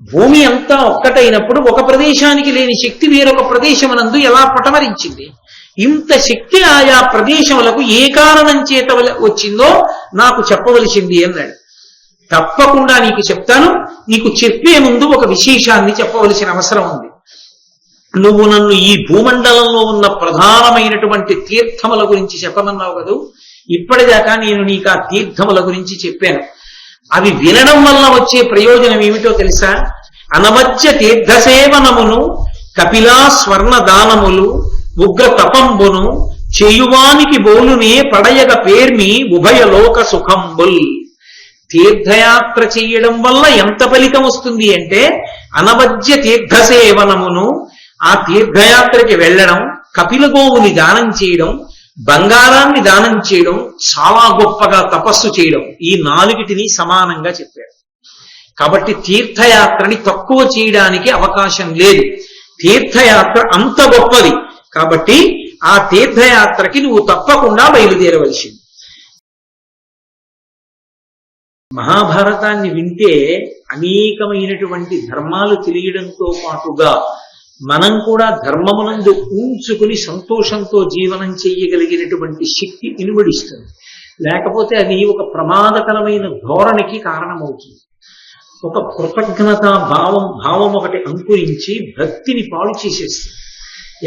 భూమి అంతా ఒక్కటైనప్పుడు ఒక ప్రదేశానికి లేని శక్తి వేరొక ప్రదేశమునందు ఎలా పటమరించింది? ఇంత శక్తి ఆయా ప్రదేశములకు ఏ కారణం చేత వచ్చిందో నాకు చెప్పవలసింది అన్నాడు. తప్పకుండా నీకు చెప్తాను. నీకు చెప్పే ముందు ఒక విశేషాన్ని చెప్పవలసిన అవసరం ఉంది. నువ్వు నన్ను ఈ భూమండలంలో ఉన్న ప్రధానమైనటువంటి తీర్థముల గురించి చెప్పమన్నావు కదూ. ఇప్పటిదాకా నేను నీకు ఆ తీర్థముల గురించి చెప్పాను. అవి వినడం వల్ల వచ్చే ప్రయోజనం ఏమిటో తెలుసా? అనమధ్య తీర్థసేవనమును, కపిలా స్వర్ణ దానములు, ఉగ్ర తపంబును చేయువానికి బోలునే పడయగ పేర్మి ఉభయలోక సుఖంబుల్. తీర్థయాత్ర చేయడం వల్ల ఎంత ఫలితం వస్తుంది అంటే, అనవధ్య తీర్థసేవనమును, ఆ తీర్థయాత్రకి వెళ్ళడం, కపిల గోవుని దానం చేయడం, బంగారాన్ని దానం చేయడం, చాలా గొప్పగా తపస్సు చేయడం, ఈ నాలుగిటిని సమానంగా చెప్పాడు. కాబట్టి తీర్థయాత్రని తక్కువ చేయడానికి అవకాశం లేదు. తీర్థయాత్ర అంత గొప్పది. కాబట్టి ఆ తీర్థయాత్రకి నువ్వు తప్పకుండా బయలుదేరవలసింది. మహాభారతాన్ని వింటే అనేకమైనటువంటి ధర్మాలు తెలియడంతో పాటుగా మనం కూడా ధర్మమునందు ఉంచుకుని సంతోషంతో జీవనం చేయగలిగినటువంటి శక్తి ఇనుబడిస్తుంది. లేకపోతే అది ఒక ప్రమాదకరమైన ధోరణికి కారణమవుతుంది. ఒక కృతజ్ఞతా భావం ఒకటి అంకురించి భక్తిని పాడు చేసేస్తుంది.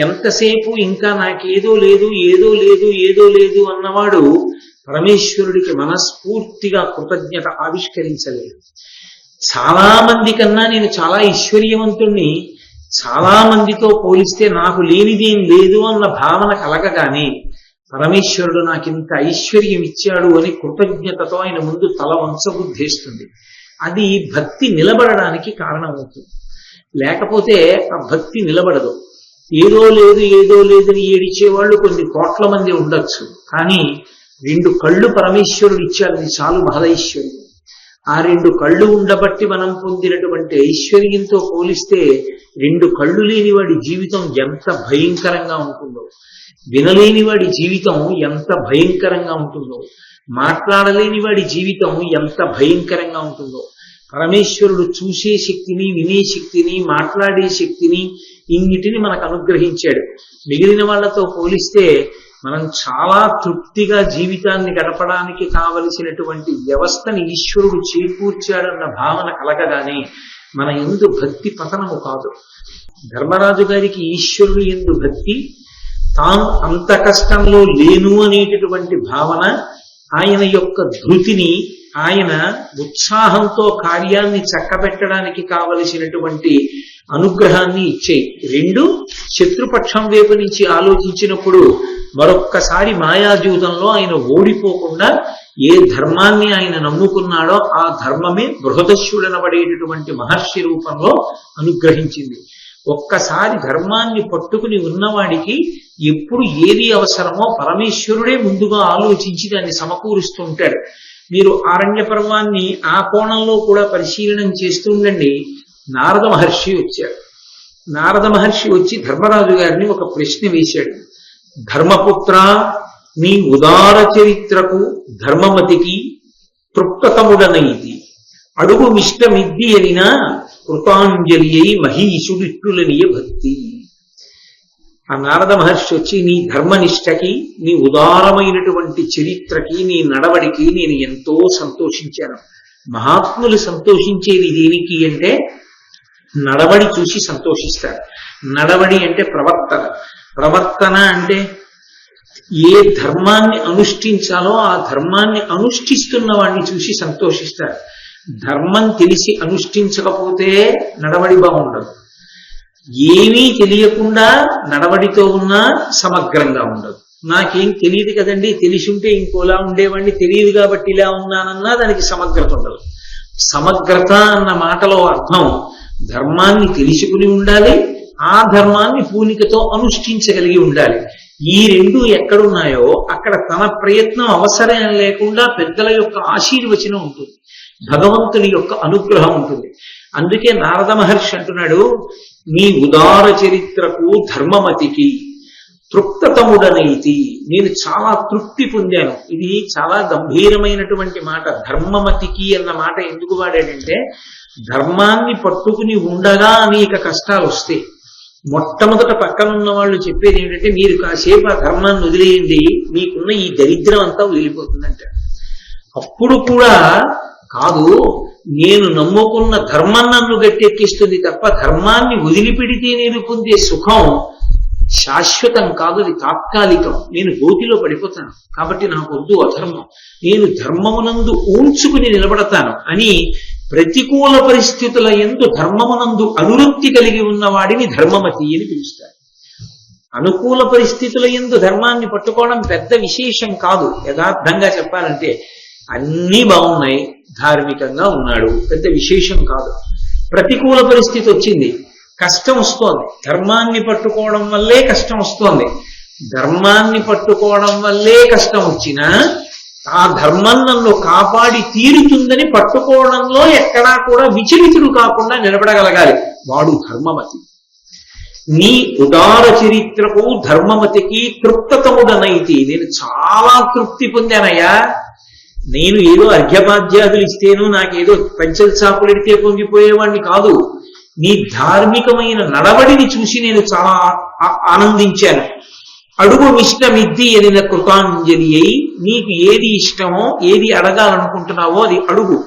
ఎంతసేపు ఇంకా నాకేదో లేదు ఏదో లేదు ఏదో లేదు అన్నవాడు పరమేశ్వరుడికి మనస్ఫూర్తిగా కృతజ్ఞత ఆవిష్కరించలేదు. చాలా మంది కన్నా నేను చాలా ఐశ్వర్యవంతుణ్ణి, చాలా మందితో పోలిస్తే నాకు లేనిదేం లేదు అన్న భావన కలగగానే పరమేశ్వరుడు నాకింత ఐశ్వర్యం ఇచ్చాడు అని కృతజ్ఞతతో ఆయన ముందు తల వంచబుద్ధేస్తుంది. అది భక్తి నిలబడడానికి కారణమవుతుంది. లేకపోతే ఆ భక్తి నిలబడదు. ఏదో లేదు ఏదో లేదని ఏడిచేవాళ్ళు కొన్ని కోట్ల మంది ఉండొచ్చు, కానీ 2 కళ్ళు పరమేశ్వరుడు ఇచ్చాడని చాలు మహదైశ్వర్యం. ఆ 2 కళ్ళు ఉండబట్టి మనం పొందినటువంటి ఐశ్వర్యంతో పోలిస్తే 2 కళ్ళు లేని వాడి జీవితం ఎంత భయంకరంగా ఉంటుందో, వినలేని వాడి జీవితం ఎంత భయంకరంగా ఉంటుందో, మాట్లాడలేని వాడి జీవితం ఎంత భయంకరంగా ఉంటుందో. పరమేశ్వరుడు చూసే శక్తిని, వినే శక్తిని, మాట్లాడే శక్తిని, ఇన్నిటిని మనకు అనుగ్రహించాడు. మిగిలిన వాళ్లతో పోలిస్తే మనం చాలా తృప్తిగా జీవితాన్ని గడపడానికి కావలసినటువంటి వ్యవస్థని ఈశ్వరుడు చేకూర్చాడన్న భావన కలగగానే మన యందు భక్తి పతనము కాదు. ధర్మరాజు గారికి ఈశ్వరుడు యందు భక్తి, తాను అంత కష్టంలో లేను అనేటటువంటి భావన, ఆయన యొక్క ధృతిని, ఆయన ఉత్సాహంతో కార్యాన్ని చక్కబెట్టడానికి కావలసినటువంటి అనుగ్రహాన్ని ఇచ్చేయి. 2 శత్రుపక్షం వైపు నుంచి ఆలోచించినప్పుడు మరొక్కసారి మాయాజూతంలో ఆయన ఓడిపోకుండా ఏ ధర్మాన్ని ఆయన నమ్ముకున్నాడో ఆ ధర్మమే బృహదశ్యుడనబడేటటువంటి మహర్షి రూపంలో అనుగ్రహించింది. ఒక్కసారి ధర్మాన్ని పట్టుకుని ఉన్నవాడికి ఎప్పుడు ఏది అవసరమో పరమేశ్వరుడే ముందుగా ఆలోచించి దాన్ని సమకూరుస్తూ ఉంటాడు. మీరు ఆరణ్య పర్వాన్ని ఆ కోణంలో కూడా పరిశీలనం చేస్తూ ఉండండి. నారద మహర్షి వచ్చాడు. నారద మహర్షి వచ్చి ధర్మరాజు గారిని ఒక ప్రశ్న వేశాడు. ధర్మపుత్ర, నీ ఉదార చరిత్రకు ధర్మమతికి తృప్తతముడనైతి అడుగు మిష్టమిద్ది అనినా కృతాంజలి అయి మహీషుడిట్టులనియ భక్తి. ఆ నారద మహర్షి వచ్చి నీ ధర్మనిష్టకి, నీ ఉదారమైనటువంటి చరిత్రకి, నీ నడవడికి నేను ఎంతో సంతోషించాను. మహాత్ములు సంతోషించేది దేనికి అంటే నడవడి చూసి సంతోషిస్తారు. నడవడి అంటే ప్రవర్తన. ప్రవర్తన అంటే ఏ ధర్మాన్ని అనుష్ఠించాలో ఆ ధర్మాన్ని అనుష్ఠిస్తున్న వాడిని చూసి సంతోషిస్తారు. ధర్మం తెలిసి అనుష్ఠించకపోతే నడవడి బాగుండదు. ఏమీ తెలియకుండా నడవడితో ఉన్నా సమగ్రంగా ఉండదు. నాకేం తెలియదు కదండి, తెలిసి ఉంటే ఇంకోలా ఉండేవాడిని, తెలియదు కాబట్టి ఇలా ఉన్నానన్నా దానికి సమగ్రత ఉండదు. సమగ్రత అన్న మాటలో అర్థం ధర్మాన్ని తెలుసుకుని ఉండాలి, ఆ ధర్మాన్ని పూనికతో అనుష్ఠించగలిగి ఉండాలి. ఈ 2 ఎక్కడున్నాయో అక్కడ తన ప్రయత్నం అవసరం లేకుండా పెద్దల యొక్క ఆశీర్వచనం ఉంటుంది, భగవంతుని యొక్క అనుగ్రహం ఉంటుంది. అందుకే నారద మహర్షి అంటున్నాడు, నీ ఉదార చరిత్రకు ధర్మమతికి తృప్తతముడనైతి, నేను చాలా తృప్తి పొందాను. ఇది చాలా గంభీరమైనటువంటి మాట. ధర్మమతికి అన్న మాట ఎందుకు వాడాడంటే, ధర్మాన్ని పట్టుకుని ఉండగా అనేక కష్టాలు వస్తాయి. మొట్టమొదట పక్కన ఉన్న వాళ్ళు చెప్పేది ఏంటంటే, మీరు కాసేపు ఆ ధర్మాన్ని వదిలేయండి, మీకున్న ఈ దరిద్రం అంతా వదిలిపోతుందంట. అప్పుడు కూడా కాదు, నేను నమ్ముకున్న ధర్మం నన్ను గట్టెక్కిస్తుంది తప్ప ధర్మాన్ని వదిలిపెడితే నేను పొందే సుఖం శాశ్వతం కాదు, అది తాత్కాలికం. నేను గోతిలో పడిపోతాను, కాబట్టి నాకు వద్దు అధర్మం, నేను ధర్మమునందు ఊంచుకుని నిలబడతాను అని ప్రతికూల పరిస్థితుల యందు ధర్మమునందు అనురక్తి కలిగి ఉన్నవాడిని ధర్మమతి అని పిలుస్తారు. అనుకూల పరిస్థితుల యందు ధర్మాన్ని పట్టుకోవడం పెద్ద విశేషం కాదు. యథార్థంగా చెప్పాలంటే అన్నీ బాగున్నాయి, ధార్మికంగా ఉన్నాడు, పెద్ద విశేషం కాదు. ప్రతికూల పరిస్థితి వచ్చింది, కష్టం వస్తోంది, ధర్మాన్ని పట్టుకోవడం వల్లే కష్టం వస్తోంది. ధర్మాన్ని పట్టుకోవడం వల్లే కష్టం వచ్చినా ఆ ధర్మం నన్ను కాపాడి తీరుతుందని పట్టుకోవడంలో ఎక్కడా కూడా విచలితుడు కాకుండా నిలబడగలగాలి, వాడు ధర్మమతి. నీ ఉదార చరిత్రకు ధర్మమతికి తృప్తతముడనైతి, నేను చాలా తృప్తి పొందానయ్యా. నేను ఏదో అర్ఘ్యపాద్యాదులు ఇస్తేను, నాకేదో పంచల చాపులెడితే పొంగిపోయేవాడిని కాదు. నీ ధార్మికమైన నడవడిని చూసి నేను చాలా ఆనందించాను. అడుగు ఇష్టమిద్ది ఎదిన కృతాంజలి అయి, నీకు ఏది ఇష్టమో ఏది అడగాలనుకుంటున్నావో అది అడుగు,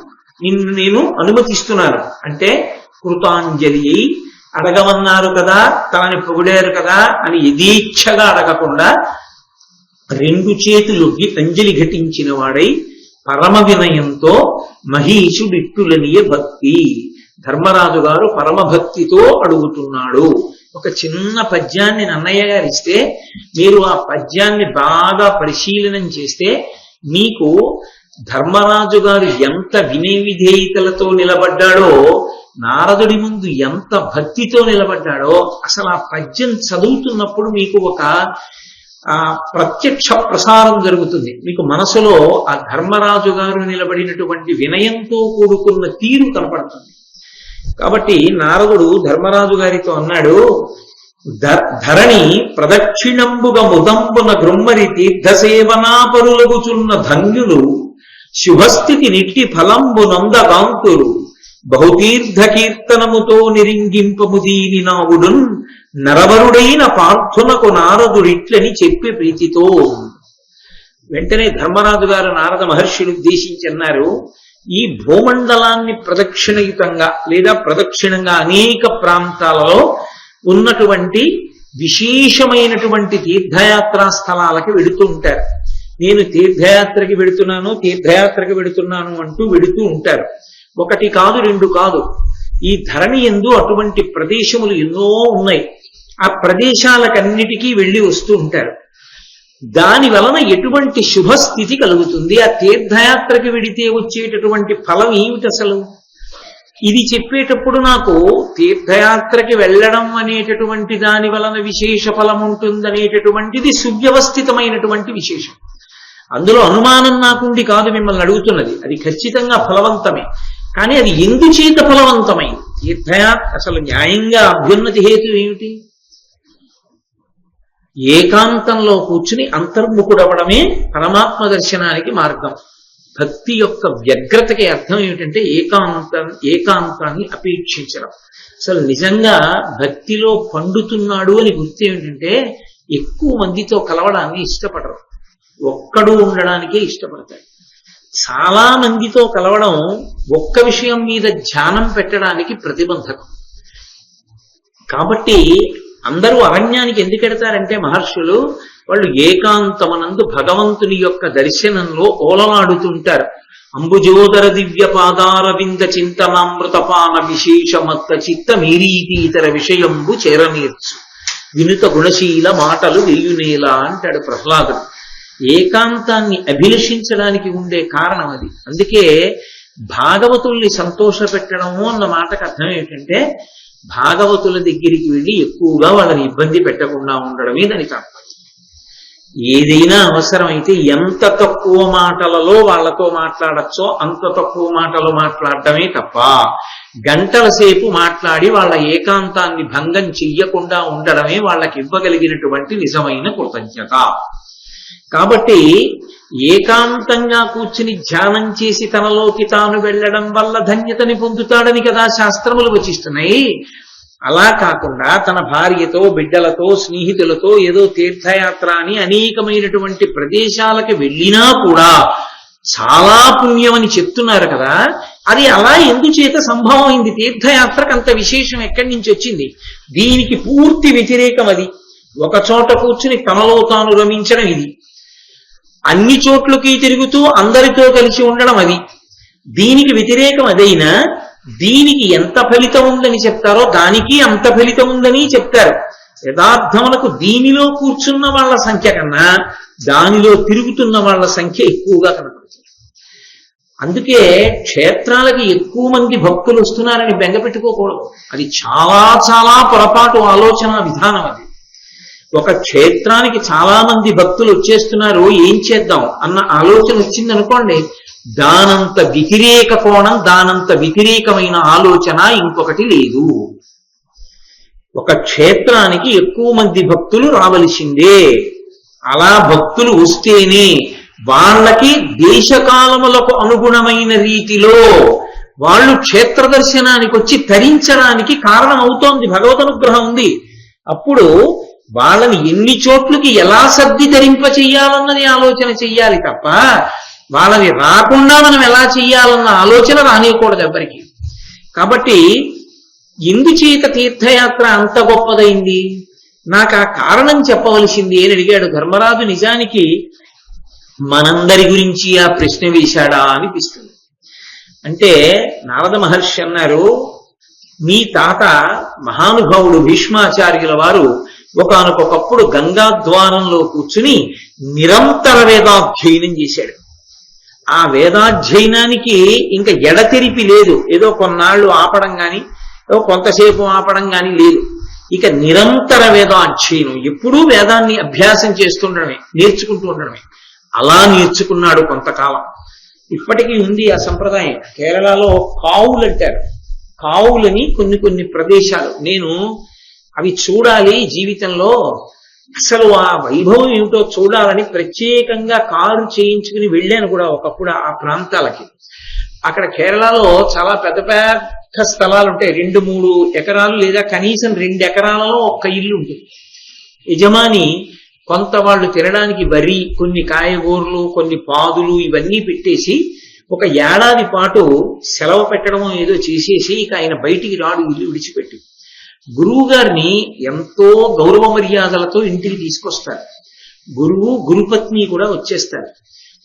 నిన్ను నేను అనుమతిస్తున్నాను అంటే కృతాంజలి అయి, అడగమన్నారు కదా, తనని పొగిడారు కదా అని యథేచ్ఛగా అడగకుండా రెండు చేతులొగ్గి అంజలి ఘటించిన వాడై పరమ వినయంతో మహీషుడిట్టులనియ భక్తి, ధర్మరాజు గారు పరమభక్తితో అడుగుతున్నాడు. ఒక చిన్న పద్యాన్ని నన్నయ్య గారు ఇస్తే మీరు ఆ పద్యాన్ని బాగా పరిశీలనం చేస్తే మీకు ధర్మరాజు గారు ఎంత వినయ విధేయతలతో నిలబడ్డాడో, నారదుడి ముందు ఎంత భక్తితో నిలబడ్డాడో అసలు ఆ పద్యం చదువుతున్నప్పుడు మీకు ఒక ప్రత్యక్ష ప్రసారం జరుగుతుంది. మీకు మనసులో ఆ ధర్మరాజు గారు నిలబడినటువంటి వినయంతో కూడుకున్న తీరు కనపడుతుంది. కాబట్టి నారదుడు ధర్మరాజు గారితో అన్నాడు, ధరణి ప్రదక్షిణంబుగా ముదంబున గృమ్మరి తీర్థసేవనాపరులగుచున్న ధన్యులు శుభస్థితి నిట్టి ఫలంబు నందకాంతులు బహుతీర్థ కీర్తనముతో నిరింగింపము దీని నావుడున్ నరవరుడైన పార్థునకు నారదుడిట్లని చెప్పి ప్రీతితో. వెంటనే ధర్మరాజు గారు నారద మహర్షిని ఉద్దేశించి అన్నారు, ఈ భూమండలాన్ని ప్రదక్షిణయుతంగా లేదా ప్రదక్షిణంగా అనేక ప్రాంతాలలో ఉన్నటువంటి విశేషమైనటువంటి తీర్థయాత్రా స్థలాలకి వెడుతూ ఉంటారు. నేను తీర్థయాత్రకి వెడుతున్నాను అంటూ వెడుతూ ఉంటారు. ఒకటి కాదు, రెండు కాదు. ఈ ధరణి యందు అటువంటి ప్రదేశములు ఎన్నో ఉన్నాయి. ఆ ప్రదేశాలకన్నిటికీ వెళ్ళి వస్తూ ఉంటారు. దాని వలన ఎటువంటి శుభస్థితి కలుగుతుంది, ఆ తీర్థయాత్రకి వెడితే వచ్చేటటువంటి ఫలం ఏమిటి అసలు, ఇది చెప్పేటప్పుడు నాకు తీర్థయాత్రకి వెళ్ళడం అనేటటువంటి దాని వలన విశేష ఫలం ఉంటుందనేటటువంటిది సువ్యవస్థితమైనటువంటి విశేషం. అందులో అనుమానం నాకుండి కాదు మిమ్మల్ని అడుగుతున్నది, అది ఖచ్చితంగా ఫలవంతమే. కానీ అది ఎందుచేత ఫలవంతమైంది? తీర్థయాత్ర అసలు న్యాయంగా అభ్యున్నతి హేతు ఏమిటి? ఏకాంతంలో కూర్చుని అంతర్ముఖుడవడమే పరమాత్మ దర్శనానికి మార్గం. భక్తి యొక్క వ్యగ్రతకి అర్థం ఏమిటంటే ఏకాంతాన్ని అపేక్షించడం. అసలు నిజంగా భక్తిలో పండుతున్నాడు అని గుర్తు ఏమిటంటే ఎక్కువ మందితో కలవడాన్ని ఇష్టపడరు, ఒక్కడు ఉండడానికే ఇష్టపడతాడు. చాలా మందితో కలవడం ఒక్క విషయం మీద ధ్యానం పెట్టడానికి ప్రతిబంధకం. కాబట్టి అందరూ అరణ్యానికి ఎందుకు ఎడతారంటే మహర్షులు, వాళ్ళు ఏకాంతమనందు భగవంతుని యొక్క దర్శనంలో ఓలలాడుతుంటారు. అంబుజోదర దివ్య పాదారవింద చింతనామృతపాన విశేషమత్త చిత్త మీరీతి ఇతర విషయంబు చేరనీర్చు వినుత గుణశీల మాటలు వెయ్యునేలా అంటాడు ప్రహ్లాదుడు. ఏకాంతాన్ని అభిలషించడానికి ఉండే కారణం అది. అందుకే భాగవతుల్ని సంతోష పెట్టడము అన్న మాటకు అర్థం ఏంటంటే భాగవతుల దగ్గరికి వెళ్ళి ఎక్కువగా వాళ్ళని ఇబ్బంది పెట్టకుండా ఉండడమే దానికి అర్థం. ఏదైనా అవసరమైతే ఎంత తక్కువ మాటలలో వాళ్ళతో మాట్లాడచ్చో అంత తక్కువ మాటలు మాట్లాడటమే తప్ప గంటల సేపు మాట్లాడి వాళ్ళ ఏకాంతాన్ని భంగం చెయ్యకుండా ఉండడమే వాళ్ళకి ఇవ్వగలిగినటువంటి నిజమైన కృతజ్ఞత. కాబట్టి ఏకాంతంగా కూర్చుని ధ్యానం చేసి తనలోకి తాను వెళ్ళడం వల్ల ధన్యతని పొందుతాడని కదా శాస్త్రములు వచిస్తున్నాయి. అలా కాకుండా తన భార్యతో, బిడ్డలతో, స్నేహితులతో ఏదో తీర్థయాత్ర అని అనేకమైనటువంటి ప్రదేశాలకు వెళ్ళినా కూడా చాలా పుణ్యం అని చెప్తున్నారు కదా. అది అలా ఎందుచేత సంభవం అయింది? తీర్థయాత్రకు అంత విశేషం ఎక్కడి నుంచి వచ్చింది? దీనికి పూర్తి వ్యతిరేకం అది. ఒక చోట కూర్చుని తనలో తాను రమించడం ఇది. అన్ని చోట్లకి తిరుగుతూ అందరితో కలిసి ఉండడం అది. దీనికి వ్యతిరేకం అదైనా దీనికి ఎంత ఫలితం ఉందని చెప్తారో దానికి అంత ఫలితం ఉందని చెప్తారు. యథార్థములకు దీనిలో కూర్చున్న వాళ్ళ సంఖ్య కన్నా దానిలో తిరుగుతున్న వాళ్ళ సంఖ్య ఎక్కువగా కనపడుతుంది. అందుకే క్షేత్రాలకి ఎక్కువ మంది భక్తులు వస్తున్నారని బెంగ పెట్టుకోకూడదు. అది చాలా చాలా పొరపాటు ఆలోచన విధానం. అది ఒక క్షేత్రానికి చాలా మంది భక్తులు వచ్చేస్తున్నారు, ఏం చేద్దాం అన్న ఆలోచన వచ్చిందనుకోండి, దానంత వ్యతిరేక కోణం, దానంత వ్యతిరేకమైన ఆలోచన ఇంకొకటి లేదు. ఒక క్షేత్రానికి ఎక్కువ మంది భక్తులు రావలసిందే. అలా భక్తులు వస్తేనే వాళ్ళకి దేశకాలములకు అనుగుణమైన రీతిలో వాళ్ళు క్షేత్ర దర్శనానికి వచ్చి తరించడానికి కారణం అవుతోంది. భగవద్ అనుగ్రహం ఉంది. అప్పుడు వాళ్ళని ఎన్ని చోట్లకి ఎలా సర్ది ధరింప చెయ్యాలన్నది ఆలోచన చెయ్యాలి తప్ప వాళ్ళని రాకుండా మనం ఎలా చెయ్యాలన్న ఆలోచన రానియకూడదు ఎవరికి. కాబట్టి ఎందుచేత తీర్థయాత్ర అంత గొప్పదైంది? నాకు ఆ కారణం చెప్పవలసింది అని అడిగాడు ధర్మరాజు. నిజానికి మనందరి గురించి ఆ ప్రశ్న వేశాడా అనిపిస్తుంది. అంటే నారద మహర్షి అన్నారు, మీ తాత మహానుభావుడు భీష్మాచార్యుల వారు ఒకానొకప్పుడు గంగాద్వారంలో కూర్చుని నిరంతర వేదాధ్యయనం చేశాడు. ఆ వేదాధ్యయనానికి ఇంకా ఎడతెరిపి లేదు. ఏదో కొన్నాళ్ళు ఆపడం కానీ, కొంతసేపు ఆపడం కానీ లేదు. ఇక నిరంతర వేదాధ్యయనం, ఎప్పుడూ వేదాన్ని అభ్యాసం చేస్తుండడమే, నేర్చుకుంటూ ఉండడమే. అలా నేర్చుకున్నాడు కొంతకాలం. ఇప్పటికీ ఉంది ఆ సంప్రదాయం. కేరళలో కావులు అంటారు. కావులని కొన్ని కొన్ని ప్రదేశాలు, నేను అవి చూడాలి జీవితంలో, అసలు ఆ వైభవం ఏమిటో చూడాలని ప్రత్యేకంగా కారు చేయించుకుని వెళ్ళాను కూడా ఒకప్పుడు ఆ ప్రాంతాలకి. అక్కడ కేరళలో చాలా పెద్ద పెద్ద స్థలాలు ఉంటాయి. 2-3 ఎకరాలు లేదా కనీసం 2 ఎకరాలలో ఒక్క ఇల్లు ఉంటుంది. యజమాని కొంత వాళ్ళు తినడానికి వరి, కొన్ని కాయగూరలు, కొన్ని పాదులు ఇవన్నీ పెట్టేసి ఒక ఏడాది పాటు సెలవు పెట్టడం ఏదో చేసేసి ఇక ఆయన బయటికి రాడు ఇల్లు విడిచిపెట్టి. గురువు గారిని ఎంతో గౌరవ మర్యాదలతో ఇంటికి తీసుకొస్తారు. గురువు గురుపత్ని కూడా వచ్చేస్తారు.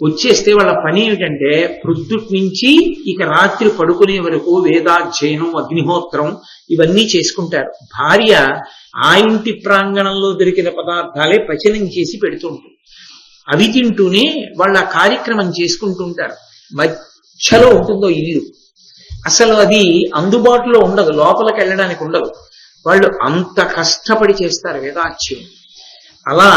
వచ్చేస్తే వాళ్ళ పని ఏమిటంటే ప్రొద్దుటి నుంచి ఇక రాత్రి పడుకునే వరకు వేదాధ్యయనం, అగ్నిహోత్రం ఇవన్నీ చేసుకుంటారు. భార్య ఆ ఇంటి ప్రాంగణంలో దొరికిన పదార్థాలే పచనం చేసి పెడుతుంటారు. అవి తింటూనే వాళ్ళ కార్యక్రమం చేసుకుంటుంటారు. మధ్యలో ఉంటుందో ఇల్లు, అసలు అది అందుబాటులో ఉండదు, లోపలికి వెళ్ళడానికి ఉండదు. వాళ్ళు అంత కష్టపడి చేస్తారు వేదాధ్యయనం. అలా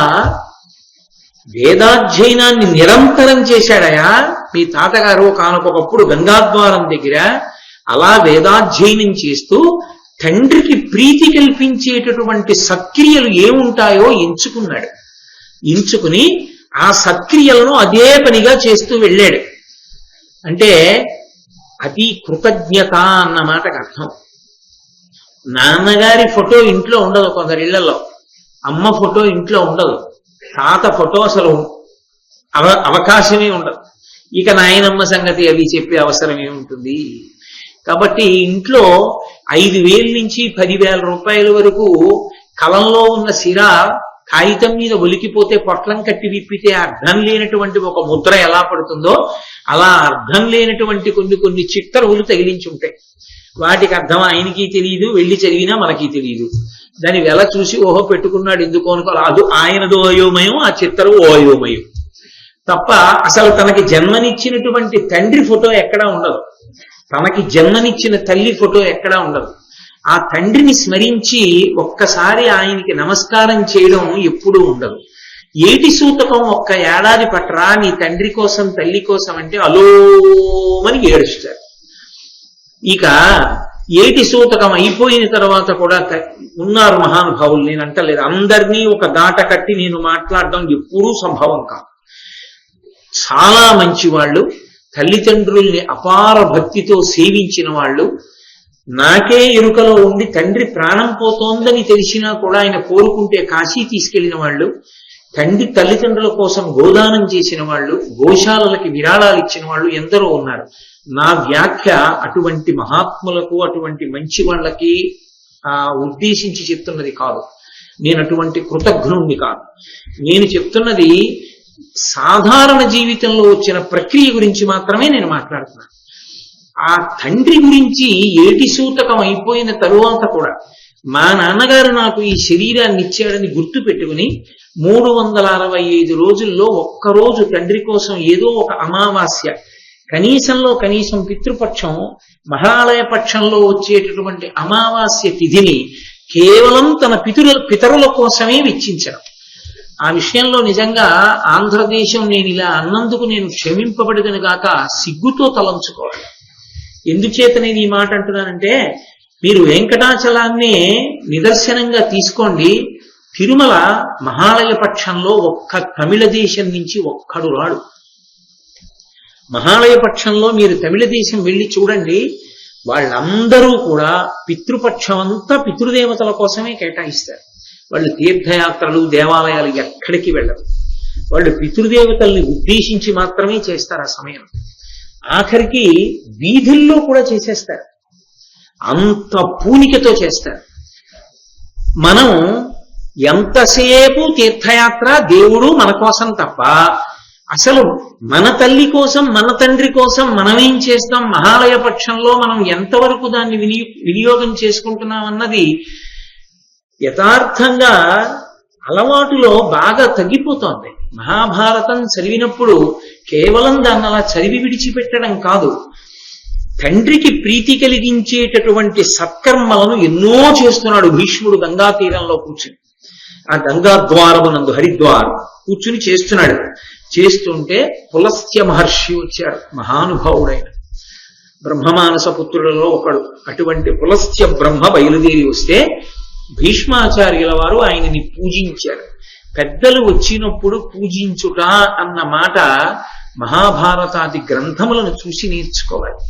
వేదాధ్యయనాన్ని నిరంతరం చేశాడయా మీ తాతగారు కానొకప్పుడు గంగాద్వారం దగ్గర. అలా వేదాధ్యయనం చేస్తూ తండ్రికి ప్రీతి కల్పించేటటువంటి సత్క్రియలు ఏముంటాయో ఎంచుకున్నాడు. ఎంచుకుని ఆ సత్క్రియలను అదే పనిగా చేస్తూ వెళ్ళాడు. అంటే అది కృతజ్ఞత అన్న మాటకు అర్థం. నాన్నగారి ఫోటో ఇంట్లో ఉండదు కొందరిళ్లలో, అమ్మ ఫోటో ఇంట్లో ఉండదు, తాత ఫోటో అసలు అవకాశమే ఉండదు. ఇక నాయనమ్మ సంగతి అవి చెప్పే అవసరం ఏముంటుంది? కాబట్టి ఇంట్లో 5,000 నుంచి 10,000 రూపాయల వరకు కలంలో ఉన్న సిర కాగితం మీద ఒలికిపోతే పొట్లం కట్టి విప్పితే అర్థం లేనటువంటి ఒక ముద్ర ఎలా పడుతుందో అలా అర్థం లేనటువంటి కొన్ని చిట్టరువులు తగిలించి ఉంటాయి. వాటికి అర్థం ఆయనకి తెలియదు, వెళ్ళి చదివినా మనకి తెలియదు. దాని వెల చూసి ఓహో పెట్టుకున్నాడు ఎందుకో అనుకోవాలి. అది ఆయనదో అయోమయం, ఆ చిత్తరువు ఓ అయోమయం తప్ప అసలు తనకి జన్మనిచ్చినటువంటి తండ్రి ఫోటో ఎక్కడా ఉండదు, తనకి జన్మనిచ్చిన తల్లి ఫోటో ఎక్కడా ఉండదు. ఆ తండ్రిని స్మరించి ఒక్కసారి ఆయనకి నమస్కారం చేయడం ఎప్పుడూ ఉండదు. ఏటి సూతకం ఒక్క ఏడాది పట్టరా నీ తండ్రి కోసం తల్లి కోసం అంటే అలోమని ఏడుస్తారు. ఇక ఏటి సూతకం అయిపోయిన తర్వాత కూడా ఉన్నారు మహానుభావులు, నేను అంటలేదు, అందరినీ ఒక దాట కట్టి నేను మాట్లాడడం ఎప్పుడూ సంభవం కాదు. చాలా మంచి వాళ్ళు, తల్లిదండ్రుల్ని అపార భక్తితో సేవించిన వాళ్ళు, నాకే ఎరుకలో ఉండి తండ్రి ప్రాణం పోతోందని తెలిసినా కూడా ఆయన కోరుకుంటే కాశీ తీసుకెళ్లిన వాళ్ళు, తల్లిదండ్రుల కోసం గోదానం చేసిన వాళ్ళు, గోశాలలకి విరాళాలు ఇచ్చిన వాళ్ళు ఎందరో ఉన్నారు. నా వ్యాఖ్య అటువంటి మహాత్ములకు, అటువంటి మంచి వాళ్ళకి ఉద్దేశించి చెప్తున్నది కాదు. నేను అటువంటి కృతజ్ఞుణ్ణి కాదు. నేను చెప్తున్నది సాధారణ జీవితంలో వచ్చిన ప్రక్రియ గురించి మాత్రమే నేను మాట్లాడుతున్నాను. ఆ తండ్రి గురించి ఏటి సూతకం అయిపోయిన తరువాత కూడా మా నాన్నగారు నాకు ఈ శరీరాన్ని ఇచ్చాడని గుర్తు పెట్టుకుని 365 రోజుల్లో ఒక్కరోజు తండ్రి కోసం ఏదో ఒక అమావాస్య, కనీసంలో కనీసం పితృపక్షం, మహాలయ పక్షంలో వచ్చేటటువంటి అమావాస్య తిథిని కేవలం తన పితరుల కోసమే వెచ్చించడం. ఆ విషయంలో నిజంగా ఆంధ్రదేశం నేను ఇలా అన్నందుకు నేను క్షమింపబడదని గాక సిగ్గుతో తలంచుకోవాలి. ఎందుచేత నేను ఈ మాట అంటున్నానంటే, మీరు వెంకటాచలాన్నే నిదర్శనంగా తీసుకోండి. తిరుమల మహాలయ పక్షంలో ఒక్క తమిళ దేశం నుంచి ఒక్కడు రాడు. మహాలయ పక్షంలో మీరు తమిళ దేశం వెళ్ళి చూడండి, వాళ్ళందరూ కూడా పితృపక్షం అంతా పితృదేవతల కోసమే కేటాయిస్తారు. వాళ్ళు తీర్థయాత్రలు, దేవాలయాలు ఎక్కడికి వెళ్ళరు. వాళ్ళు పితృదేవతల్ని ఉద్దేశించి మాత్రమే చేస్తారు. ఆ సమయం ఆఖరికి వీధుల్లో కూడా చేసేస్తారు, అంత పూనికతో చేస్తారు. మనం ఎంతసేపు తీర్థయాత్ర, దేవుడు మన కోసం తప్ప అసలు మన తల్లి కోసం, మన తండ్రి కోసం మనమేం చేస్తాం, మహాలయ పక్షంలో మనం ఎంతవరకు దాన్ని వినియోగం చేసుకుంటున్నాం అన్నది యథార్థంగా అలవాటులో బాగా తగ్గిపోతోంది. మహాభారతం చదివినప్పుడు కేవలం దాన్ని అలా చదివి విడిచిపెట్టడం కాదు, తండ్రికి ప్రీతి కలిగించేటటువంటి సత్కర్మలను ఎన్నో చేస్తున్నాడు భీష్ముడు. గంగా తీరంలో కూర్చుని, ఆ గంగా ద్వారమునందు హరిద్వారం కూర్చుని చేస్తున్నాడు. చేస్తుంటే పులస్త్య మహర్షి వచ్చాడు, మహానుభావుడైన బ్రహ్మమానస పుత్రులలో ఒకడు. అటువంటి పులస్త్య బ్రహ్మ బయలుదేరి వస్తే భీష్మాచార్యుల వారు ఆయనని పూజించారు. పెద్దలు వచ్చినప్పుడు పూజించుట అన్న మాట మహాభారతాది గ్రంథములను చూసి నేర్చుకోవాలి.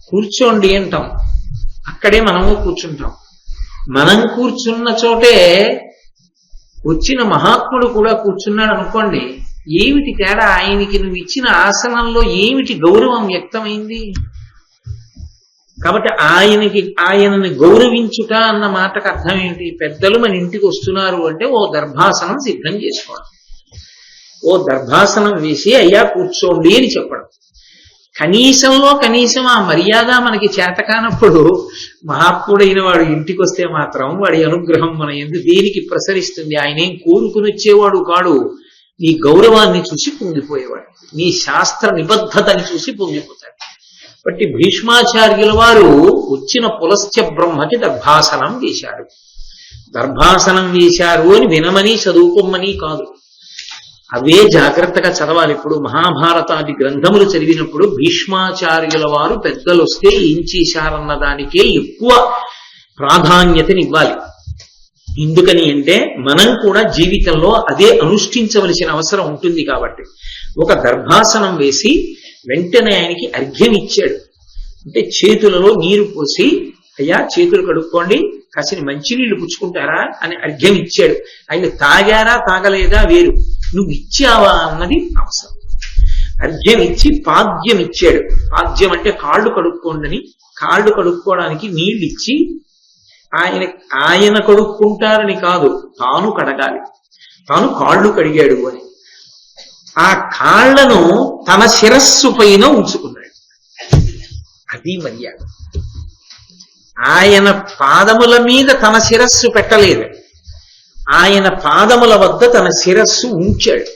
కూర్చోండి అంటాం, అక్కడే మనము కూర్చుంటాం. మనం కూర్చున్న చోటే వచ్చిన మహాత్ముడు కూడా కూర్చున్నాడు అనుకోండి, ఏమిటి తేడా? ఆయనకి నువ్వు ఇచ్చిన ఆసనంలో ఏమిటి గౌరవం వ్యక్తమైంది? కాబట్టి ఆయనని గౌరవించుట అన్న మాటకు అర్థం ఏమిటి? పెద్దలు మన ఇంటికి వస్తున్నారు అంటే ఓ దర్భాసనం సిద్ధం చేసుకోవడం, ఓ దర్భాసనం వేసి అయ్యా కూర్చోండి అని చెప్పడం. కనీసంలో కనీసం ఆ మర్యాద మనకి చేతకానప్పుడు మహాత్ముడైన వాడు ఇంటికి వస్తే మాత్రం వాడి అనుగ్రహం మన యందు దేనికి ప్రసరిస్తుంది? ఆయన ఏం కోరుకుని వచ్చేవాడు కాడు, నీ గౌరవాన్ని చూసి పొంగిపోయేవాడు, నీ శాస్త్ర నిబద్ధతని చూసి పొంగిపోతాడు. బట్టి భీష్మాచార్యుల వారు వచ్చిన పులస్త్య బ్రహ్మకి దర్భాసనం వేశారు. దర్భాసనం వేశారు అని వినమని చదువుకోమని కాదు, అవే జాగ్రత్తగా చదవాలి. ఇప్పుడు మహాభారతాది గ్రంథములు చదివినప్పుడు భీష్మాచార్యుల వారు పెద్దలు వస్తే ఏం చేశారన్న దానికే ఎక్కువ ప్రాధాన్యతనివ్వాలి. ఎందుకని అంటే మనం కూడా జీవితంలో అదే అనుష్ఠించవలసిన అవసరం ఉంటుంది. కాబట్టి ఒక దర్భాసనం వేసి వెంటనే ఆయనకి అర్ఘ్యం ఇచ్చాడు. అంటే చేతులలో నీరు పోసి, అయ్యా చేతులు కడుక్కోండి, కాసిన మంచినీళ్లు పుచ్చుకుంటారా అని అర్ఘ్యం ఇచ్చాడు. ఆయన తాగారా తాగలేదా వేరు, నువ్వు ఇచ్చావా అన్నది అవసరం. అర్ఘ్యం ఇచ్చి పాద్యం ఇచ్చాడు. పాద్యం అంటే కాళ్ళు కడుక్కోండి, కాళ్ళు కడుక్కోవడానికి నీళ్ళు ఇచ్చి, ఆయన కడుక్కుంటారని కాదు, తాను కడగాలి, తాను కాళ్ళు కడిగాడు అని. ఆ కాళ్లను తన శిరస్సు పైన ఉంచుకున్నాడు. అది మర్యాద. ఆయన పాదముల మీద తన శిరస్సు పెట్టలేదు, ఆయన పాదముల వద్ద తన శిరస్సు ఉంచాడు.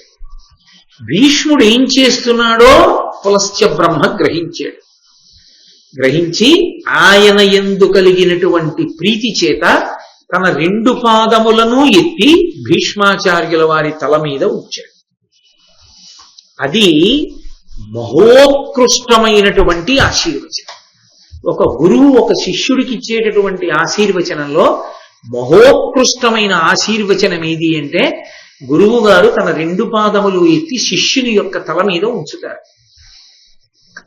భీష్ముడు ఏం చేస్తున్నాడో పులస్త్య బ్రహ్మ గ్రహించాడు. గ్రహించి ఆయన యందు కలిగినటువంటి ప్రీతి చేత తన 2 పాదములను ఎత్తి భీష్మాచార్యుల వారి తల మీద ఉంచాడు. అది మహోత్కృష్టమైనటువంటి ఆశీర్వచనం. ఒక గురువు ఒక శిష్యుడికి ఇచ్చేటటువంటి ఆశీర్వచనంలో మహోత్కృష్టమైన ఆశీర్వచనం ఏది అంటే, గురువు గారు తన 2 పాదములు ఎత్తి శిష్యుని యొక్క తల మీద ఉంచుతారు.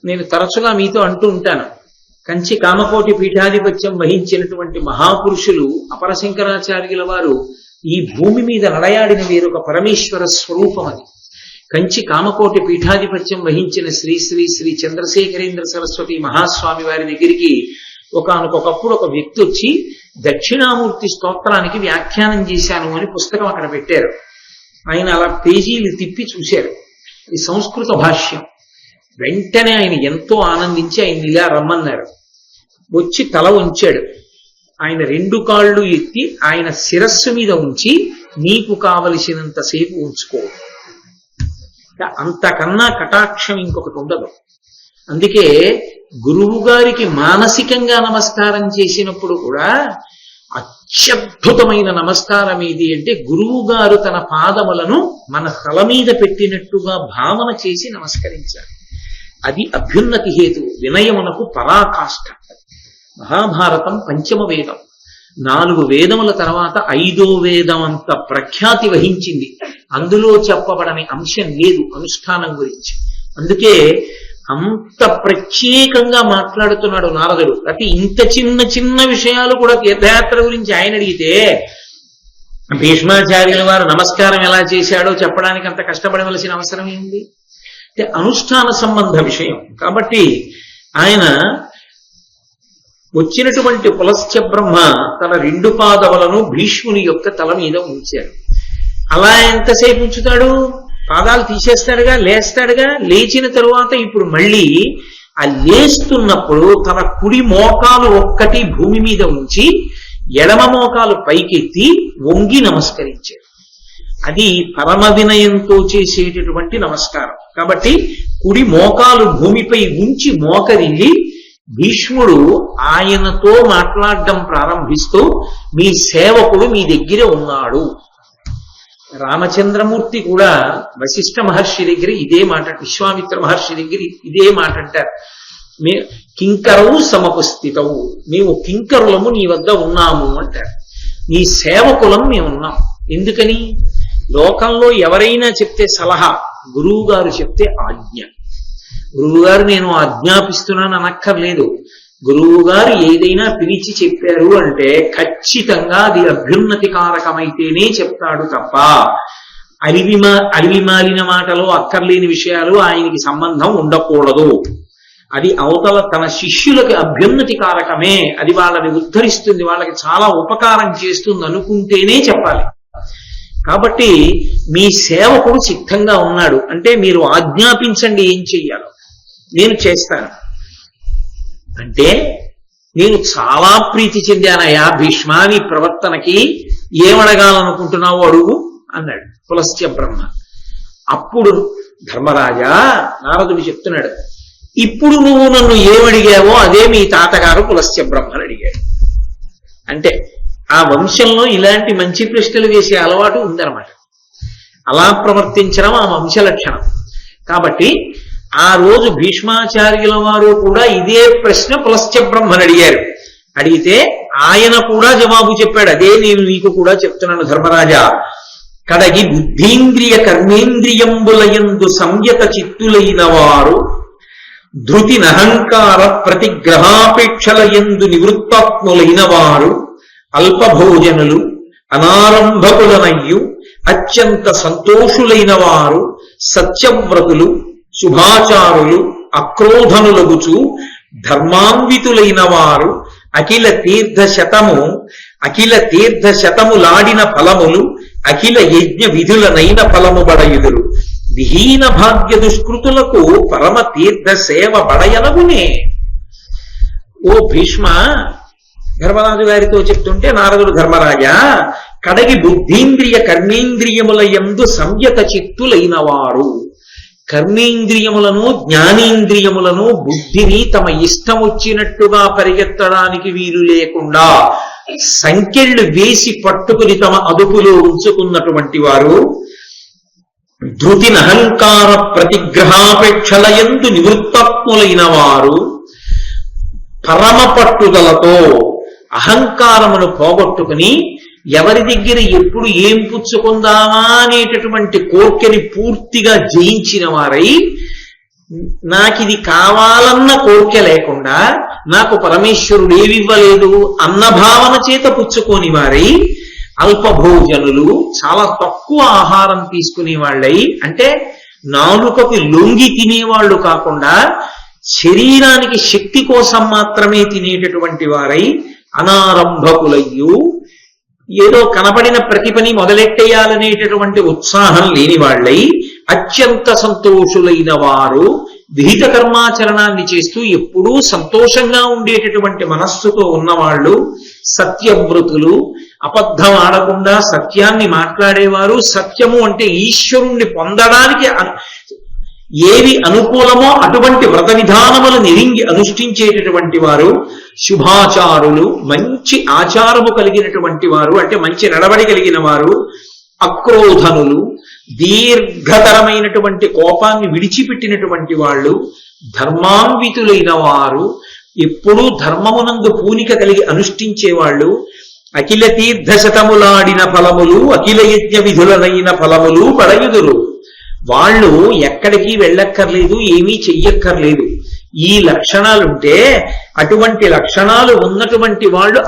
నేను తరచుగా మీతో అంటూ ఉంటాను, కంచి కామకోటి పీఠాధిపత్యం వహించినటువంటి మహాపురుషులు అపర శంకరాచార్యుల వారు ఈ భూమి మీద నడయాడిన వేరొక పరమేశ్వర స్వరూపం అది. కంచి కామకోటి పీఠాధిపత్యం వహించిన శ్రీ శ్రీ శ్రీ చంద్రశేఖరేంద్ర సరస్వతి మహాస్వామి వారి దగ్గరికి ఒకనకొకప్పుడు ఒక వ్యక్తి వచ్చి దక్షిణామూర్తి స్తోత్రానికి వ్యాఖ్యానం చేశాను అని పుస్తకం అక్కడ పెట్టారు. ఆయన అలా పేజీలు తిప్పి చూశారు. ఇది సంస్కృత భాష్యం. వెంటనే ఆయన ఎంతో ఆనందించి ఆయన ఇలా రమ్మన్నారు. వచ్చి తల ఉంచాడు. ఆయన 2 కాళ్ళు ఎత్తి ఆయన శిరస్సు మీద ఉంచి, నీకు కావలసినంతసేపు ఉంచుకో. అంతకన్నా కటాక్షం ఇంకొకటి ఉండదు. అందుకే గురువు గారికి మానసికంగా నమస్కారం చేసినప్పుడు కూడా అత్యద్భుతమైన నమస్కారం ఏది అంటే, గురువు గారు తన పాదములను మన తల మీద పెట్టినట్టుగా భావన చేసి నమస్కరించారు. అది అభ్యున్నతి హేతు, వినయమునకు పరాకాష్ఠ. మహాభారతం 5వ వేదం. 4 వేదముల తర్వాత 5వ వేదం అంత ప్రఖ్యాతి వహించింది. అందులో చెప్పబడని అంశం లేదు అనుష్ఠానం గురించి. అందుకే అంత ప్రత్యేకంగా మాట్లాడుతున్నాడు నారదుడు. ప్రతి ఇంత చిన్న చిన్న విషయాలు కూడా తీర్థయాత్ర గురించి ఆయన అడిగితే, భీష్మాచార్యుల వారు నమస్కారం ఎలా చేశాడో చెప్పడానికి అంత కష్టపడవలసిన అవసరం ఏంది? అంటే అనుష్ఠాన సంబంధ విషయం. కాబట్టి ఆయన వచ్చినటువంటి పులస్త్య బ్రహ్మ తన 2 పాదములను భీష్ముని యొక్క తల మీద ఉంచారు. అలా ఎంతసేపు ఉంచుతాడు? పాదాలు తీసేస్తాడుగా, లేస్తాడుగా. లేచిన తరువాత ఇప్పుడు మళ్ళీ ఆ లేస్తున్నప్పుడు తన కుడి మోకాలు ఒక్కటి భూమి మీద ఉంచి ఎడమ మోకాలు పైకెత్తి వంగి నమస్కరించారు. అది పరమ వినయంతో చేసేటటువంటి నమస్కారం. కాబట్టి కుడి మోకాలు భూమిపై ఉంచి మోకరిల్లి భీష్ముడు ఆయనతో మాట్లాడడం ప్రారంభిస్తూ, మీ సేవకుడు మీ దగ్గర ఉన్నాడు. రామచంద్రమూర్తి కూడా వశిష్ఠ మహర్షి దగ్గర ఇదే మాట, విశ్వామిత్ర మహర్షి దగ్గర ఇదే మాట అంటారు. కింకరవు సమపుస్థితవు, మేము కింకరులము నీ వద్ద ఉన్నాము అంటారు. నీ సేవకులం మేమున్నాం. ఎందుకని? లోకంలో ఎవరైనా చెప్తే సలహా, గురువు గారు చెప్తే ఆజ్ఞ. గురువు గారు నేను ఆజ్ఞాపిస్తున్నాను అనక్కర్లేదు. గురువు గారు ఏదైనా పిలిచి చెప్పారు అంటే ఖచ్చితంగా అది అభ్యున్నతి కారకమైతేనే చెప్తాడు తప్ప అలివిమాలిన మాటలు, అక్కర్లేని విషయాలు ఆయనకి సంబంధం ఉండకూడదు. అది అవతల తన శిష్యులకి అభ్యున్నతి కారకమే, అది వాళ్ళని ఉద్ధరిస్తుంది, వాళ్ళకి చాలా ఉపకారం చేస్తుంది అనుకుంటేనే చెప్పాలి. కాబట్టి మీ సేవకుడు సిద్ధంగా ఉన్నాడు అంటే మీరు ఆజ్ఞాపించండి ఏం చెయ్యాలో, నేను చేస్తాను అంటే, నేను చాలా ప్రీతి చెందానయా భీష్మ నీ ప్రవర్తనకి, ఏమడగాలనుకుంటున్నావు అడుగు అన్నాడు పులస్త్య బ్రహ్మ. అప్పుడు ధర్మరాజా, నారదుడు చెప్తున్నాడు, ఇప్పుడు నువ్వు నన్ను ఏమడిగావో అదే మీ తాతగారు పులస్త్య బ్రహ్మను అడిగాడు. అంటే ఆ వంశంలో ఇలాంటి మంచి ప్రశ్నలు వేసే అలవాటు ఉందన్నమాట. అలా ప్రవర్తించడం ఆ వంశ లక్షణం. కాబట్టి ఆ రోజు భీష్మాచార్యుల వారు కూడా ఇదే ప్రశ్న పులస్త్య బ్రహ్మను అడిగారు. అడిగితే ఆయన కూడా జవాబు చెప్పాడు. అదే నేను నీకు కూడా చెప్తున్నాను ధర్మరాజా. కడగి బుద్ధీంద్రియ కర్మేంద్రియంబులయందు సంయత చిత్తులైన వారు, ధృతి నహంకార ప్రతిగ్రహాపేక్షలయందు నివృత్తాత్ములైన వారు, అల్పభోజనులు, అనారంభకులనయ్యు అత్యంత సంతోషులైన వారు, సత్యవ్రతులు, శుభాచారులు, అక్రోధనులగుచు ధర్మాన్వితులైన వారు, అఖిల తీర్థ శతములాడిన ఫలములు, అఖిల యజ్ఞ విధులనైన ఫలము బడయుదురు. విహీన భాగ్య దుష్కృతులకు పరమ తీర్థ సేవ బడయనగునే. ఓ భీష్మ, ధర్మరాజు గారితో చెప్తుంటే నారదుడు, ధర్మరాజా, కడగి బుద్ధీంద్రియ కర్మేంద్రియముల యందు సంయత చిత్తులైన వారు, కర్మేంద్రియములను జ్ఞానేంద్రియములను బుద్ధిని తమ ఇష్టం వచ్చినట్టుగా పరిగెత్తడానికి వీలు లేకుండా సంకెళ్ళు వేసి పట్టుకుని తమ అదుపులో ఉంచుకున్నటువంటి వారు, ధృతినహంకార ప్రతిగ్రహాపేక్షలయందు నివృత్తాత్ములైన వారు, పరమ పట్టుదలతో అహంకారమును పోగొట్టుకుని ఎవరి దగ్గర ఎప్పుడు ఏం పుచ్చుకుందామా అనేటటువంటి కోర్కెని పూర్తిగా జయించిన వారై, నాకిది కావాలన్న కోర్కె లేకుండా నాకు పరమేశ్వరుడు ఏమివ్వలేదు అన్న భావన చేత పుచ్చుకోని వారై, అల్పభోజనులు, చాలా తక్కువ ఆహారం తీసుకునే వాళ్ళై, అంటే నాలుకకి లొంగి తినేవాళ్ళు కాకుండా శరీరానికి శక్తి కోసం మాత్రమే తినేటటువంటి వారై, అనారంభకులయ్యు, ఏదో కనపడిన ప్రతి పని మొదలెట్టేయాలనేటటువంటి ఉత్సాహం లేని వాళ్ళై, అత్యంత సంతోషులైన వారు, విహిత కర్మాచరణాన్ని చేస్తూ ఎప్పుడూ సంతోషంగా ఉండేటటువంటి మనస్సుతో ఉన్నవాళ్ళు, సత్యవ్రతులు, అబద్ధం ఆడకుండా సత్యాన్ని మాట్లాడేవారు. సత్యము అంటే ఈశ్వరుణ్ణి పొందడానికి ఏవి అనుకూలమో అటువంటి వ్రత విధానములు నిరింగి అనుష్ఠించేటటువంటి వారు, శుభాచారులు, మంచి ఆచారము కలిగినటువంటి వారు, అంటే మంచి నడవడి కలిగిన వారు, అక్రోధనులు, దీర్ఘతరమైనటువంటి కోపాన్ని విడిచిపెట్టినటువంటి వాళ్ళు, ధర్మాన్వితులైన వారు, ఎప్పుడూ ధర్మమునందు పూనిక కలిగి అనుష్ఠించేవాళ్ళు, అఖిల తీర్థశతములాడిన ఫలములు, అఖిల యజ్ఞ విధులనైన ఫలములు పడయుదురు. వాళ్ళు ఎక్కడికి వెళ్ళక్కర్లేదు, ఏమీ చెయ్యక్కర్లేదు. ఈ లక్షణాలుంటే, అటువంటి లక్షణాలు ఉన్నటువంటి వాళ్ళు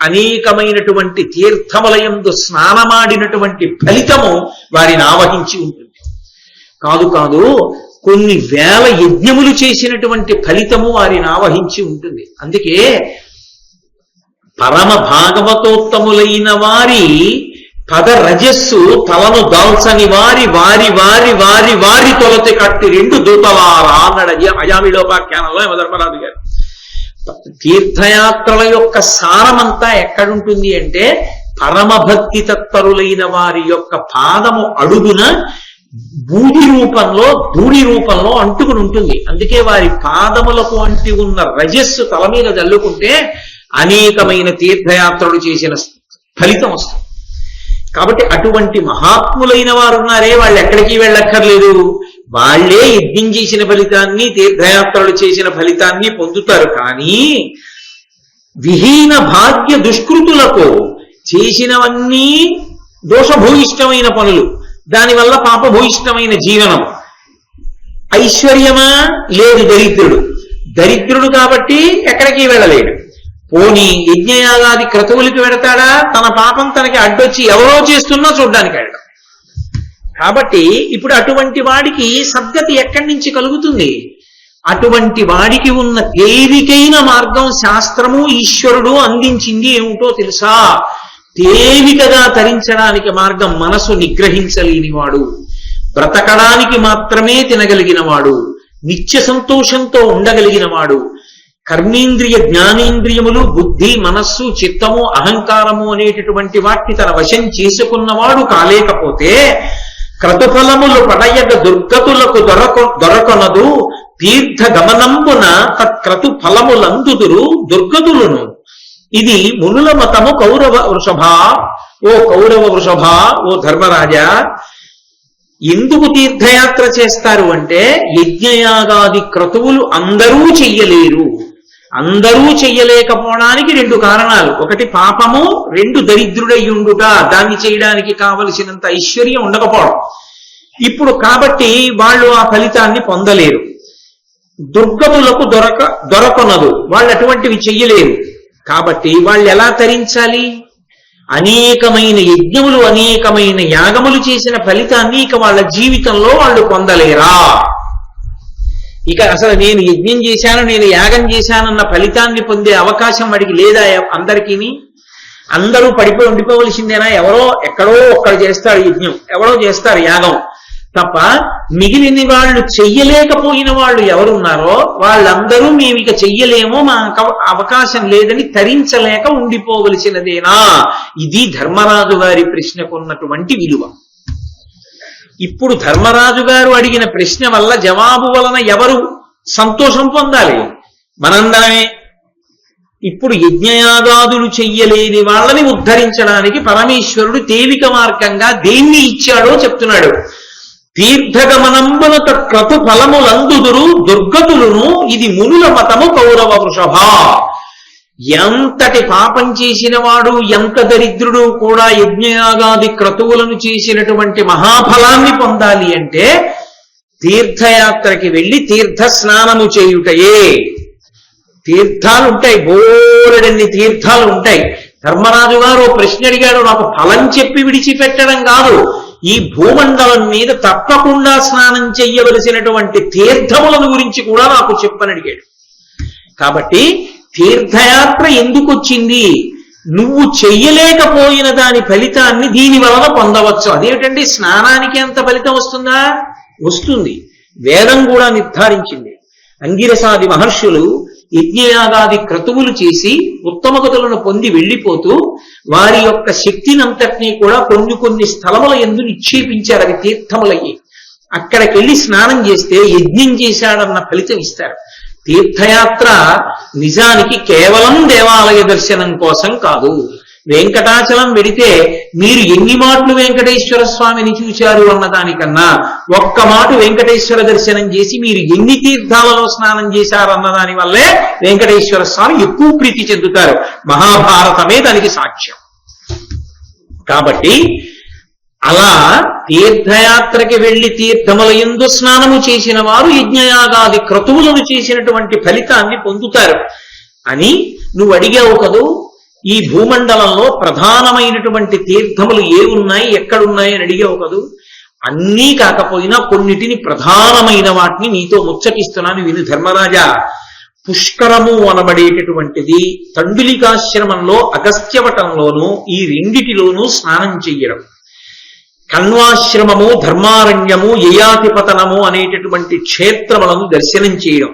అనేకమైనటువంటి తీర్థములయందు స్నానమాడినటువంటి ఫలితము వారిని ఆవహించి ఉంటుంది. కాదు కొన్ని వేల యజ్ఞములు చేసినటువంటి ఫలితము వారిని ఆవహించి ఉంటుంది. అందుకే పరమ భాగవతోత్తములైన వారి పద రజస్సు తలను దాల్చని వారి వారి వారి వారి వారి తొలతి కట్టి రెండు దూతలారా అన్నాడు అయామిలోపాఖ్యానంలో యమధర్మరాజు గారు. తీర్థయాత్రల యొక్క సారమంతా ఎక్కడుంటుంది అంటే, పరమ భక్తి తత్పరులైన వారి యొక్క పాదము అడుగున బూడి రూపంలో అంటుకుని ఉంటుంది. అందుకే వారి పాదములకు అంటి ఉన్న రజస్సు తల మీద జల్లుకుంటే అనేకమైన తీర్థయాత్రలు చేసిన ఫలితం వస్తుంది. కాబట్టి అటువంటి మహాత్ములైన వారు ఉన్నారే, వాళ్ళు ఎక్కడికి వెళ్ళక్కర్లేదు. వాళ్లే యజ్ఞం చేసిన ఫలితాన్ని, తీర్థయాత్రలు చేసిన ఫలితాన్ని పొందుతారు. కానీ విహీన భాగ్య దుష్కృతులకు చేసినవన్నీ దోషభూయిష్టమైన పనులు, దానివల్ల పాపభూయిష్టమైన జీవనం. ఐశ్వర్యమా? లేదు, దరిద్రుడు కాబట్టి ఎక్కడికి వెళ్ళలేడు. పోనీ యజ్ఞయాగాది క్రతువులకి వెడతాడా? తన పాపం తనకి అడ్డొచ్చి ఎవరో చేస్తున్నా చూడ్డానికి వెళ్ళడం. కాబట్టి ఇప్పుడు అటువంటి వాడికి సద్గతి ఎక్కడి నుంచి కలుగుతుంది? అటువంటి వాడికి ఉన్న తేలికైన మార్గం శాస్త్రము, ఈశ్వరుడు అందించింది ఏమిటో తెలుసా? తేలికగా తరించడానికి మార్గం మనసు నిగ్రహించలేనివాడు, బ్రతకడానికి మాత్రమే తినగలిగినవాడు, నిత్య సంతోషంతో ఉండగలిగినవాడు, కర్మేంద్రియ జ్ఞానేంద్రియములు, బుద్ధి, మనస్సు, చిత్తము, అహంకారము అనేటటువంటి వాటిని తన వశం చేసుకున్నవాడు కాలేకపోతే, క్రతుఫలములు పడయగ దుర్గతులకు దొరకొనదు, తీర్థ గమనంబున తత్క్రతు ఫలములందుదురు దుర్గతులను. ఇది మునుల మతము కౌరవ వృషభ. ఓ కౌరవ వృషభ, ఓ ధర్మరాజా, ఎందుకు తీర్థయాత్ర చేస్తారు అంటే, యజ్ఞయాగాది క్రతువులు అందరూ చెయ్యలేరు. అందరూ చెయ్యలేకపోవడానికి రెండు కారణాలు. ఒకటి పాపము, రెండు దరిద్రుడయ్యుండుట, దాన్ని చేయడానికి కావలసినంత ఐశ్వర్యం ఉండకపోవడం. ఇప్పుడు కాబట్టి వాళ్ళు ఆ ఫలితాన్ని పొందలేరు. దుర్గతులకు దొరకొనదు, వాళ్ళు అటువంటివి చెయ్యలేరు. కాబట్టి వాళ్ళు ఎలా తరించాలి? అనేకమైన యజ్ఞములు, అనేకమైన యాగములు చేసిన ఫలితాన్ని ఇక వాళ్ళ జీవితంలో వాళ్ళు పొందలేరా? ఇక అసలు నేను యజ్ఞం చేశాను, నేను యాగం చేశానన్న ఫలితాన్ని పొందే అవకాశం వాడికి లేదా? అందరికీ అందరూ పడిపోయి ఉండిపోవలసిందేనా? ఎవరో ఎక్కడో ఒక్కడు చేస్తారు యజ్ఞం, ఎవరో చేస్తారు యాగం తప్ప, మిగిలిన వాళ్ళు చెయ్యలేకపోయిన వాళ్ళు ఎవరున్నారో వాళ్ళందరూ మేము ఇక చెయ్యలేమో, మా అవకాశం లేదని తరించలేక ఉండిపోవలసినదేనా? ఇది ధర్మరాజు గారి ప్రశ్నకు ఉన్నటువంటి విలువ. ఇప్పుడు ధర్మరాజు గారు అడిగిన ప్రశ్న వల్ల, జవాబు వలన ఎవరు సంతోషం పొందాలి? మనందరమే. ఇప్పుడు యజ్ఞయాగాదులు చెయ్యలేని వాళ్ళని ఉద్ధరించడానికి పరమేశ్వరుడు తేలిక మార్గంగా దేన్ని ఇచ్చాడో చెప్తున్నాడు. తీర్థగమనంబున క్రతు ఫలములందుదురు దుర్గతులును ఇది మునుల మతము కౌరవ వృషభ. ఎంతటి పాపం చేసిన వాడు, ఎంత దరిద్రుడు కూడా యజ్ఞయాగాది క్రతువులను చేసినటువంటి మహాఫలాన్ని పొందాలి అంటే తీర్థయాత్రకి వెళ్ళి తీర్థ స్నానము చేయుటయే. తీర్థాలు ఉంటాయి, బోలెడన్ని తీర్థాలు ఉంటాయి. ధర్మరాజు గారు ప్రశ్న అడిగాడు, నాకు ఫలం చెప్పి విడిచిపెట్టడం కాదు, ఈ భూమండలం మీద తప్పకుండా స్నానం చెయ్యవలసినటువంటి తీర్థములను గురించి కూడా నాకు చెప్పని అడిగాడు. కాబట్టి తీర్థయాత్ర ఎందుకు వచ్చింది? నువ్వు చెయ్యలేకపోయిన దాని ఫలితాన్ని దీని వలన పొందవచ్చు. అదేమిటండి, స్నానానికి ఎంత ఫలితం వస్తుందా? వస్తుంది. వేదం కూడా నిర్ధారించింది. అంగిరసాది మహర్షులు యజ్ఞయాగాది క్రతువులు చేసి ఉత్తమగతులను పొంది వెళ్ళిపోతూ వారి యొక్క శక్తినంతటినీ కూడా కొన్ని స్థలముల యందు నిక్షేపించారు. అవి తీర్థములయ్యి అక్కడికి వెళ్ళి స్నానం చేస్తే యజ్ఞం చేశాడన్న ఫలితం ఇస్తారు. తీర్థయాత్ర నిజానికి కేవలం దేవాలయ దర్శనం కోసం కాదు. వెంకటాచలం వెడితే మీరు ఎన్ని మాటలు వెంకటేశ్వర స్వామిని చూశారు అన్నదానికన్నా ఒక్క మాట వెంకటేశ్వర దర్శనం చేసి మీరు ఎన్ని తీర్థాలలో స్నానం చేశారన్న దాని వల్లే వెంకటేశ్వర స్వామి ఎక్కువ ప్రీతి చెందుతారు. మహాభారతమే దానికి సాక్ష్యం. కాబట్టి అలా తీర్థయాత్రకి వెళ్లి తీర్థముల యందు స్నానము చేసిన వారు యజ్ఞయాగాది క్రతువులను చేసినటువంటి ఫలితాన్ని పొందుతారు అని నువ్వు అడిగావు కదూ. ఈ భూమండలంలో ప్రధానమైనటువంటి తీర్థములు ఏమున్నాయి, ఎక్కడున్నాయి అని అడిగావు కదూ. అన్నీ కాకపోయినా కొన్నిటిని, ప్రధానమైన వాటిని నీతో ముచ్చటిస్తున్నాను విను ధర్మరాజా. పుష్కరము అనబడేటటువంటిది తండులికాశ్రమంలో అగస్త్యవటంలోనూ ఈ రెండిటిలోనూ స్నానం చెయ్యడం. కణ్వాశ్రమము, ధర్మారణ్యము, యయాతిపతనము అనేటటువంటి క్షేత్రములను దర్శనం చేయడం,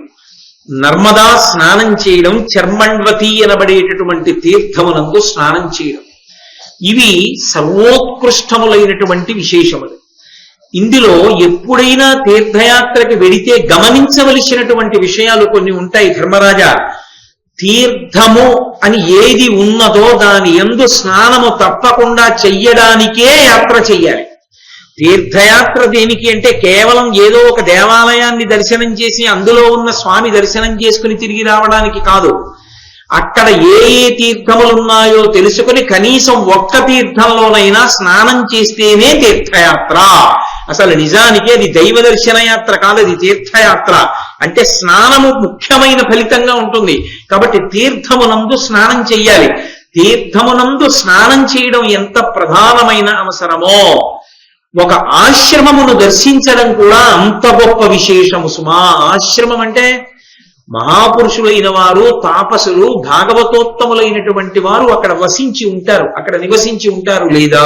నర్మదా స్నానం చేయడం, చర్మండ్వతి అనబడేటటువంటి తీర్థమునందు స్నానం చేయడం, ఇవి సర్వోత్కృష్టములైనటువంటి విశేషములు. ఇందులో ఎప్పుడైనా తీర్థయాత్రకి వెడితే గమనించవలసినటువంటి విషయాలు కొన్ని ఉంటాయి ధర్మరాజా. తీర్థము అని ఏది ఉన్నదో దాని యందు స్నానము తప్పకుండా చెయ్యడానికే యాత్ర చెయ్యాలి. తీర్థయాత్ర దేనికి అంటే కేవలం ఏదో ఒక దేవాలయాన్ని దర్శనం చేసి అందులో ఉన్న స్వామి దర్శనం చేసుకుని తిరిగి రావడానికి కాదు. అక్కడ ఏ ఏ తీర్థములు ఉన్నాయో తెలుసుకుని కనీసం ఒక్క తీర్థంలోనైనా స్నానం చేస్తేనే తీర్థయాత్ర. అసలు నిజానికి అది దైవ దర్శన యాత్ర కాదు, అది తీర్థయాత్ర. అంటే స్నానము ముఖ్యమైన ఫలితంగా ఉంటుంది. కాబట్టి తీర్థమునందు స్నానం చెయ్యాలి. తీర్థమునందు స్నానం చేయడం ఎంత ప్రధానమైన అవసరమో ఒక ఆశ్రమమును దర్శించడం కూడా అంత గొప్ప విశేషము సుమా. ఆశ్రమం అంటే మహాపురుషులైన వారు, తాపసులు, భాగవతోత్తములైనటువంటి వారు అక్కడ వసించి ఉంటారు, అక్కడ నివసించి ఉంటారు, లేదా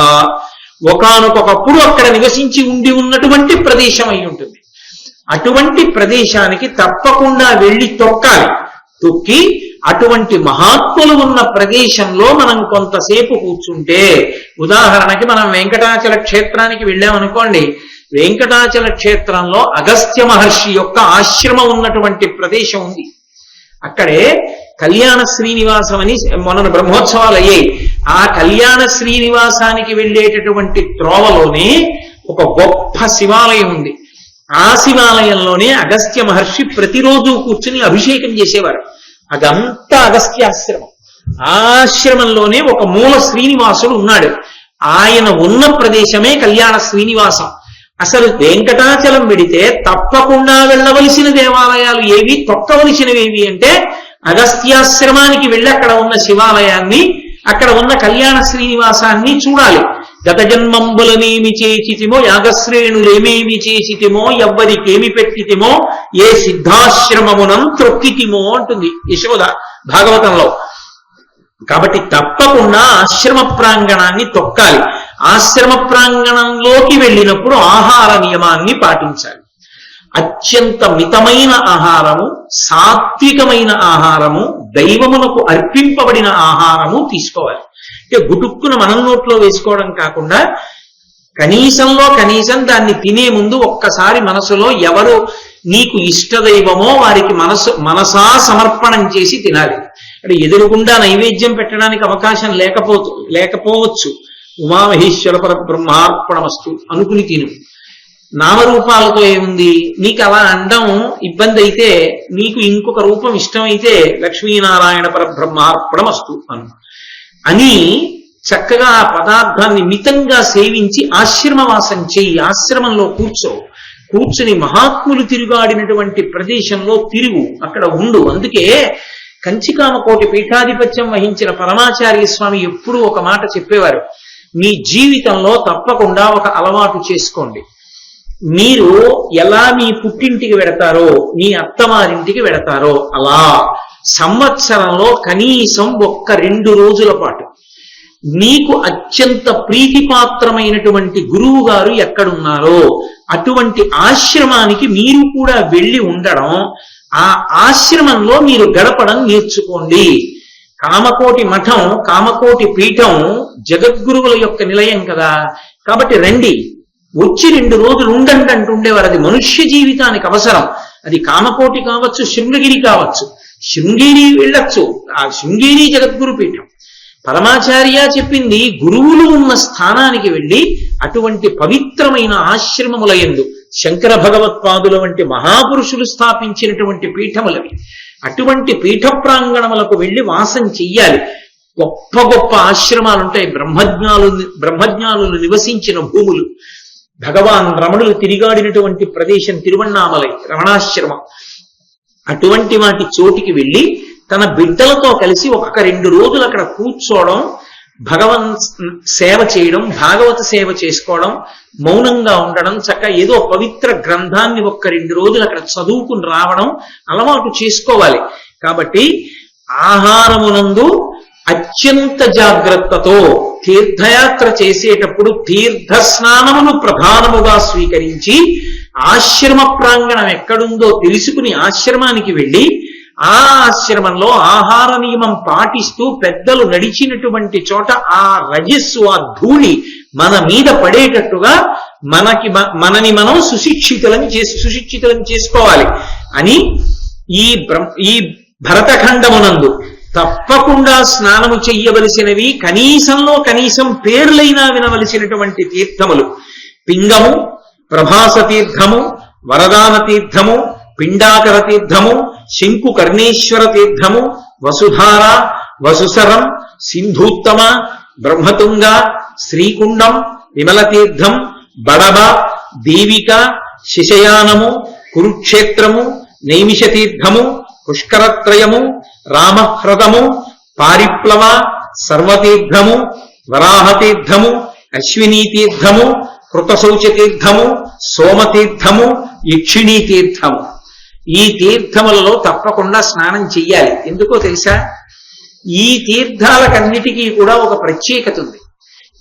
ఒకానొకప్పుడు అక్కడ నివసించి ఉన్నటువంటి ప్రదేశం అయి ఉంటుంది. అటువంటి ప్రదేశానికి తప్పకుండా వెళ్ళి తొక్కాలి. తొక్కి అటువంటి మహాత్ములు ఉన్న ప్రదేశంలో మనం కొంతసేపు కూర్చుంటే, ఉదాహరణకి మనం వెంకటాచల క్షేత్రానికి వెళ్ళామనుకోండి, వెంకటాచల క్షేత్రంలో అగస్త్య మహర్షి యొక్క ఆశ్రమం ఉన్నటువంటి ప్రదేశం ఉంది. అక్కడే కళ్యాణ శ్రీనివాసం అని మొన్న బ్రహ్మోత్సవాలు అయ్యాయి. ఆ కళ్యాణ శ్రీనివాసానికి వెళ్ళేటటువంటి త్రోవలోనే ఒక గొప్ప శివాలయం ఉంది. ఆ శివాలయంలోనే అగస్త్య మహర్షి ప్రతిరోజు కూర్చుని అభిషేకం చేసేవారు. అదంతా అగస్త్యాశ్రమం. ఆశ్రమంలోనే ఒక మూల శ్రీనివాసుడు ఉన్నాడు. ఆయన ఉన్న ప్రదేశమే కళ్యాణ శ్రీనివాసం. అసలు వెంకటాచలం వెడితే తప్పకుండా వెళ్ళవలసిన దేవాలయాలు ఏవి, తొక్కవలసినవేవి అంటే అగస్త్యాశ్రమానికి వెళ్ళి అక్కడ ఉన్న శివాలయాన్ని, అక్కడ ఉన్న కళ్యాణ శ్రీనివాసాన్ని చూడాలి. గత జన్మంబులనేమి చేసితిమో, యాగశ్రేణులేమేమి చేసితిమో, ఎవ్వరికేమి పెట్టితిమో, ఏ సిద్ధాశ్రమమునం త్రొక్కితిమో అంటుంది యశోద భాగవతంలో. కాబట్టి తప్పకుండా ఆశ్రమ ప్రాంగణాన్ని తొక్కాలి. ఆశ్రమ ప్రాంగణంలోకి వెళ్ళినప్పుడు ఆహార నియమాన్ని పాటించాలి. అత్యంత మితమైన ఆహారము, సాత్వికమైన ఆహారము, దైవమునకు అర్పింపబడిన ఆహారము తీసుకోవాలి. అంటే గుటుక్కున మనం నోట్లో వేసుకోవడం కాకుండా కనీసంలో కనీసం దాన్ని తినే ముందు ఒక్కసారి మనసులో ఎవరు నీకు ఇష్టదైవమో వారికి మనసా సమర్పణం చేసి తినాలి. అంటే ఎదురుగుండా నైవేద్యం పెట్టడానికి అవకాశం లేకపోవచ్చు. ఉమామహేశ్వర పర బ్రహ్మార్పణమస్తు అనుకుని తిను. నామరూపాలతో ఏముంది, నీకు అలా అనడం ఇబ్బంది అయితే నీకు ఇంకొక రూపం ఇష్టమైతే లక్ష్మీనారాయణ పరబ్రహ్మార్పణమస్తు అని చక్కగా ఆ పదార్థాన్ని మితంగా సేవించి ఆశ్రమవాసం చెయ్యి. ఆశ్రమంలో కూర్చుని మహాత్ములు తిరుగాడినటువంటి ప్రదేశంలో తిరుగు, అక్కడ ఉండు. అందుకే కంచికామకోటి పీఠాధిపత్యం వహించిన పరమాచార్య స్వామి ఎప్పుడూ ఒక మాట చెప్పేవారు, మీ జీవితంలో తప్పకుండా ఒక అలవాటు చేసుకోండి. మీరు ఎలా మీ పుట్టింటికి వెడతారో, మీ అత్తవారింటికి వెడతారో, అలా సంవత్సరంలో కనీసం 1-2 రోజుల పాటు మీకు అత్యంత ప్రీతిపాత్రమైనటువంటి గురువు గారు ఎక్కడున్నారో అటువంటి ఆశ్రమానికి మీరు కూడా వెళ్ళి ఉండడం, ఆ ఆశ్రమంలో మీరు గడపడం నేర్చుకోండి. కామకోటి మఠం, కామకోటి పీఠం జగద్గురువుల యొక్క నిలయం కదా, కాబట్టి రండి, వచ్చి 2 రోజులు ఉండండి అంటుండేవారు. అది మనుష్య జీవితానికి అవసరం. అది కామకోటి కావచ్చు, శృంగగిరి కావచ్చు. శృంగేరి వెళ్ళొచ్చు, ఆ శృంగేరి జగద్గురు పీఠం. పరమాచార్య చెప్పింది గురువులు ఉన్న స్థానానికి వెళ్ళి అటువంటి పవిత్రమైన ఆశ్రమములయందు శంకర భగవత్పాదుల వంటి మహాపురుషులు స్థాపించినటువంటి పీఠములవి. అటువంటి పీఠ ప్రాంగణములకు వెళ్ళి వాసం చెయ్యాలి. గొప్ప గొప్ప ఆశ్రమాలు ఉంటాయి, బ్రహ్మజ్ఞానులు నివసించిన భూములు. భగవాన్ రమణులు తిరిగాడినటువంటి ప్రదేశం తిరువణ్ణామలై రమణాశ్రమం. అటువంటి వాటి చోటికి వెళ్ళి తన బిడ్డలతో కలిసి 1-2 రోజులు అక్కడ కూర్చోవడం, భగవన్ సేవ చేయడం, భాగవత సేవ చేసుకోవడం, మౌనంగా ఉండడం, చక్కగా ఏదో పవిత్ర గ్రంథాన్ని 1-2 రోజులు అక్కడ చదువుకుని రావడం అలవాటు చేసుకోవాలి. కాబట్టి ఆహారమునందు అత్యంత జాగ్రత్తతో తీర్థయాత్ర చేసేటప్పుడు తీర్థ స్నానమును ప్రధానముగా స్వీకరించి ఆశ్రమ ప్రాంగణం ఎక్కడుందో తెలుసుకుని ఆశ్రమానికి వెళ్ళి ఆ ఆశ్రమంలో ఆహార నియమం పాటిస్తూ పెద్దలు నడిచినటువంటి చోట ఆ రజస్సు, ఆ ధూళి మన మీద పడేటట్టుగా మనని మనం సుశిక్షితులం చేసుకోవాలి అని ఈ భరతఖండమునందు తప్పకుండా స్నానము చెయ్యవలసినవి కనీసంలో కనీసం పేర్లైనా వినవలసినటువంటి తీర్థములు: పింగము, ప్రభాస తీర్థము, వరదాన తీర్థము, పిండాకర తీర్థము, శంకు కర్ణేశ్వర తీర్థము, వసుధార, వసుసరం, సింధూత్తమ, బ్రహ్మతుంగ, శ్రీకుండం, విమల తీర్థం, బడబ, దేవిక, శిశయానము, కురుక్షేత్రము, నైమిష తీర్థము, పుష్కరత్రయము, రామహ్రదము, పారిప్లవ, సర్వతీర్థము, వరాహతీర్థము, అశ్వినీ తీర్థము, కృతశౌచ తీర్థము, సోమతీర్థము, యక్షిణీ తీర్థము. ఈ తీర్థములలో తప్పకుండా స్నానం చెయ్యాలి. ఎందుకో తెలుసా? ఈ తీర్థాలకన్నిటికీ కూడా ఒక ప్రత్యేకత ఉంది.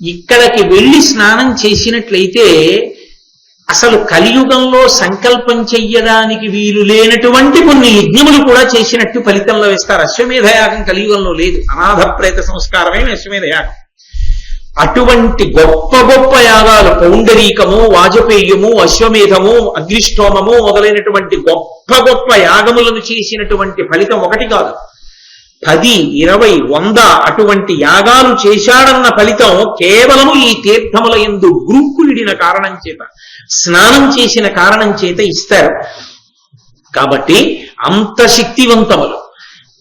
ఇక్కడికి వెళ్ళి స్నానం చేసినట్లయితే అసలు కలియుగంలో సంకల్పం చెయ్యడానికి వీలు లేనటువంటి కొన్ని యజ్ఞములు కూడా చేసినట్టు ఫలితంలో వేస్తారు. అశ్వమేధయాగం కలియుగంలో లేదు, అనాథ ప్రేత సంస్కారమే అశ్వమేధయాగం. అటువంటి గొప్ప గొప్ప యాగాలు, పౌండరీకము, వాజపేయము, అశ్వమేధము, అగ్నిష్టోమము మొదలైనటువంటి గొప్ప గొప్ప యాగములను చేసినటువంటి ఫలితం ఒకటి కాదు, 10, 20, 100 అటువంటి యాగాలు చేశాడన్న ఫలితం కేవలము ఈ తీర్థముల యందు గురుకులిడిన కారణం చేత, స్నానం చేసిన కారణం చేత ఇస్తారు. కాబట్టి అంత శక్తివంతములు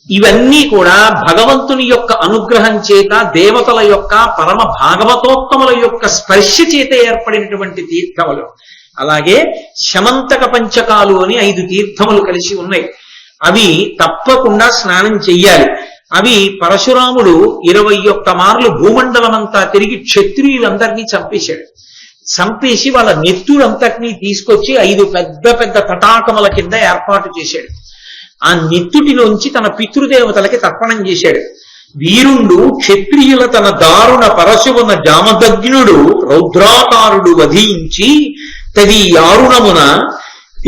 ఇవన్నీ కూడా భగవంతుని యొక్క అనుగ్రహం చేత, దేవతల యొక్క, పరమ భాగవతోత్తముల యొక్క స్పర్శ చేత ఏర్పడినటువంటి తీర్థములు. అలాగే శమంతక పంచకాలు అని 5 తీర్థములు కలిసి ఉన్నాయి. అవి తప్పకుండా స్నానం చెయ్యాలి. అవి పరశురాముడు 21 మార్లు భూమండలమంతా తిరిగి క్షత్రియులందరినీ చంపేసి వాళ్ళ నెత్తులంతటినీ తీసుకొచ్చి 5 పెద్ద పెద్ద తటాకముల కింద ఏర్పాటు చేశాడు. ఆ నెత్తుటిలోంచి తన పితృదేవతలకి తర్పణం చేశాడు. వీరుండు క్షత్రియుల తన దారుణ పరశువున జామదగ్నుడు రౌద్రాకారుడు వధించి తది యారుణమున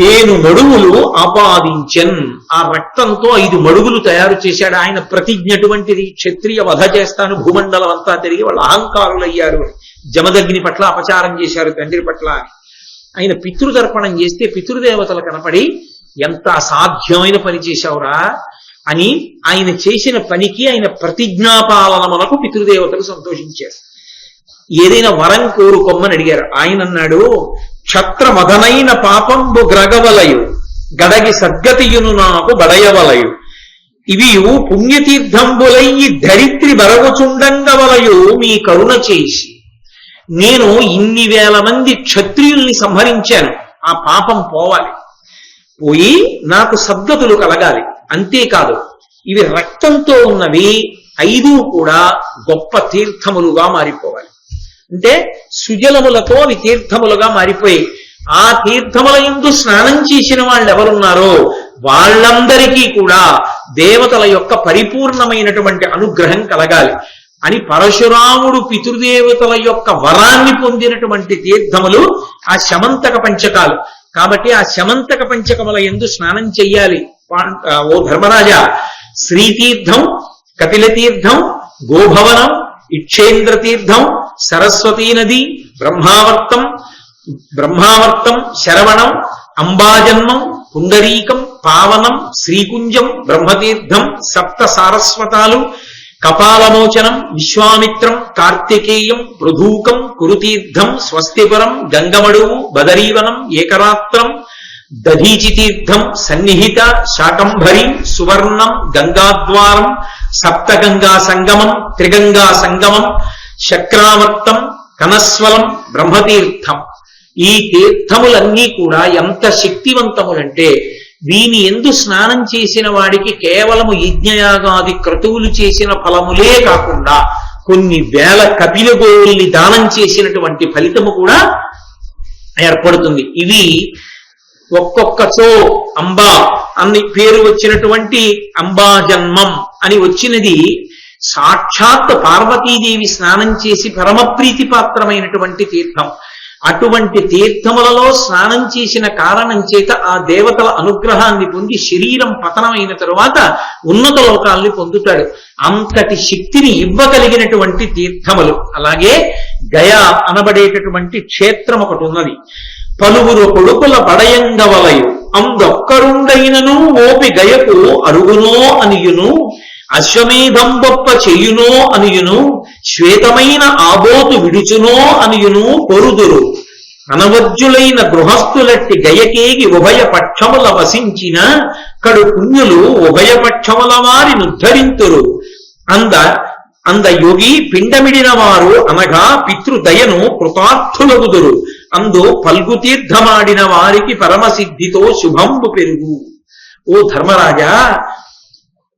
7 మడుగులు ఆపాదించన్. ఆ రక్తంతో 5 మడుగులు తయారు చేశాడు. ఆయన ప్రతిజ్ఞటువంటిది, క్షత్రియ వధ చేస్తాను, భూమండలం అంతా తిరిగి వాళ్ళు అహంకారులయ్యారు, జమదగ్ని పట్ల అపచారం చేశారు తండ్రి పట్ల అని. ఆయన పితృతర్పణం చేస్తే పితృదేవతలు కనపడి, ఎంత అసాధ్యమైన పని చేశావురా అని ఆయన చేసిన పనికి, ఆయన ప్రతిజ్ఞాపాలనమునకు పితృదేవతలు సంతోషించారు. ఏదైనా వరం కోరుకోమని అడిగారు. ఆయన అన్నాడు, క్షత్రమదనైన పాపంబు గ్రగవలయు గడగి సద్గతియును నాకు బడయవలయు ఇవియు పుణ్యతీర్థంబులయ్యి ధరిత్రి బరగుచుండంగవలయు మీ కరుణ చేసి. నేను ఇన్ని వేల మంది క్షత్రియుల్ని సంహరించాను, ఆ పాపం పోవాలి, పోయి నాకు సద్గతులు కలగాలి. అంతేకాదు ఇవి రక్తంతో ఉన్నవి 5 కూడా గొప్ప తీర్థములుగా మారిపోవాలి. అంటే సుజలములతో అవి తీర్థములుగా మారిపోయి ఆ తీర్థముల యందు స్నానం చేసిన వాళ్ళు ఎవరున్నారో వాళ్ళందరికీ కూడా దేవతల యొక్క పరిపూర్ణమైనటువంటి అనుగ్రహం కలగాలి అని పరశురాముడు పితృదేవతల యొక్క వరాన్ని పొందినటువంటి తీర్థములు ఆ శమంతక పంచకాలు. కాబట్టి ఆ శమంతక పంచకముల యందు స్నానం చెయ్యాలి. ఓ ధర్మరాజా, శ్రీతీర్థం, కపిలతీర్థం, గోభవనం, ఇక్షేంద్ర తీర్థం, సరస్వతీ నది, బ్రహ్మావర్తం, శరవణం, అంబాజన్మం, పుండరీకం, పావనం, శ్రీకుంజం, బ్రహ్మతీర్థం, సప్త సారస్వతాలు, కపాలమోచనం, విశ్వామిత్రం, కార్తికేయం, పృథూకం, కురుతీర్థం, స్వస్తిపురం, గంగమడువు, బదరీవనం, ఏకరాత్రం, దధీచి తీర్థం, సన్నిహిత, శాకంభరి, సువర్ణం, గంగాద్వారం, సప్తగంగా సంగమం, త్రిగంగా సంగమం, శక్రావర్తం, కనస్వలం, బ్రహ్మతీర్థం. ఈ తీర్థములన్నీ కూడా ఎంత శక్తివంతములంటే వీని ఎందు స్నానం చేసిన వాడికి కేవలము యజ్ఞయాగాది క్రతువులు చేసిన ఫలములే కాకుండా కొన్ని వేల కపిల గోవుల్ని దానం చేసినటువంటి ఫలితము కూడా ఏర్పడుతుంది. ఇవి ఒక్కొక్కచో అంబా అని పేరు వచ్చినటువంటి అంబాజన్మం అని వచ్చినది సాక్షాత్ పార్వతీదేవి స్నానం చేసి పరమప్రీతి పాత్రమైనటువంటి తీర్థం. అటువంటి తీర్థములలో స్నానం చేసిన కారణం చేత ఆ దేవతల అనుగ్రహాన్ని పొంది శరీరం పతనమైన తరువాత ఉన్నత లోకాల్ని పొందుతాడు. అంతటి శక్తిని ఇవ్వగలిగినటువంటి తీర్థములు. అలాగే గయా అనబడేటటువంటి క్షేత్రం ఒకటి ఉన్నది. పలువురు కొడుకుల బడయంగవలయు అందొక్కరుండైనను ఓపి గయకు అరుగునో అనియును అశ్వమేధం గొప్ప చెయ్యునో అనియును శ్వేతమైన ఆబోతు విడుచునో అనియును పొరుదురు అనవజ్జులైన గృహస్థులట్టి గయకేగి ఉభయ పక్షముల వసించిన కడు పుణ్యులు ఉభయ పక్షముల వారి నుద్ధరింతురు అంద యోగి పిండమిడిన వారు అనగా పితృదయను కృతార్థులగుదురు అందు పల్గుతీర్థమాడిన వారికి పరమసిద్ధితో శుభంబు పెరుగు. ఓ ధర్మరాజా,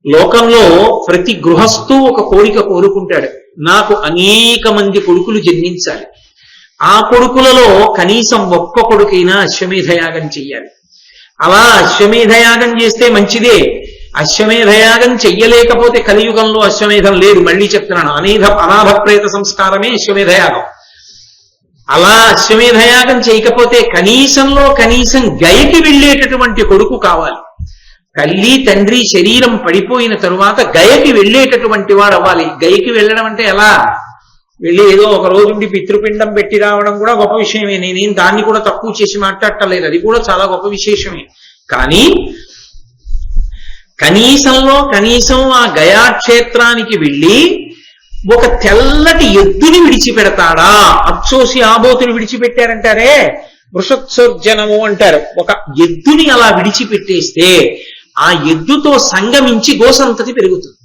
లోకంలో ప్రతి గృహస్థు ఒక కోరిక కోరుకుంటాడు, నాకు అనేక మంది కొడుకులు జన్మించాలి, ఆ కొడుకులలో కనీసం ఒక్క కొడుకైనా అశ్వమేధయాగం చెయ్యాలి. అలా అశ్వమేధయాగం చేస్తే మంచిదే. అశ్వమేధయాగం చెయ్యలేకపోతే కలియుగంలో అశ్వమేధం లేదు. మళ్ళీ చెప్తున్నాను, అనాథ ప్రేత సంస్కారమే అశ్వమేధయాగం. అలా అశ్వమేధయాగం చేయకపోతే కనీసం గయకి వెళ్ళేటటువంటి కొడుకు కావాలి. తల్లి తండ్రి శరీరం పడిపోయిన తరువాత గయకి వెళ్ళేటటువంటి వాడు అవ్వాలి. గయకి వెళ్ళడం అంటే ఎలా? వెళ్ళి ఏదో ఒక రోజుండి పితృపిండం పెట్టి రావడం కూడా గొప్ప విషయమే. నేనేం దాన్ని కూడా తక్కువ చేసి మాట్లాడటలేదు, అది కూడా చాలా గొప్ప విశేషమే. కానీ కనీసం ఆ గయాక్షేత్రానికి వెళ్ళి ఒక తెల్లటి ఎద్దుని విడిచిపెడతాడా? అచ్చోసి ఆబోతుని విడిచిపెట్టారంటారే, వృషోత్సర్జనము అంటారు. ఒక ఎద్దుని అలా విడిచిపెట్టేస్తే ఆ ఎద్దుతో సంగమించి గోసంతతి పెరుగుతుంది.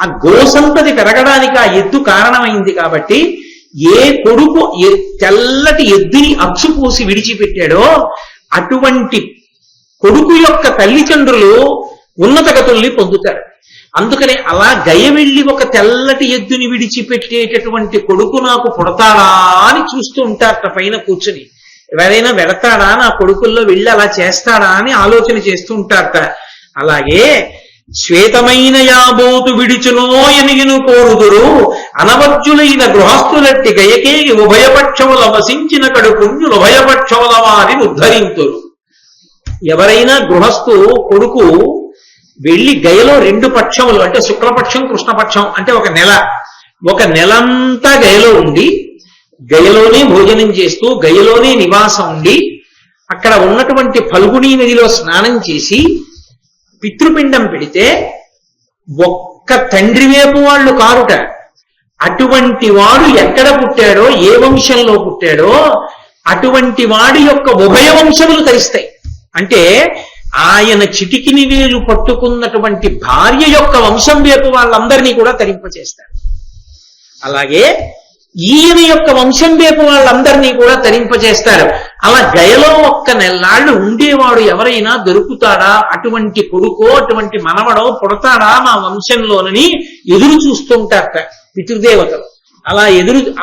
ఆ గోసంతతి పెరగడానికి ఆ ఎద్దు కారణమైంది. కాబట్టి ఏ కొడుకు తెల్లటి ఎద్దుని అచ్చుపోసి విడిచిపెట్టాడో అటువంటి కొడుకు యొక్క తల్లిదండ్రులు ఉన్నత గతుల్ని పొందుతారు. అందుకని అలా గయ వెళ్ళి ఒక తెల్లటి ఎద్దుని విడిచిపెట్టేటటువంటి కొడుకు నాకు పుడతాడా అని చూస్తూ ఉంటారట పైన కూర్చుని. ఎవరైనా వెడతాడా, నా కొడుకుల్లో వెళ్ళి అలా చేస్తాడా అని ఆలోచన చేస్తూ ఉంటారట. అలాగే శ్వేతమైన యాబోతు విడిచునో ఎనిగిను కోరుదురు అనవజ్జులైన గృహస్థులట్టి గయకే ఉభయపక్షముల వసించిన కడు పుణ్యులు ఉభయపక్షముల వారిని ఉద్ధరింతురు. ఎవరైనా గృహస్థు కొడుకు వెళ్ళి గయలో 2 పక్షములు అంటే శుక్లపక్షం కృష్ణపక్షం అంటే ఒక నెలంతా గయలో ఉండి గయలోనే భోజనం చేస్తూ గయలోనే నివాసం ఉండి అక్కడ ఉన్నటువంటి ఫల్గుణీ నదిలో స్నానం చేసి పితృపిండం పెడితే ఒక్క తండ్రి వైపు వాళ్ళు కారుట. అటువంటి వాడు ఎక్కడ పుట్టాడో, ఏ వంశంలో పుట్టాడో అటువంటి వాడి యొక్క ఉభయ వంశములు తరిస్తాయి. అంటే ఆయన చిటికిని వేలు పట్టుకున్నటువంటి భార్య యొక్క వంశం వైపు వాళ్ళందరినీ కూడా తరింపచేస్తారు. అలాగే ఈయన యొక్క వంశం వైపు వాళ్ళందరినీ కూడా తరింపచేస్తారు. అలా గయలో ఒక్క నెల్లాళ్ళు ఉండేవాడు ఎవరైనా దొరుకుతాడా, అటువంటి కొడుకో అటువంటి మనవడో పుడతాడా మా వంశంలోనని ఎదురు చూస్తుంటారట పితృదేవతలు.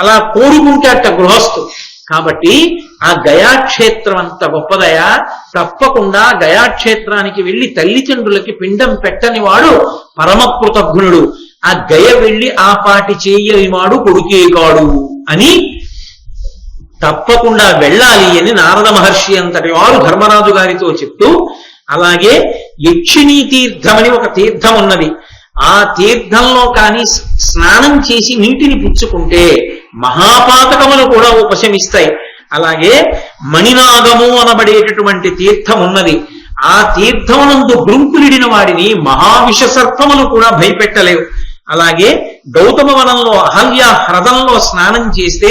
అలా కోరుకుంటారట గృహస్థు. కాబట్టి ఆ గయాక్షేత్రం అంత గొప్పదయా, తప్పకుండా గయాక్షేత్రానికి వెళ్లి తల్లిదండ్రులకి పిండం పెట్టని వాడు పరమ కృతజ్ఞుడు. ఆ గయ వెళ్లి ఆ పాటి చేయని వాడు కొడుకే కాడు అని తప్పకుండా వెళ్ళాలి అని నారద మహర్షి అంతటి వారు ధర్మరాజు గారితో చెప్తూ, అలాగే యక్షిణీ తీర్థమని ఒక తీర్థం ఉన్నది. ఆ తీర్థంలో కానీ స్నానం చేసి నీటిని పుచ్చుకుంటే మహాపాతకములు కూడా ఉపశమిస్తాయి. అలాగే మణినాగము అనబడేటటువంటి తీర్థం ఉన్నది. ఆ తీర్థమునందు బృంకులిడిన వాడిని మహావిష సర్పములు కూడా భయపెట్టలేవు. అలాగే గౌతమ వనంలో అహల్య హ్రదంలో స్నానం చేస్తే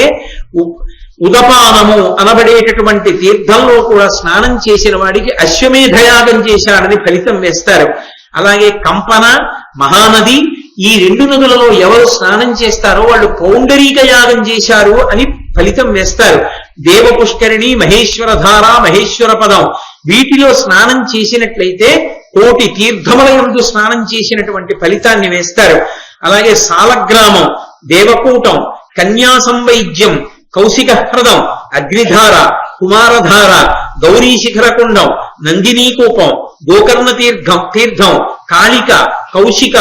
ఉదపానము అనబడేటటువంటి తీర్థంలో కూడా స్నానం చేసిన వాడికి అశ్వమేధయాగం చేశాడని ఫలితం వేస్తారు. అలాగే కంపన, మహానది ఈ రెండు నదులలో ఎవరు స్నానం చేస్తారో వాళ్ళు పౌండరీక యాగం చేశారు అని ఫలితం వేస్తారు. దేవ పుష్కరిణి, మహేశ్వర ధార, మహేశ్వర పదం వీటిలో స్నానం చేసినట్లయితే కోటి తీర్థముల యందు స్నానం చేసినటువంటి ఫలితాన్ని వేస్తారు. అలాగే సాలగ్రామం, దేవకూటం, కన్యా సంవైద్యం, కౌశిక హ్రదం, అగ్నిధార, కుమారధార, గౌరీ శిఖరకుండం, నందినీకూపం, గోకర్ణ తీర్థం, కాళిక, కౌశిక,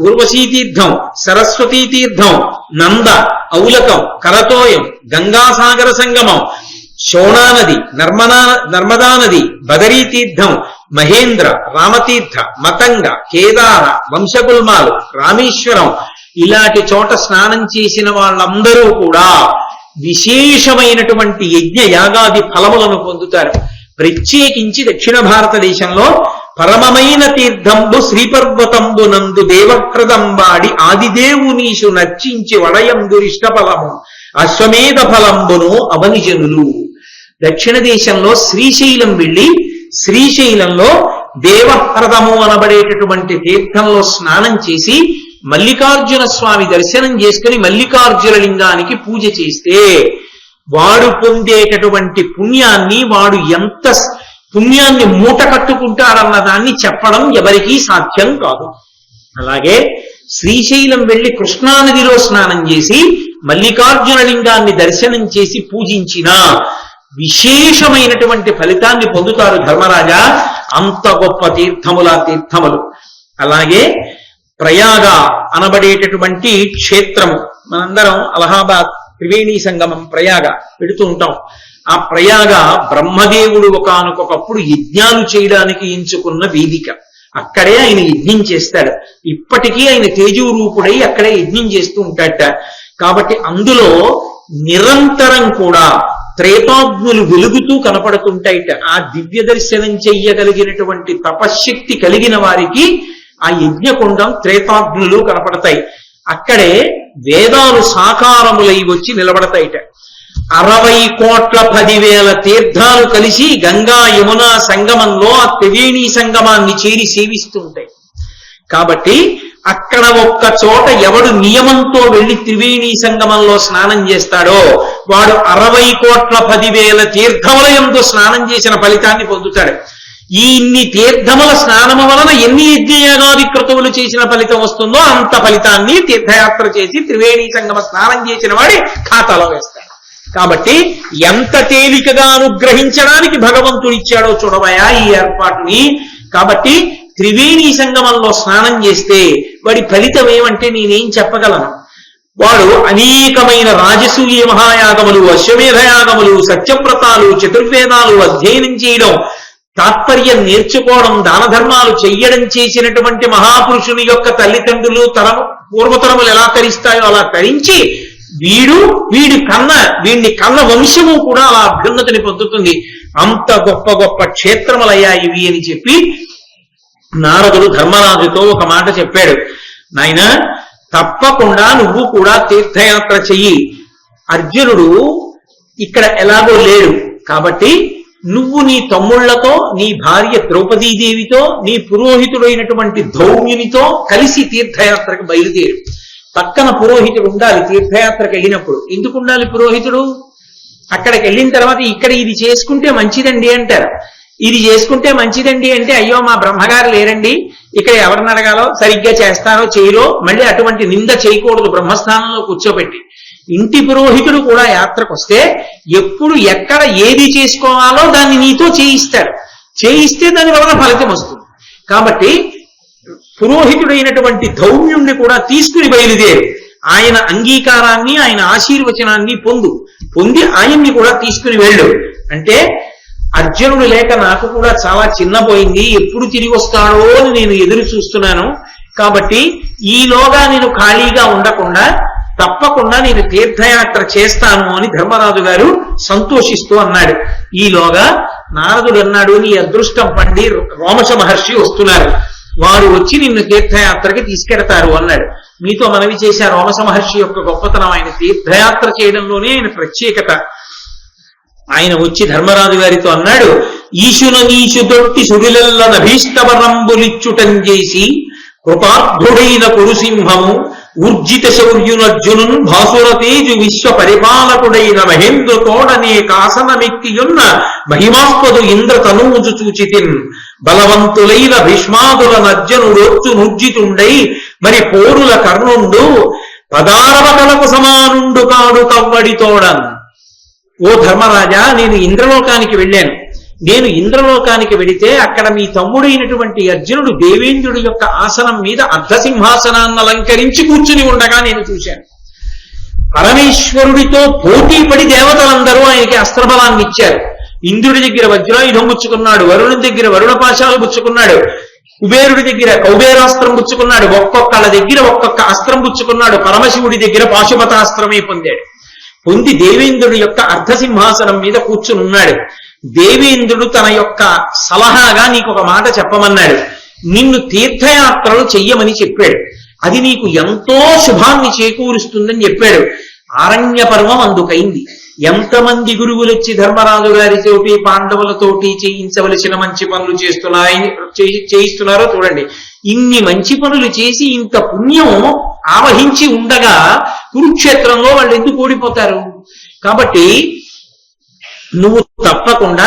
ఊర్వశీ తీర్థం, సరస్వతీ తీర్థం, నంద, ఔలకం, కరతోయం, గంగాసాగర సంగమం, శోణానది, నర్మదా నది, బదరీ తీర్థం, మహేంద్ర, రామతీర్థ, మతంగ, కేదార, వంశగుల్మాలు, రామేశ్వరం ఇలాంటి చోట స్నానం చేసిన వాళ్ళందరూ కూడా విశేషమైనటువంటి యజ్ఞ యాగాది ఫలములను పొందుతారు. ప్రత్యేకించి దక్షిణ భారతదేశంలో పరమమైన తీర్థంబు శ్రీపర్వతంబు నందు దేవహృదంబాడి ఆదిదేవునీషు నర్చించి వడయందురిష్ట ఫలము అశ్వమేధ ఫలంబును అవనిజనులు. దక్షిణ దేశంలో శ్రీశైలం వెళ్లి శ్రీశైలంలో దేవహ్రదము అనబడేటటువంటి తీర్థంలో స్నానం చేసి మల్లికార్జున స్వామి దర్శనం చేసుకుని మల్లికార్జున లింగానికి పూజ చేస్తే వాడు పొందేటటువంటి పుణ్యాన్ని, వాడు ఎంత పుణ్యాన్ని మూట కట్టుకుంటాడన్న దాన్ని చెప్పడం ఎవరికీ సాధ్యం కాదు. అలాగే శ్రీశైలం వెళ్లి కృష్ణానదిలో స్నానం చేసి మల్లికార్జున లింగాన్ని దర్శనం చేసి పూజించిన విశేషమైనటువంటి ఫలితాన్ని పొందుతారు ధర్మరాజా. అంత గొప్ప తీర్థములు. అలాగే ప్రయాగ అనబడేటటువంటి క్షేత్రం, మనందరం అలహాబాద్ త్రివేణి సంగమం ప్రయాగ పెడుతూ ఉంటాం. ఆ ప్రయాగ బ్రహ్మదేవుడు ఒకానొకప్పుడు యజ్ఞాలు చేయడానికి ఎంచుకున్న వేదిక. అక్కడే ఆయన యజ్ఞం చేస్తాడు. ఇప్పటికీ ఆయన తేజోరూపుడై అక్కడే యజ్ఞం చేస్తూ ఉంటాడట. కాబట్టి అందులో నిరంతరం కూడా త్రేతాగ్నులు వెలుగుతూ కనపడుతుంటాయిట. ఆ దివ్య దర్శనం చెయ్యగలిగినటువంటి తపశ్శక్తి కలిగిన వారికి ఆ యజ్ఞకుండం త్రేతాగ్నులు కనపడతాయి. అక్కడే వేదాలు సాకారములై వచ్చి నిలబడతాయిట. 60,10,00,000 తీర్థాలు కలిసి గంగా యమునా సంగమంలో ఆ త్రివేణి సంగమాన్ని చేరి సేవిస్తుంటాయి. కాబట్టి అక్కడ ఒక్క చోట ఎవడు నియమంతో వెళ్లి త్రివేణి సంగమంలో స్నానం చేస్తాడో వాడు 60,10,00,000 తీర్థముల యందు స్నానం చేసిన ఫలితాన్ని పొందుతాడు. ఈ ఇన్ని తీర్థముల స్నానము వలన ఎన్ని యజ్ఞయాగాది క్రతువులు చేసిన ఫలితం వస్తుందో అంత ఫలితాన్ని తీర్థయాత్ర చేసి త్రివేణి సంగమ స్నానం చేసిన వాడి ఖాతాలో వేస్తాడు. కాబట్టి ఎంత తేలికగా అనుగ్రహించడానికి భగవంతుడు ఇచ్చాడో చూడవయా ఈ ఏర్పాటుని. కాబట్టి త్రివేణి సంగమంలో స్నానం చేస్తే వాడి ఫలితం ఏమంటే నేనేం చెప్పగలను. వాడు అనేకమైన రాజసూయ మహాయాగములు, అశ్వమేధయాగములు, సత్యవ్రతాలు, చతుర్వేదాలు అధ్యయనం చేయడం, తాత్పర్యం నేర్చుకోవడం, దాన ధర్మాలు చెయ్యడం చేసినటువంటి మహాపురుషుని యొక్క తల్లిదండ్రులు పూర్వతరములు ఎలా తరిస్తాయో అలా తరించి వీడిని కన్న వంశము కూడా అలా అభ్యున్నతిని పొందుతుంది. అంత గొప్ప గొప్ప క్షేత్రములయ్యా ఇవి అని చెప్పి నారదుడు ధర్మరాజుతో ఒక మాట చెప్పాడు. నాయన, తప్పకుండా నువ్వు కూడా తీర్థయాత్ర చెయ్యి. అర్జునుడు ఇక్కడ ఎలాగో లేడు కాబట్టి నువ్వు నీ తమ్ముళ్లతో, నీ భార్య ద్రౌపదీదేవితో, నీ పురోహితుడైనటువంటి ధౌమ్యునితో కలిసి తీర్థయాత్రకు బయలుదేరు. పక్కన పురోహితుడు ఉండాలి తీర్థయాత్రకు వెళ్ళినప్పుడు. ఎందుకు ఉండాలి పురోహితుడు? అక్కడికి వెళ్ళిన తర్వాత ఇక్కడ ఇది చేసుకుంటే మంచిదండి అంటారు. ఇది చేసుకుంటే మంచిదండి అంటే, అయ్యో మా బ్రహ్మగారు లేరండి, ఇక్కడ ఎవరిని అడగాలో, సరిగ్గా చేస్తారో చేయరో, మళ్ళీ అటువంటి నింద చేయకూడదు బ్రహ్మస్థానంలో కూర్చోబెట్టి. ఇంటి పురోహితుడు కూడా యాత్రకు వస్తే ఎప్పుడు ఎక్కడ ఏది చేసుకోవాలో దాన్ని నీతో చేయిస్తాడు. చేయిస్తే దాని వలన ఫలితం వస్తుంది. కాబట్టి పురోహితుడైనటువంటి ధౌమ్యుణ్ణి కూడా తీసుకుని బయలుదేరు. ఆయన అంగీకారాన్ని, ఆయన ఆశీర్వచనాన్ని పొంది ఆయన్ని కూడా తీసుకుని వెళ్ళు అంటే, అర్జునుడు లేక నాకు కూడా చాలా చిన్నపోయింది, ఎప్పుడు తిరిగి వస్తాడో అని నేను ఎదురు చూస్తున్నాను. కాబట్టి ఈలోగా నేను ఖాళీగా ఉండకుండా తప్పకుండా నేను తీర్థయాత్ర చేస్తాను అని ధర్మరాజు గారు సంతోషిస్తూ అన్నాడు. ఈలోగా నారదుడు అన్నాడు, నీ అదృష్టం పండి రోమశ మహర్షి వస్తున్నారు, వారు వచ్చి నిన్ను తీర్థయాత్రకి తీసుకెడతారు అన్నాడు. మీతో మనవి చేశా రోమశ మహర్షి యొక్క గొప్పతనం, ఆయన తీర్థయాత్ర చేయడంలోనే ఆయన ప్రత్యేకత. ఆయన వచ్చి ధర్మరాజు గారితో అన్నాడు, ఈశున నీశు దొట్టి సుడిలెల్ల నభీష్టవరంబులిచ్చుటం చేసి కృతార్థుడైన కురుసింహము ఊర్జిత శౌర్యునర్జునున్ భాసురతేజు విశ్వ పరిపాలకుడైన మహేంద్ర తోడనే కాసనమెక్కియున్న మహిమాస్పదు ఇంద్ర తనూజు చూచితిన్ బలవంతులైన భీష్మాదుల నర్జనుడొచ్చు నుర్జితుండై మరి పోరుల కర్ణుండు పదారవకలకు సమానుండు కాడు కవ్వడి తోడన్. ఓ ధర్మరాజా, నేను ఇంద్రలోకానికి వెళ్ళాను. నేను ఇంద్రలోకానికి వెడితే అక్కడ మీ తమ్ముడైనటువంటి అర్జునుడు దేవేంద్రుడి యొక్క ఆసనం మీద అర్ధసింహాసనాన్ని అలంకరించి కూర్చుని ఉండగా నేను చూశాను. పరమేశ్వరుడితో పోటీ పడి దేవతలందరూ ఆయనకి అస్త్రబలాన్ని ఇచ్చారు. ఇంద్రుడి దగ్గర వజ్రాయుధం పుచ్చుకున్నాడు, వరుణుడి దగ్గర వరుణ పాశాలు పుచ్చుకున్నాడు, కుబేరుడి దగ్గర కౌబేరాస్త్రం పుచ్చుకున్నాడు, ఒక్కొక్కళ్ళ దగ్గర ఒక్కొక్క అస్త్రం పుచ్చుకున్నాడు. పరమశివుడి దగ్గర పాశుపతాస్త్రమే పొంది దేవేంద్రుడి యొక్క అర్ధసింహాసనం మీద కూర్చుని ఉన్నాడు. దేవేంద్రుడు తన యొక్క సలహాగా నీకు ఒక మాట చెప్పమన్నాడు. నిన్ను తీర్థయాత్రలు చెయ్యమని చెప్పాడు. అది నీకు ఎంతో శుభాన్ని చేకూరుస్తుందని చెప్పాడు. ఆరణ్య పర్వం అందుకైంది. ఎంతమంది గురువులు వచ్చి ధర్మరాజు గారితోటి పాండవులతోటి చేయించవలసిన మంచి పనులు చేయిస్తున్నారో చూడండి. ఇన్ని మంచి పనులు చేసి ఇంత పుణ్యం ఆవహించి ఉండగా కురుక్షేత్రంలో వాళ్ళు ఎందుకు ఓడిపోతారు? కాబట్టి నువ్వు తప్పకుండా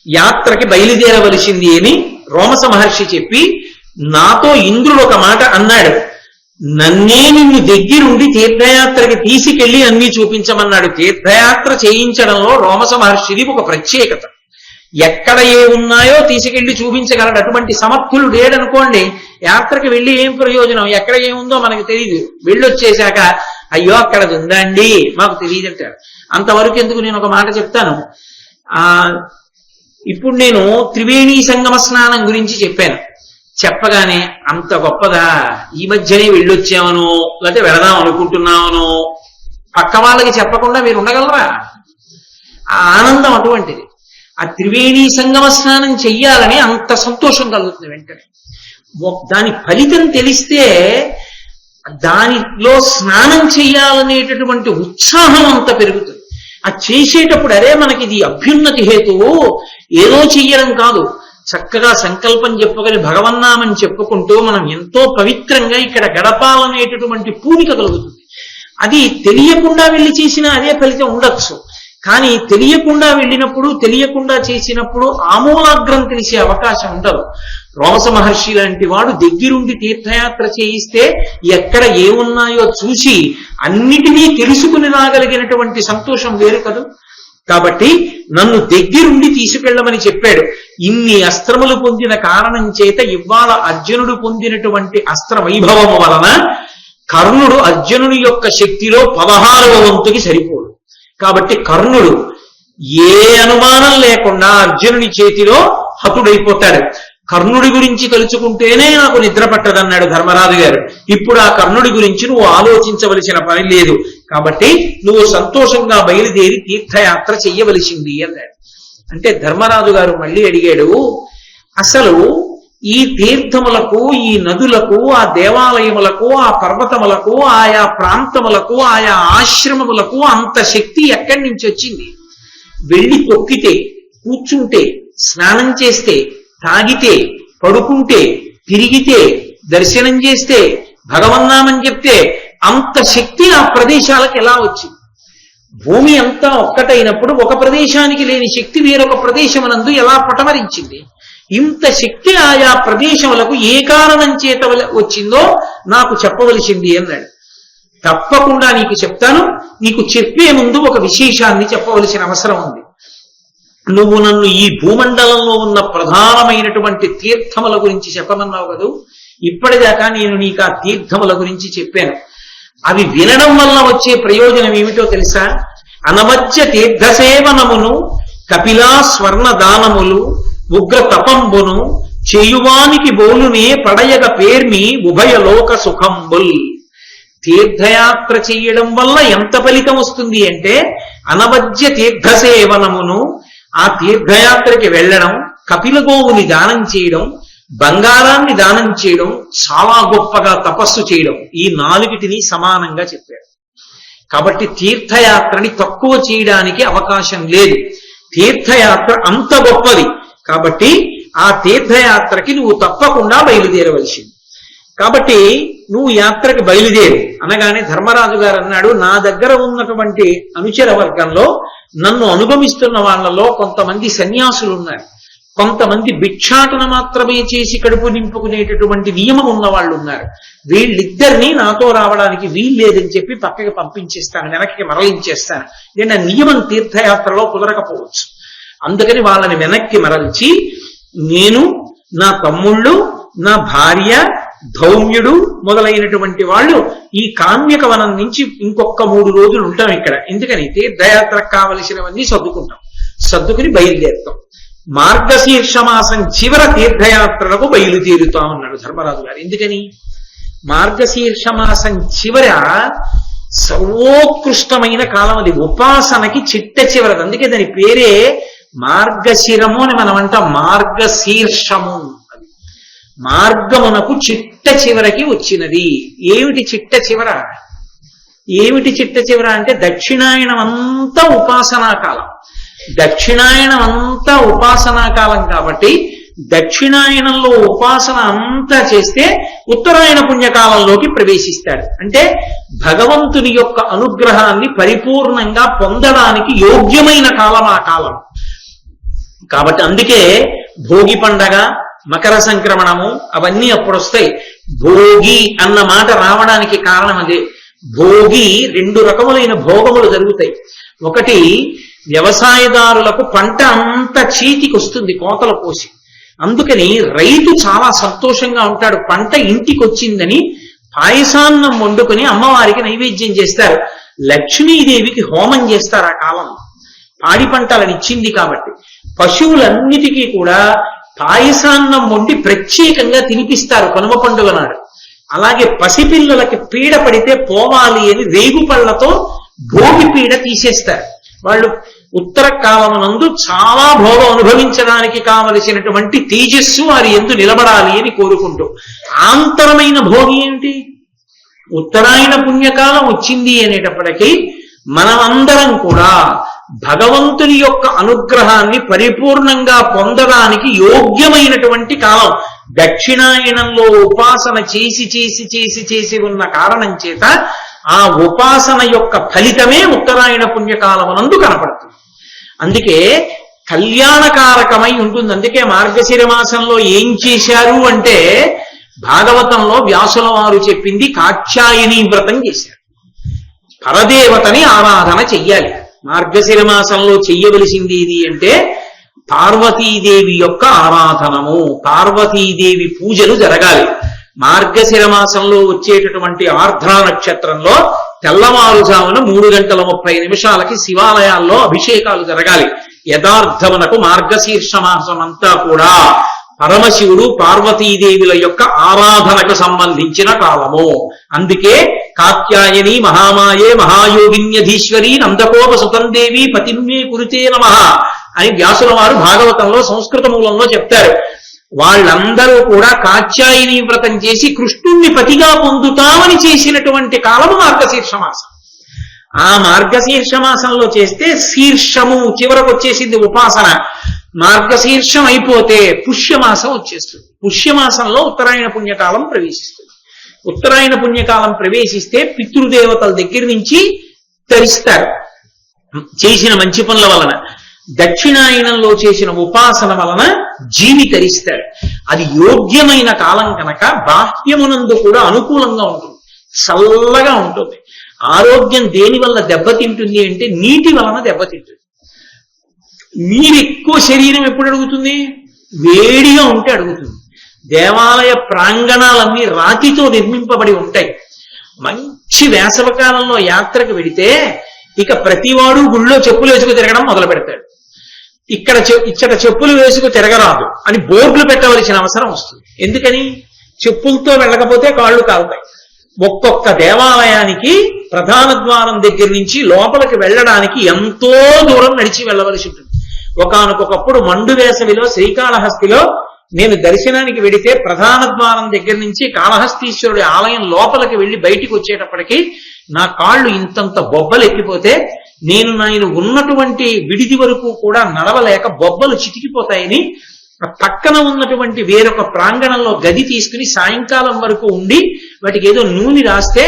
యాత్రకి బయలుదేరవలసింది అని రోమశ మహర్షి చెప్పి, నాతో ఇంద్రుడు ఒక మాట అన్నాడు, నన్నే నిన్ను దగ్గరుండి తీర్థయాత్రకి తీసుకెళ్లి అన్ని చూపించమన్నాడు. తీర్థయాత్ర చేయించడంలో రోమశ మహర్షిది ఒక ప్రత్యేకత. ఎక్కడ ఏ ఉన్నాయో తీసుకెళ్లి చూపించగలడు. అటువంటి సమర్థులు లేడనుకోండి, యాత్రకి వెళ్ళి ఏం ప్రయోజనం? ఎక్కడ ఏముందో మనకు తెలియదు. వెళ్ళొచ్చేశాక అయ్యో అక్కడ ఉందా అండి మాకు తెలియదు అంటారు. అంతవరకు ఎందుకు? నేను ఒక మాట చెప్తాను. ఇప్పుడు నేను త్రివేణీ సంగమ స్నానం గురించి చెప్పాను. చెప్పగానే అంత గొప్పదా, ఈ మధ్యనే వెళ్ళొచ్చామనో లేకపోతే వెళదాం అనుకుంటున్నామనో పక్క వాళ్ళకి చెప్పకుండా మీరు ఉండగలరా? ఆ ఆనందం అటువంటిది. ఆ త్రివేణీ సంగమ స్నానం చెయ్యాలని అంత సంతోషం కలుగుతుంది వెంటనే. దాని ఫలితం తెలిస్తే దానిలో స్నానం చెయ్యాలనేటటువంటి ఉత్సాహం అంత పెరుగుతుంది. అది చేసేటప్పుడు అరే మనకి ఇది అభ్యున్నతి హేతువు, ఏదో చెయ్యడం కాదు, చక్కగా సంకల్పం చెప్పుకొని భగవన్నామని చెప్పుకుంటూ మనం ఎంతో పవిత్రంగా ఇక్కడ గడపాలనేటటువంటి పూనిక కలుగుతుంది. అది తెలియకుండా వెళ్ళి చేసినా అదే ఫలితం ఉండొచ్చు. కానీ తెలియకుండా వెళ్ళినప్పుడు, తెలియకుండా చేసినప్పుడు ఆమూలాగ్రం తెలిసే అవకాశం ఉండదు. రోమశ మహర్షి లాంటి వాడు దగ్గరుండి తీర్థయాత్ర చేయిస్తే ఎక్కడ ఏమున్నాయో చూసి అన్నిటినీ తెలుసుకుని రాగలిగినటువంటి సంతోషం వేరు కదూ. కాబట్టి నన్ను దగ్గరుండి తీసుకెళ్లమని చెప్పాడు. ఇన్ని అస్త్రములు పొందిన కారణం చేత ఇవాళ అర్జునుడు పొందినటువంటి అస్త్ర వైభవము వలన కర్ణుడు అర్జునుని యొక్క శక్తిలో 16వ వంతుకి సరిపోడు. కాబట్టి కర్ణుడు ఏ అనుమానం లేకుండా అర్జునుని చేతిలో హతుడైపోతాడు. కర్ణుడి గురించి తలుచుకుంటేనే నాకు నిద్ర పట్టదన్నాడు ధర్మరాజు గారు. ఇప్పుడు ఆ కర్ణుడి గురించి నువ్వు ఆలోచించవలసిన పని లేదు. కాబట్టి నువ్వు సంతోషంగా బయలుదేరి తీర్థయాత్ర చెయ్యవలసింది అన్నాడు. అంటే ధర్మరాజు గారు మళ్ళీ అడిగాడు, అసలు ఈ తీర్థములకు, ఈ నదులకు, ఆ దేవాలయములకు, ఆ పర్వతములకు, ఆయా ప్రాంతములకు, ఆయా ఆశ్రమములకు అంత శక్తి ఎక్కడి నుంచి వచ్చింది? వెళ్ళి తొక్కితే, కూర్చుంటే, స్నానం చేస్తే, తాగితే, పడుకుంటే, తిరిగితే, దర్శనం చేస్తే, భగవన్నామని చెప్తే అంత శక్తి ఆ ప్రదేశాలకు ఎలా వచ్చింది? భూమి అంతా ఒక్కటైనప్పుడు ఒక ప్రదేశానికి లేని శక్తి వేరొక ప్రదేశమునందు ఎలా పటమరించింది? ఇంత శక్తి ఆయా ప్రదేశములకు ఏ కారణం చేత వచ్చిందో నాకు చెప్పవలసింది అన్నాడు. తప్పకుండా నీకు చెప్తాను. నీకు చెప్పే ముందు ఒక విశేషాన్ని చెప్పవలసిన అవసరం ఉంది. నువ్వు నన్ను ఈ భూమండలంలో ఉన్న ప్రధానమైనటువంటి తీర్థముల గురించి చెప్పమన్నావు కదూ, ఇప్పటిదాకా నేను నీకు ఆ తీర్థముల గురించి చెప్పాను. అవి వినడం వల్ల వచ్చే ప్రయోజనం ఏమిటో తెలుసా? అనవజ్య తీర్థసేవనమును, కపిలా స్వర్ణ దానములు, ఉగ్ర తపంబును చేయువానికి బోలునే పడయగ పేర్మి ఉభయలోక సుఖంబుల్. తీర్థయాత్ర చేయడం వల్ల ఎంత ఫలితం వస్తుంది అంటే, అనవజ్య తీర్థసేవనమును, ఆ తీర్థయాత్రకి వెళ్ళడం, కపిల గోవుని దానం చేయడం, బంగారాన్ని దానం చేయడం, చాలా గొప్పగా తపస్సు చేయడం, ఈ నాలుగిటిని సమానంగా చెప్పాడు. కాబట్టి తీర్థయాత్రని తక్కువ చేయడానికి అవకాశం లేదు. తీర్థయాత్ర అంత గొప్పది. కాబట్టి ఆ తీర్థయాత్రకి నువ్వు తప్పకుండా బయలుదేరవలసింది. కాబట్టి నువ్వు యాత్రకి బయలుదేరు అనగానే ధర్మరాజు గారు అన్నాడు, నా దగ్గర ఉన్నటువంటి అనుచర వర్గంలో నన్ను అనుగమిస్తున్న వాళ్ళలో కొంతమంది సన్యాసులు ఉన్నారు, కొంతమంది భిక్షాటన మాత్రమే చేసి కడుపు నింపుకునేటటువంటి నియమం ఉన్న వాళ్ళు ఉన్నారు. వీళ్ళిద్దరినీ నాతో రావడానికి వీల్లేదని చెప్పి పక్కకి పంపించేస్తాను, వెనక్కి మరలించేస్తాను. నేను నియమం తీర్థయాత్రలో కుదరకపోవచ్చు. అందుకని వాళ్ళని వెనక్కి మరల్చి నేను, నా తమ్ముళ్ళు, నా భార్య, ధౌమ్యుడు మొదలైనటువంటి వాళ్ళు ఈ కామ్యక వనం నుంచి ఇంకొక 3 రోజులు ఉంటాం ఇక్కడ. ఎందుకని? తీర్థయాత్రకు కావలసినవన్నీ సర్దుకుని బయలుదేరుతాం. మార్గశీర్ష మాసం చివర తీర్థయాత్రలకు బయలుదేరుతాం అన్నాడు ధర్మరాజు గారు. ఎందుకని? మార్గశీర్ష మాసం చివర సర్వోత్కృష్టమైన కాలం అది, ఉపాసనకి చిట్ట చివరది. అందుకే దాని పేరే మార్గశిరము అని మనం అంటాం. మార్గశీర్షము అది మార్గమునకు చిట్ట చివరకి వచ్చినది. ఏమిటి చిట్ట చివర? ఏమిటి చిట్ట చివర అంటే దక్షిణాయనం అంతా ఉపాసనా కాలం. దక్షిణాయనం అంతా ఉపాసనా కాలం కాబట్టి దక్షిణాయనంలో ఉపాసన అంతా చేస్తే ఉత్తరాయణ పుణ్యకాలంలోకి ప్రవేశిస్తాడు. అంటే భగవంతుని యొక్క అనుగ్రహాన్ని పరిపూర్ణంగా పొందడానికి యోగ్యమైన కాలం ఆ కాలం. కాబట్టి అందుకే భోగి పండగ, మకర సంక్రమణము అవన్నీ అప్పుడు వస్తాయి. భోగి అన్న మాట రావడానికి కారణం అదే. భోగి 2 రకములైన భోగములు జరుగుతాయి. ఒకటి, వ్యవసాయదారులకు పంట అంతా చేతికి వస్తుంది కోతలు పోసి. అందుకని రైతు చాలా సంతోషంగా ఉంటాడు. పంట ఇంటికి వచ్చిందని పాయసాన్నం వండుకొని అమ్మవారికి నైవేద్యం చేస్తారు. లక్ష్మీదేవికి హోమం చేస్తారు ఆ కాలంలో. పాడి పంటలను ఇచ్చింది కాబట్టి పశువులన్నిటికీ కూడా పాయసాన్నం వండి ప్రత్యేకంగా తినిపిస్తారు కనుమ పండుగ నాడు. అలాగే పసిపిల్లలకి పీడ పడితే పోవాలి అని రేగుపళ్లతో భోగి పీడ తీసేస్తారు. వాళ్ళు ఉత్తర కాలమునందు చాలా భోగం అనుభవించడానికి కావలసినటువంటి తేజస్సు వారి యందు నిలబడాలి అని కోరుకుంటూ. ఆంతరమైన భోగి ఏమిటి? ఉత్తరాయణ పుణ్యకాలం వచ్చింది అనేటప్పటికీ మనమందరం కూడా భగవంతుని యొక్క అనుగ్రహాన్ని పరిపూర్ణంగా పొందడానికి యోగ్యమైనటువంటి కాలం. దక్షిణాయనంలో ఉపాసన చేసి ఉన్న కారణం చేత ఆ ఉపాసన యొక్క ఫలితమే ఉత్తరాయణ పుణ్యకాలమునందు కనపడుతుంది. అందుకే కళ్యాణకారకమై ఉంటుంది. అందుకే మార్గశిర మాసంలో ఏం చేశారు అంటే, భాగవతంలో వ్యాసుల వారు చెప్పింది కాత్యాయని వ్రతం చేశారు. పరదేవతని ఆరాధన చెయ్యాలి. మార్గశిర మాసంలో చెయ్యవలసింది ఏది అంటే పార్వతీదేవి యొక్క ఆరాధనము, పార్వతీదేవి పూజలు జరగాలి. మార్గశిర మాసంలో వచ్చేటటువంటి ఆర్ద్రా నక్షత్రంలో తెల్లవారుజామున 3:30 శివాలయాల్లో అభిషేకాలు జరగాలి. యథార్థమునకు మార్గశీర్ష మాసం అంతా కూడా పరమశివుడు పార్వతీదేవుల యొక్క ఆరాధనకు సంబంధించిన కాలము. అందుకే కాత్యాయని మహామాయే మహాయోగిన్యధీశ్వరి నందకోప సుతందేవి పతిమ్మే కురుతే నమః అని వ్యాసుల వారు భాగవతంలో సంస్కృత మూలంలో చెప్తారు. వాళ్ళందరూ కూడా కాత్యాయని వ్రతం చేసి కృష్ణుణ్ణి పతిగా పొందుతామని చేసినటువంటి కాలము మార్గశీర్ష మాసం. ఆ మార్గశీర్ష మాసంలో చేస్తే శీర్షము చివరకు వచ్చేసింది ఉపాసన. మార్గశీర్షం అయిపోతే పుష్యమాసం వచ్చేస్తుంది. పుష్యమాసంలో ఉత్తరాయణ పుణ్యకాలం ప్రవేశిస్తుంది. ఉత్తరాయణ పుణ్యకాలం ప్రవేశిస్తే పితృదేవతల దగ్గర నుంచి తరిస్తారు చేసిన మంచి పనుల వలన. దక్షిణాయనంలో చేసిన ఉపాసన వలన జీవి తరిస్తాడు. అది యోగ్యమైన కాలం కనుక బాహ్యమునందు కూడా అనుకూలంగా ఉంటుంది, చల్లగా ఉంటుంది. ఆరోగ్యం దేని వల్ల దెబ్బతింటుంది అంటే నీటి వలన దెబ్బతింటుంది. నీరు ఎక్కువ శరీరం ఎప్పుడు అడుగుతుంది? వేడిగా ఉంటే అడుగుతుంది. దేవాలయ ప్రాంగణాలన్నీ రాతితో నిర్మింపబడి ఉంటాయి. మంచి వేసవకాలంలో యాత్రకు వెడితే ఇక ప్రతివాడు గుళ్ళో చెప్పులు వేసుకు తిరగడం మొదలు పెడతాడు. ఇక్కడ చెప్పులు వేసుకు తిరగరాదు అని బోర్డులు పెట్టవలసిన అవసరం వస్తుంది. ఎందుకని? చెప్పులతో వెళ్ళకపోతే కాళ్ళు కాలుతాయి. ఒక్కొక్క దేవాలయానికి ప్రధాన ద్వారం దగ్గర నుంచి లోపలికి వెళ్ళడానికి ఎంతో దూరం నడిచి వెళ్ళవలసి ఉంటుంది. ఒకానొకప్పుడు మండు వేసవిలో శ్రీకాళహస్తిలో నేను దర్శనానికి వెడితే ప్రధాన ద్వారం దగ్గర నుంచి కాళహస్తీశ్వరుడి ఆలయం లోపలికి వెళ్లి బయటికి వచ్చేటప్పటికి నా కాళ్ళు ఇంతంత బొబ్బలు ఎక్కిపోతే నేను ఉన్నటువంటి విడిది వరకు కూడా నడవలేక బొబ్బలు చితికిపోతాయని పక్కన ఉన్నటువంటి వేరొక ప్రాంగణంలో గది తీసుకుని సాయంకాలం వరకు ఉండి వాటికి ఏదో నూనె రాస్తే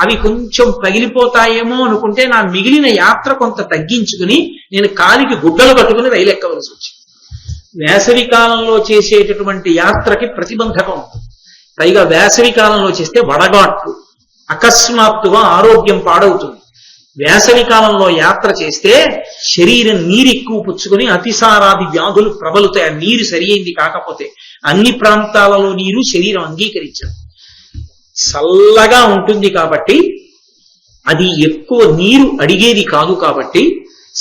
అవి కొంచెం పగిలిపోతాయేమో అనుకుంటే నా మిగిలిన యాత్ర కొంత తగ్గించుకుని నేను కాలికి గుడ్డలు కట్టుకుని రైలు ఎక్కవలసి వచ్చింది. వేసవి కాలంలో చేసేటటువంటి యాత్రకి ప్రతిబంధకం ఉంటుంది. పైగా వేసవి కాలంలో చేస్తే వడగాట్లు, అకస్మాత్తుగా ఆరోగ్యం పాడవుతుంది. వేసవి కాలంలో యాత్ర చేస్తే శరీరం నీరు ఎక్కువ పుచ్చుకొని అతిసారాది వ్యాధులు ప్రబలుతాయి. ఆ నీరు సరి అయింది కాకపోతే. అన్ని ప్రాంతాలలో నీరు శరీరం అంగీకరించదు. చల్లగా ఉంటుంది కాబట్టి, అది ఎక్కువ నీరు అడిగేది కాదు కాబట్టి,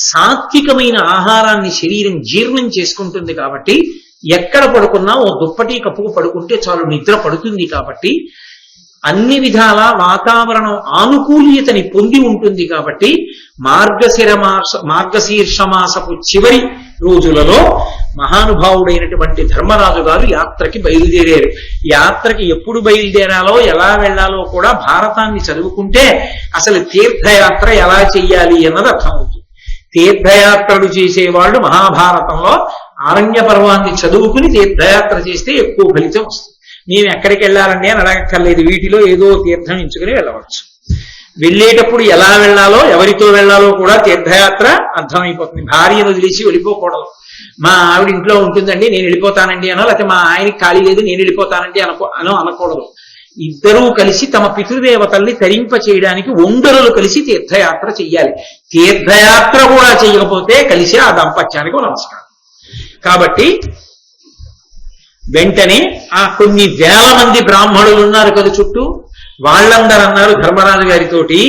సాత్వికమైన ఆహారాన్ని శరీరం జీర్ణం చేసుకుంటుంది కాబట్టి, ఎక్కడ పడుకున్నా ఓ దుప్పటి కప్పుకు పడుకుంటే చాలు నిద్ర పడుతుంది కాబట్టి, అన్ని విధాల వాతావరణం ఆనుకూల్యతని పొంది ఉంటుంది కాబట్టి మార్గశీర్ష మాసపు చివరి రోజులలో మహానుభావుడైనటువంటి ధర్మరాజు గారు యాత్రకి బయలుదేరారు. యాత్రకి ఎప్పుడు బయలుదేరాలో ఎలా వెళ్లాలో కూడా భారతాన్ని చదువుకుంటే అసలు తీర్థయాత్ర ఎలా చెయ్యాలి అన్నది అర్థమవుతుంది. తీర్థయాత్రలు చేసేవాళ్ళు మహాభారతంలో ఆరణ్య పర్వాన్ని చదువుకుని తీర్థయాత్ర చేస్తే ఎక్కువ ఫలితం వస్తుంది. మేము ఎక్కడికి వెళ్ళాలండి అని అడగక్కర్లేదు. వీటిలో ఏదో తీర్థం ఎంచుకుని వెళ్ళవచ్చు. వెళ్ళేటప్పుడు ఎలా వెళ్ళాలో ఎవరితో వెళ్ళాలో కూడా తీర్థయాత్ర అర్థమైపోతుంది. భార్యను వదిలేసి వెళ్ళిపోకూడదు. మా ఆవిడ ఇంట్లో ఉంటుందండి నేను వెళ్ళిపోతానండి అనో, లేకపోతే మా ఆయనకి ఖాళీ లేదు నేను వెళ్ళిపోతానండి అనకూడదు. ఇద్దరూ కలిసి తమ పితృదేవతల్ని తరింప చేయడానికి ఒండరులు కలిసి తీర్థయాత్ర చెయ్యాలి. తీర్థయాత్ర కూడా చేయకపోతే కలిసి ఆ దాంపత్యానికి నమస్కారం. కాబట్టి వెంటనే ఆ కొన్ని వేల మంది బ్రాహ్మణులు ఉన్నారు కదా చుట్టూ, వాళ్ళందరూ అన్నారు ధర్మరాజు గారితోటి,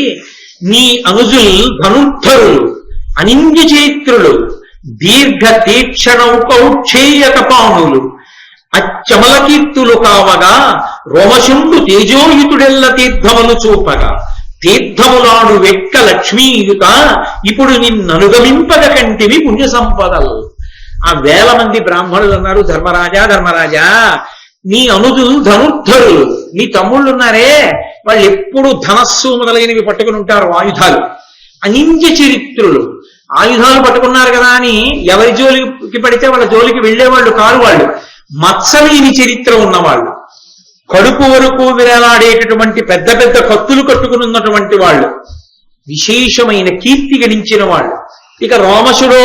నీ అనుజులు ధనుర్ధరులు, అనింద్య చైత్రులు, దీర్ఘ తీక్షణౌకౌక్షేయక పాణులు, అచ్చమల కీర్తులు కావగా రోమశుండు తేజోయుతుడెల్ల తీర్థములు చూపగా, తీర్థములాడు వెక్క లక్ష్మీయుత ఇప్పుడు నిన్ననుగమింపగ కంటివి పుణ్య సంపదలు. ఆ వేల మంది బ్రాహ్మణులు అన్నారు, ధర్మరాజా నీ అనుజులు ధనుర్ధరులు, నీ తమ్ముళ్ళు ఉన్నారే వాళ్ళు ఎప్పుడు ధనస్సు మొదలైనవి పట్టుకుని ఉంటారు, ఆయుధాలు. అనింద్య చరిత్రులు, ఆయుధాలు పట్టుకున్నారు కదా అని ఎవరి జోలికి పడితే వాళ్ళ జోలికి వెళ్లేవాళ్ళు కాదు. వాళ్ళు మత్సలేని చరిత్ర ఉన్నవాళ్ళు, కడుపు వరకు విరలాడేటటువంటి పెద్ద పెద్ద కత్తులు కట్టుకుని ఉన్నటువంటి వాళ్ళు, విశేషమైన కీర్తి గడించిన వాళ్ళు. ఇక రోమశుడో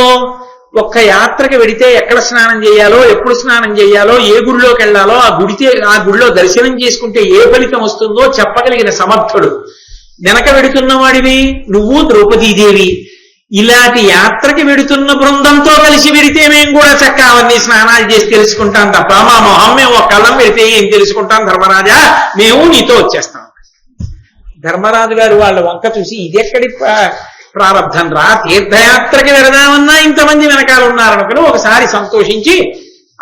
ఒక్క యాత్రకి వెడితే ఎక్కడ స్నానం చేయాలో, ఎప్పుడు స్నానం చేయాలో, ఏ గుడిలోకి వెళ్ళాలో, ఆ గుడిలో దర్శనం చేసుకుంటే ఏ ఫలితం వస్తుందో చెప్పగలిగిన సమర్థుడు. వెనక వెడుతున్న వాడివి నువ్వు, ద్రౌపదీదేవి. ఇలాంటి యాత్రకి వెడుతున్న బృందంతో కలిసి వెడితే మేము కూడా చక్కగా అవన్నీ స్నానాలు చేసి తెలుసుకుంటాం తప్ప మా మొహం మేము ఒక కళ్ళం వెడితే ఏం తెలుసుకుంటాం ధర్మరాజా, మేము నీతో వచ్చేస్తాం. ధర్మరాజు గారు వాళ్ళ వంక చూసి ఇదెక్కడి ప్రారంధం రా, తీర్థయాత్రకి వెళదామన్నా ఇంతమంది వెనకాల ఉన్నారనుకుని ఒకసారి సంతోషించి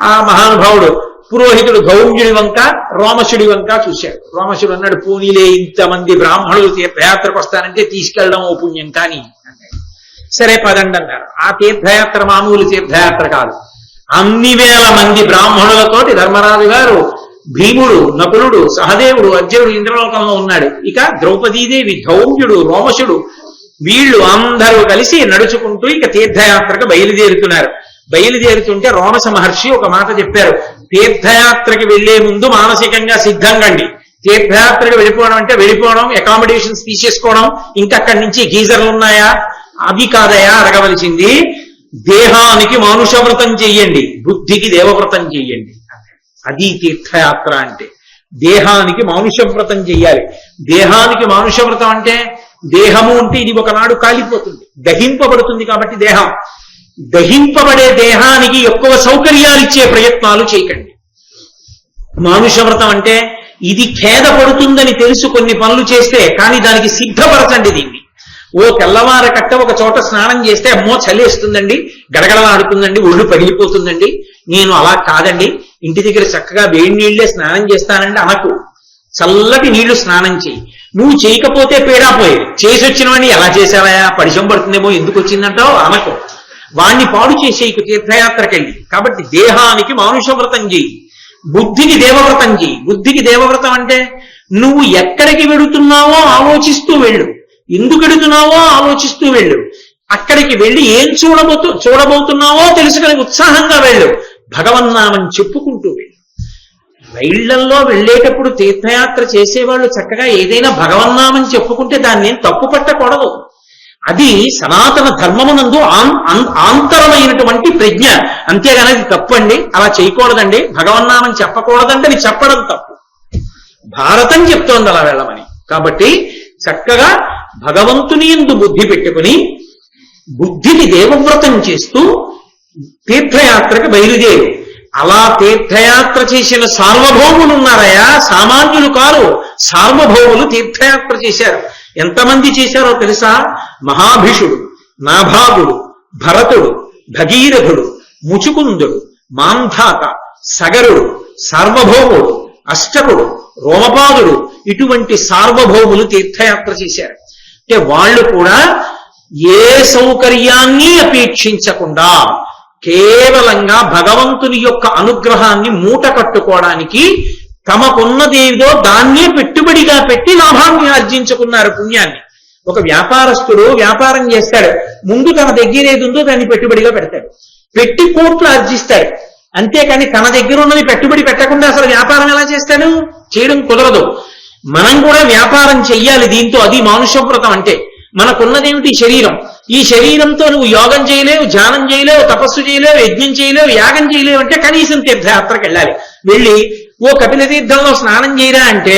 ఆ మహానుభావుడు పురోహితుడు గౌంజుడి వంక రోమశుడి వంక చూశాడు. రోమశుడు అన్నాడు, పోనీలే ఇంతమంది బ్రాహ్మణులు తీర్థయాత్రకు వస్తారంటే తీసుకెళ్ళడం ఓ పుణ్యం కానీ అన్నాడు. సరే పదండి అన్నారు. ఆ తీర్థయాత్ర మామూలు తీర్థయాత్ర కాదు. అన్ని వేల మంది బ్రాహ్మణులతోటి ధర్మరాజు గారు, భీముడు, నకులుడు, సహదేవుడు, అర్జునుడు ఇంద్రలోకంలో ఉన్నాడు. ఇక ద్రౌపదీదేవి, ధౌమ్యుడు, రోమశుడు, వీళ్ళు అందరూ కలిసి నడుచుకుంటూ ఇక తీర్థయాత్రకు బయలుదేరుతున్నారు. బయలుదేరుతుంటే రోమశ మహర్షి ఒక మాట చెప్పారు, తీర్థయాత్రకి వెళ్లే ముందు మానసికంగా సిద్ధంగండి. తీర్థయాత్రకి వెళ్ళిపోవడం అంటే వెళ్ళిపోవడం, అకామిడేషన్స్ తీసేసుకోవడం, ఇంకక్కడి నుంచి గీజర్లు ఉన్నాయా, అవి కాదయా అడగవలసింది. దేహానికి మానుషవ్రతం చెయ్యండి, బుద్ధికి దేవవ్రతం చెయ్యండి. అది తీర్థయాత్ర అంటే. దేహానికి మానుషవ్రతం చెయ్యాలి. దేహానికి మానుషవ్రతం అంటే దేహము అంటే ఇది ఒకనాడు కాలిపోతుంది, దహింపబడుతుంది. కాబట్టి దేహం దహింపబడే దేహానికి ఎక్కువ సౌకర్యాలు ఇచ్చే ప్రయత్నాలు చేయకండి. మానుషవ్రతం అంటే ఇది ఖేదపడుతుందని తెలుసు కొన్ని పనులు చేస్తే, కానీ దానికి సిద్ధపరచండి దీన్ని. ఓ తెల్లవార కట్ట ఒక చోట స్నానం చేస్తే అమ్మో చలేస్తుందండి, గడగడలాడుతుందండి, ఒళ్ళు పగిలిపోతుందండి, నేను అలా కాదండి, ఇంటి దగ్గర చక్కగా వేడి నీళ్లే స్నానం చేస్తానండి అనకు. చల్లటి నీళ్లు స్నానం చేయి. నువ్వు చేయకపోతే పీడాపోయేది, చేసి వచ్చిన వాడిని ఎలా చేసావా, పరిచయం పడుతుందేమో, ఎందుకు వచ్చిందంటావు అనకు. వాణ్ణి పాడు చేసేయకు తీర్థయాత్రకెళ్ళి. కాబట్టి దేహానికి మానుషవ్రతం చేయి, బుద్ధికి దేవవ్రతం చేయి. బుద్ధికి దేవవ్రతం అంటే నువ్వు ఎక్కడికి వెడుతున్నావో ఆలోచిస్తూ వెళ్ళు, ఎందుకు వెడుతున్నావో ఆలోచిస్తూ వెళ్ళు. అక్కడికి వెళ్ళి ఏం చూడబోతున్నావో తెలుసుకుని ఉత్సాహంగా వెళ్ళు. భగవన్నామని చెప్పుకుంటూ వెళ్ళు. రైళ్లల్లో వెళ్ళేటప్పుడు తీర్థయాత్ర చేసేవాళ్ళు చక్కగా ఏదైనా భగవన్నామని చెప్పుకుంటే దాన్ని ఏం తప్పు పట్టకూడదు. అది సనాతన ధర్మమునందు ఆంతరమైనటువంటి ప్రజ్ఞ. అంతేగాని అది తప్పు అండి, అలా చేయకూడదండి, భగవన్నామని చెప్పకూడదంటే అది చెప్పడం తప్పు. భారతం చెప్తోంది అలా వెళ్ళమని. కాబట్టి చక్కగా భగవంతుని యందు బుద్ధి పెట్టుకుని బుద్ధిని దేవవ్రతం చేస్తూ తీర్థయాత్రకు బయలుదేరు. అలా తీర్థయాత్ర చేసిన సార్వభౌములు ఉన్నారయా, సామాన్యులు కారు. సార్వభౌములు తీర్థయాత్ర చేశారు. ఎంతమంది చేశారో తెలుసా? మహాభిషుడు, నాభాగుడు, భరతుడు, భగీరథుడు, ముచుకుందుడు, మాంధాత, సగరుడు, సార్వభౌముడు, అష్టకుడు, రోమపాదుడు, ఇటువంటి సార్వభౌములు తీర్థయాత్ర చేశారు. అంటే వాళ్ళు కూడా ఏ సౌకర్యాన్ని అపేక్షించకుండా కేవలంగా భగవంతుని యొక్క అనుగ్రహాన్ని మూట కట్టుకోవడానికి తమకున్నదేదో దాన్నే పెట్టుబడిగా పెట్టి లాభాన్ని ఆర్జించుకున్నారు, పుణ్యాన్ని. ఒక వ్యాపారస్తుడు వ్యాపారం చేస్తాడు, ముందు తన దగ్గర ఏది ఉందో దాన్ని పెట్టుబడిగా పెడతాడు, పెట్టి కోట్లు ఆర్జిస్తాడు. అంతేకాని తన దగ్గర ఉన్నది పెట్టుబడి పెట్టకుండా అసలు వ్యాపారం ఎలా చేస్తాడు? చేయడం కుదరదు. మనం కూడా వ్యాపారం చెయ్యాలి దీంతో. అది మానుషవ్రతం అంటే. మనకున్నదేమిటి? శరీరం. ఈ శరీరంతో నువ్వు యోగం చేయలేవు, ధ్యానం చేయలేవు, తపస్సు చేయలేవు, యజ్ఞం చేయలేవు, యాగం చేయలేవు. అంటే కనీసం తీర్థయాత్రకు వెళ్ళాలి. వెళ్ళి ఓ కపిల తీర్థంలో స్నానం చేయరా అంటే,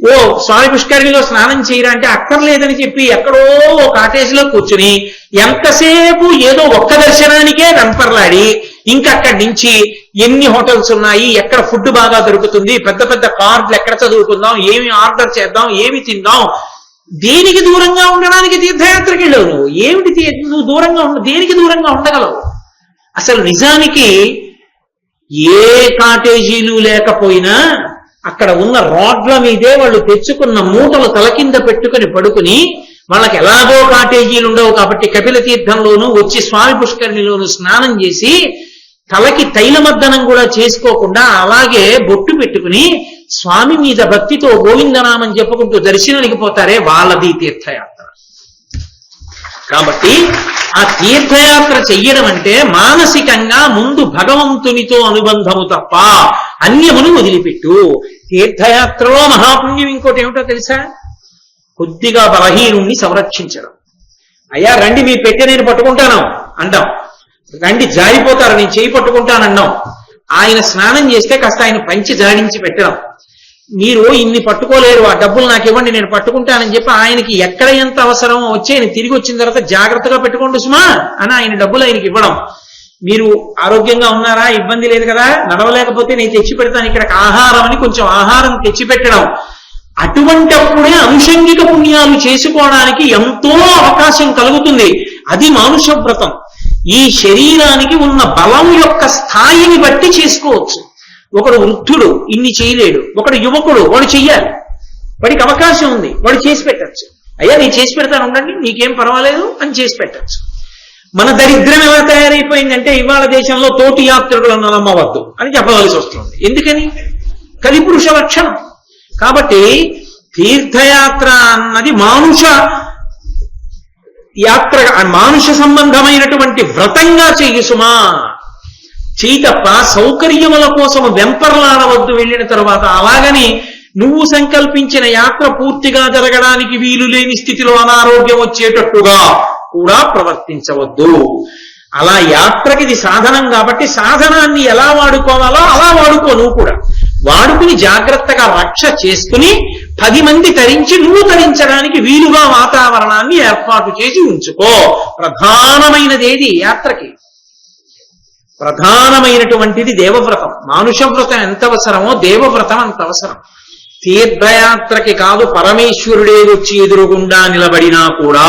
ఓ స్వామి పుష్కరిణిలో స్నానం చేయరా అంటే అక్కర్లేదని చెప్పి ఎక్కడో ఓ కాటేజీలో కూర్చుని ఎంతసేపు ఏదో ఒక్క దర్శనానికే వెంపర్లాడి ఇంకక్కడి నుంచి ఎన్ని హోటల్స్ ఉన్నాయి, ఎక్కడ ఫుడ్ బాగా దొరుకుతుంది, పెద్ద పెద్ద కార్డులు ఎక్కడ చదువుకుందాం, ఏమి ఆర్డర్ చేద్దాం, ఏమి తిందాం, దేనికి దూరంగా ఉండడానికి తీర్థయాత్రకి వెళ్ళవు నువ్వు. ఏమిటి నువ్వు దూరంగా దేనికి దూరంగా ఉండగలవు? అసలు నిజానికి ఏ కాటేజీలు లేకపోయినా అక్కడ ఉన్న రోడ్ల మీదే వాళ్ళు తెచ్చుకున్న మూటలు తల కింద పెట్టుకుని పడుకుని, వాళ్ళకి ఎలాగో కాటేజీలు ఉండవు కాబట్టి కపిల తీర్థంలోనూ వచ్చి స్వామి పుష్కరిణిలోనూ స్నానం చేసి తలకి తైలమర్దనం కూడా చేసుకోకుండా అలాగే బొట్టు పెట్టుకుని స్వామి మీద భక్తితో గోవిందనామని చెప్పుకుంటూ దర్శనానికి పోతారే, వాళ్ళది తీర్థయాత్ర. కాబట్టి ఆ తీర్థయాత్ర చెయ్యడం అంటే మానసికంగా ముందు భగవంతునితో అనుబంధము తప్ప అన్యమును వదిలిపెట్టు. తీర్థయాత్రలో మహాపుణ్యం ఇంకోటి ఏమిటో తెలుసా? కొద్దిగా బలహీనుణ్ణి సంరక్షించడం. అయ్యా రండి మీ పెట్టె నేను పట్టుకుంటాను అంటాం, రండి జారిపోతారు నేను చేయి పట్టుకుంటానన్నాం. ఆయన స్నానం చేస్తే కాస్త ఆయన పంచి జాడించి పెట్టడం. మీరు ఇన్ని పట్టుకోలేరు, ఆ డబ్బులు నాకు ఇవ్వండి నేను పట్టుకుంటానని చెప్పి ఆయనకి ఎక్కడ ఎంత అవసరమో వచ్చి ఆయన తిరిగి వచ్చిన తర్వాత జాగ్రత్తగా పెట్టుకోండి సుమా అని ఆయన డబ్బులు ఆయనకి ఇవ్వడం. మీరు ఆరోగ్యంగా ఉన్నారా, ఇబ్బంది లేదు కదా, నడవలేకపోతే నేను తెచ్చి పెడతాను ఇక్కడికి ఆహారం అని కొంచెం ఆహారం తెచ్చి పెట్టడం. అటువంటప్పుడే అనుషంగిక పుణ్యాలు చేసుకోవడానికి ఎంతో అవకాశం కలుగుతుంది. అది మానుషవ్రతం. ఈ శరీరానికి ఉన్న బలం యొక్క స్థాయిని బట్టి చేసుకోవచ్చు. ఒకడు వృద్ధుడు ఇన్ని చేయలేడు, ఒకడు యువకుడు వాడు చెయ్యాలి, వాడికి అవకాశం ఉంది, వాడు చేసి పెట్టచ్చు. అయ్యా నేను చేసి పెడతాను ఉండండి నీకేం పర్వాలేదు అని చేసి పెట్టచ్చు. మన దరిద్రం ఎలా తయారైపోయిందంటే ఇవాళ దేశంలో తోటి యాత్రికులను నమ్మవద్దు అని చెప్పవలసి వస్తుంది. ఎందుకని? కలిపురుష లక్షణం. కాబట్టి తీర్థయాత్ర అన్నది మానుష యాత్ర, మానుష సంబంధమైనటువంటి వ్రతంగా చెయ్యి సుమా. చెయ్యి తప్ప సౌకర్యముల కోసం వెంపర్లాడవద్దు వెళ్ళిన తర్వాత. అలాగని నువ్వు సంకల్పించిన యాత్ర పూర్తిగా జరగడానికి వీలు లేని స్థితిలో అనారోగ్యం వచ్చేటట్టుగా కూడా ప్రవర్తించవద్దు. అలా యాత్రకి ఇది సాధనం కాబట్టి సాధనాన్ని ఎలా వాడుకోవాలో అలా వాడుకో. నువ్వు కూడా వాడుకుని జాగ్రత్తగా రక్ష చేసుకుని 10 మంది తరించి నువ్వు తరించడానికి వీలుగా వాతావరణాన్ని ఏర్పాటు చేసి ఉంచుకో. ప్రధానమైనది ఏది యాత్రకి? ప్రధానమైనటువంటిది దేవవ్రతం. మానుష వ్రతం ఎంత అవసరమో దేవవ్రతం అంత అవసరం. తీర్థయాత్రకి కాదు, పరమేశ్వరుడే వచ్చి ఎదురుగుండా నిలబడినా కూడా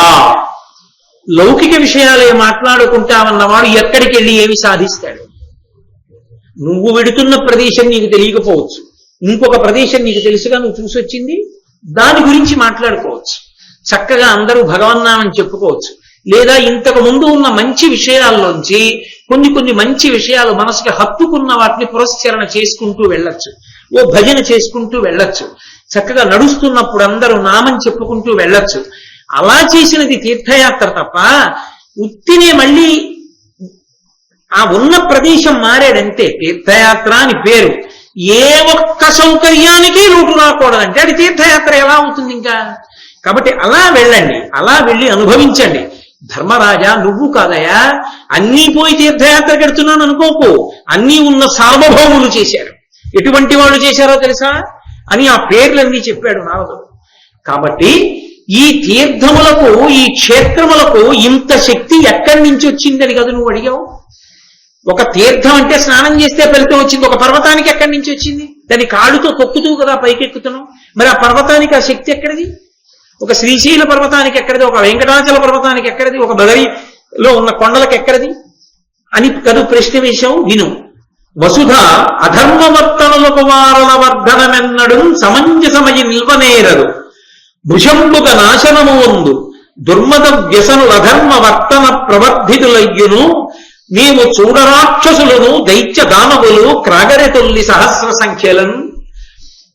లౌకిక విషయాలే మాట్లాడుకుంటామన్నవాడు ఎక్కడికి వెళ్ళి ఏమి సాధిస్తాడు? నువ్వు వెడుతున్న ప్రదేశం నీకు తెలియకపోవచ్చు, ఇంకొక ప్రదేశం నీకు తెలుసుగా, నువ్వు చూసి వచ్చింది, దాని గురించి మాట్లాడుకోవచ్చు. చక్కగా అందరూ భగవన్నామని చెప్పుకోవచ్చు. లేదా ఇంతకు ముందు ఉన్న మంచి విషయాల్లోంచి కొన్ని మంచి విషయాలు మనసుకి హత్తుకున్న వాటిని పురస్కరణ చేసుకుంటూ వెళ్ళొచ్చు. ఓ భజన చేసుకుంటూ వెళ్ళొచ్చు. చక్కగా నడుస్తున్నప్పుడు అందరూ నామని చెప్పుకుంటూ వెళ్ళొచ్చు. అలా చేసినది తీర్థయాత్ర తప్ప ఉత్తినే మళ్ళీ ఆ ఉన్న ప్రదేశం మారాడంతే. తీర్థయాత్ర అని పేరు. ఏ ఒక్క సౌకర్యానికి లోటు రాకూడదంటే అది తీర్థయాత్ర ఎలా అవుతుంది ఇంకా? కాబట్టి అలా వెళ్ళండి, అలా వెళ్ళి అనుభవించండి. ధర్మరాజా, నువ్వు కాదయా అన్నీ పోయి తీర్థయాత్ర కడుతున్నాను అనుకోకు. అన్నీ ఉన్న సార్వభౌములు చేశారు. ఎటువంటి వాళ్ళు చేశారో తెలుసా అని ఆ పేర్లన్నీ చెప్పాడు నారదుడు. కాబట్టి ఈ తీర్థములకు, ఈ క్షేత్రములకు ఇంత శక్తి ఎక్కడి నుంచి వచ్చిందని కదా నువ్వు అడిగావు. ఒక తీర్థం అంటే స్నానం చేస్తే ఫలితం వచ్చింది. ఒక పర్వతానికి ఎక్కడి నుంచి వచ్చింది? దాని కాళ్ళుతో తొక్కుతూ కదా పైకెక్కుతున్నావు. మరి ఆ పర్వతానికి ఆ శక్తి ఎక్కడిది? ఒక శ్రీశైల పర్వతానికి ఎక్కడిది? ఒక వెంకటాచల పర్వతానికి ఎక్కడిది? ఒక బదరిలో ఉన్న కొండలకు ఎక్కడిది అని కదు ప్రశ్న వేశావు. విను. వసుధ అధర్మవర్తనులకు వారల వర్ధనమెన్నడు సమంజసమయి నిల్వనేరదు. భుషంబుగ నాశనము వందు దుర్మద వ్యసనుల అధర్మ వర్తన ప్రవర్ధితులయ్యును. మేము చూడరాక్షసులను దైత్య దానవులు క్రాగరె తొల్లి సహస్ర సంఖ్యలను.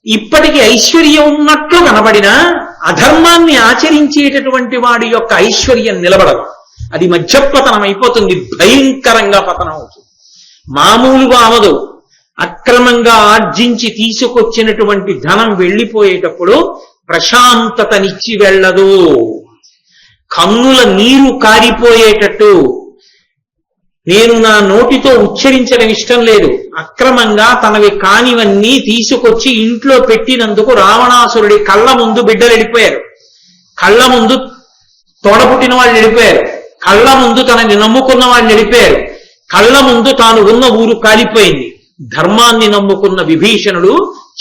ఇప్పటికి ఐశ్వర్యం ఉన్నట్లు కనబడినా అధర్మాన్ని ఆచరించేటటువంటి వాడి యొక్క ఐశ్వర్యం నిలబడదు. అది మధ్యపతనం అయిపోతుంది, భయంకరంగా పతనం అవుతుంది. మామూలుగా అవదు. అక్రమంగా ఆర్జించి తీసుకొచ్చినటువంటి ధనం వెళ్ళిపోయేటప్పుడు ప్రశాంతతనిచ్చి వెళ్ళదు. కన్నుల నీరు కారిపోయేటట్టు. నేను నా నోటితో ఉచ్చరించడం ఇష్టం లేదు. అక్రమంగా తనవి కానివన్నీ తీసుకొచ్చి ఇంట్లో పెట్టినందుకు రావణాసురుడి కళ్ళ ముందు బిడ్డలు వెళ్ళిపోయారు, కళ్ళ ముందు తోడపుట్టిన వాళ్ళు వెళ్ళిపోయారు, కళ్ళ ముందు తనని నమ్ముకున్న వాళ్ళు వెళ్ళిపోయారు, కళ్ళ ముందు తాను ఉన్న ఊరు కాలిపోయింది. ధర్మాన్ని నమ్ముకున్న విభీషణుడు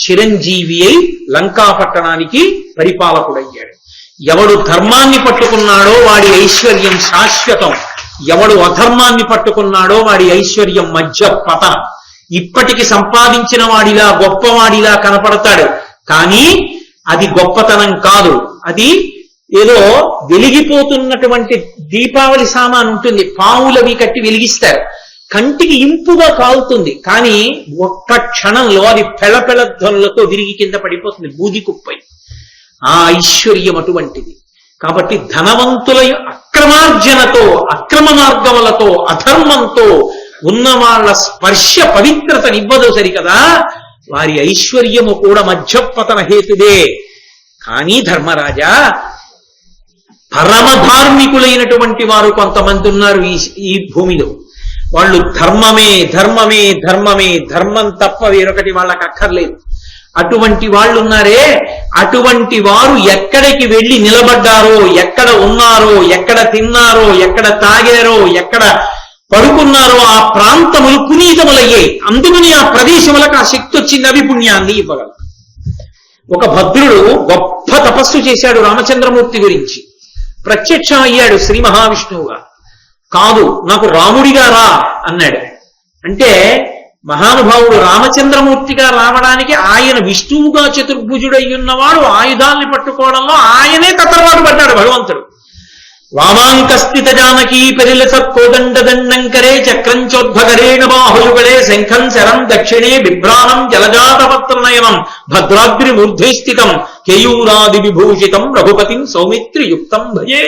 చిరంజీవి అయి లంకాపట్టణానికి పరిపాలకుడయ్యాడు. ఎవడు ధర్మాన్ని పట్టుకున్నాడో వాడి ఐశ్వర్యం శాశ్వతం. ఎవడు అధర్మాన్ని పట్టుకున్నాడో వాడి ఐశ్వర్యం మధ్య పతనం. ఇప్పటికి సంపాదించిన వాడిలా గొప్పవాడిలా కనపడతాడు, కానీ అది గొప్పతనం కాదు. అది ఏదో వెలిగిపోతున్నటువంటి దీపావళి సామాన్ ఉంటుంది, పావులవి కట్టి వెలిగిస్తారు, కంటికి ఇంపుగా కాలుతుంది, కానీ ఒక్క క్షణంలో అది పెళపెళ ధ్వనులతో విరిగి కింద పడిపోతుంది, బూది కుప్పై. ఆ ఐశ్వర్యం అటువంటిది. కాబట్టి ధనవంతుల అక్రమార్జనతో, అక్రమ మార్గములతో, అధర్మంతో ఉన్న వాళ్ళ స్పర్శ పవిత్రతనివ్వదు సరికదా, వారి ఐశ్వర్యము కూడా మధ్యపతన హేతుదే. కానీ ధర్మరాజా, పరమధార్మికులైనటువంటి వారు కొంతమంది ఉన్నారు ఈ భూమిలో. వాళ్ళు ధర్మమే ధర్మమే ధర్మమే, ధర్మం తప్ప వేరొకటి వాళ్ళకి అక్కర్లేదు. అటువంటి వాళ్ళు ఉన్నారే, అటువంటి వారు ఎక్కడికి వెళ్ళి నిలబడ్డారో, ఎక్కడ ఉన్నారో, ఎక్కడ తిన్నారో, ఎక్కడ తాగారో, ఎక్కడ పడుకున్నారో ఆ ప్రాంతములు పునీతములయ్యాయి. అందుకని ఆ ప్రదేశములకు ఆ శక్తి వచ్చింది, అభిపుణ్యాన్ని ఇవ్వగలరు. ఒక భద్రుడు గొప్ప తపస్సు చేశాడు రామచంద్రమూర్తి గురించి. ప్రత్యక్షం అయ్యాడు శ్రీ మహావిష్ణువుగా. కాదు, నాకు రాముడిగా రా అన్నాడు. అంటే మహానుభావుడు రామచంద్రమూర్తిగా రావడానికి ఆయన విష్ణువుగా చతుర్భుజుడై ఉన్నవాడు ఆయుధాన్ని పట్టుకోవడంలో ఆయనే తత్రవాడు పడ్డాడు భగవంతుడు. వామాంకస్థిత జానకీ పరిలస కోదండదండంకరే చక్రంచోద్భగరేణ బాహుయుగళే శంఖం శరం దక్షిణే బిభ్రాణం జలజాతపత్రనయనం భద్రాద్రి మూర్ధే స్థితం కేయూరాది విభూషితం రఘుపతిం సౌమిత్రియుక్తం భజే.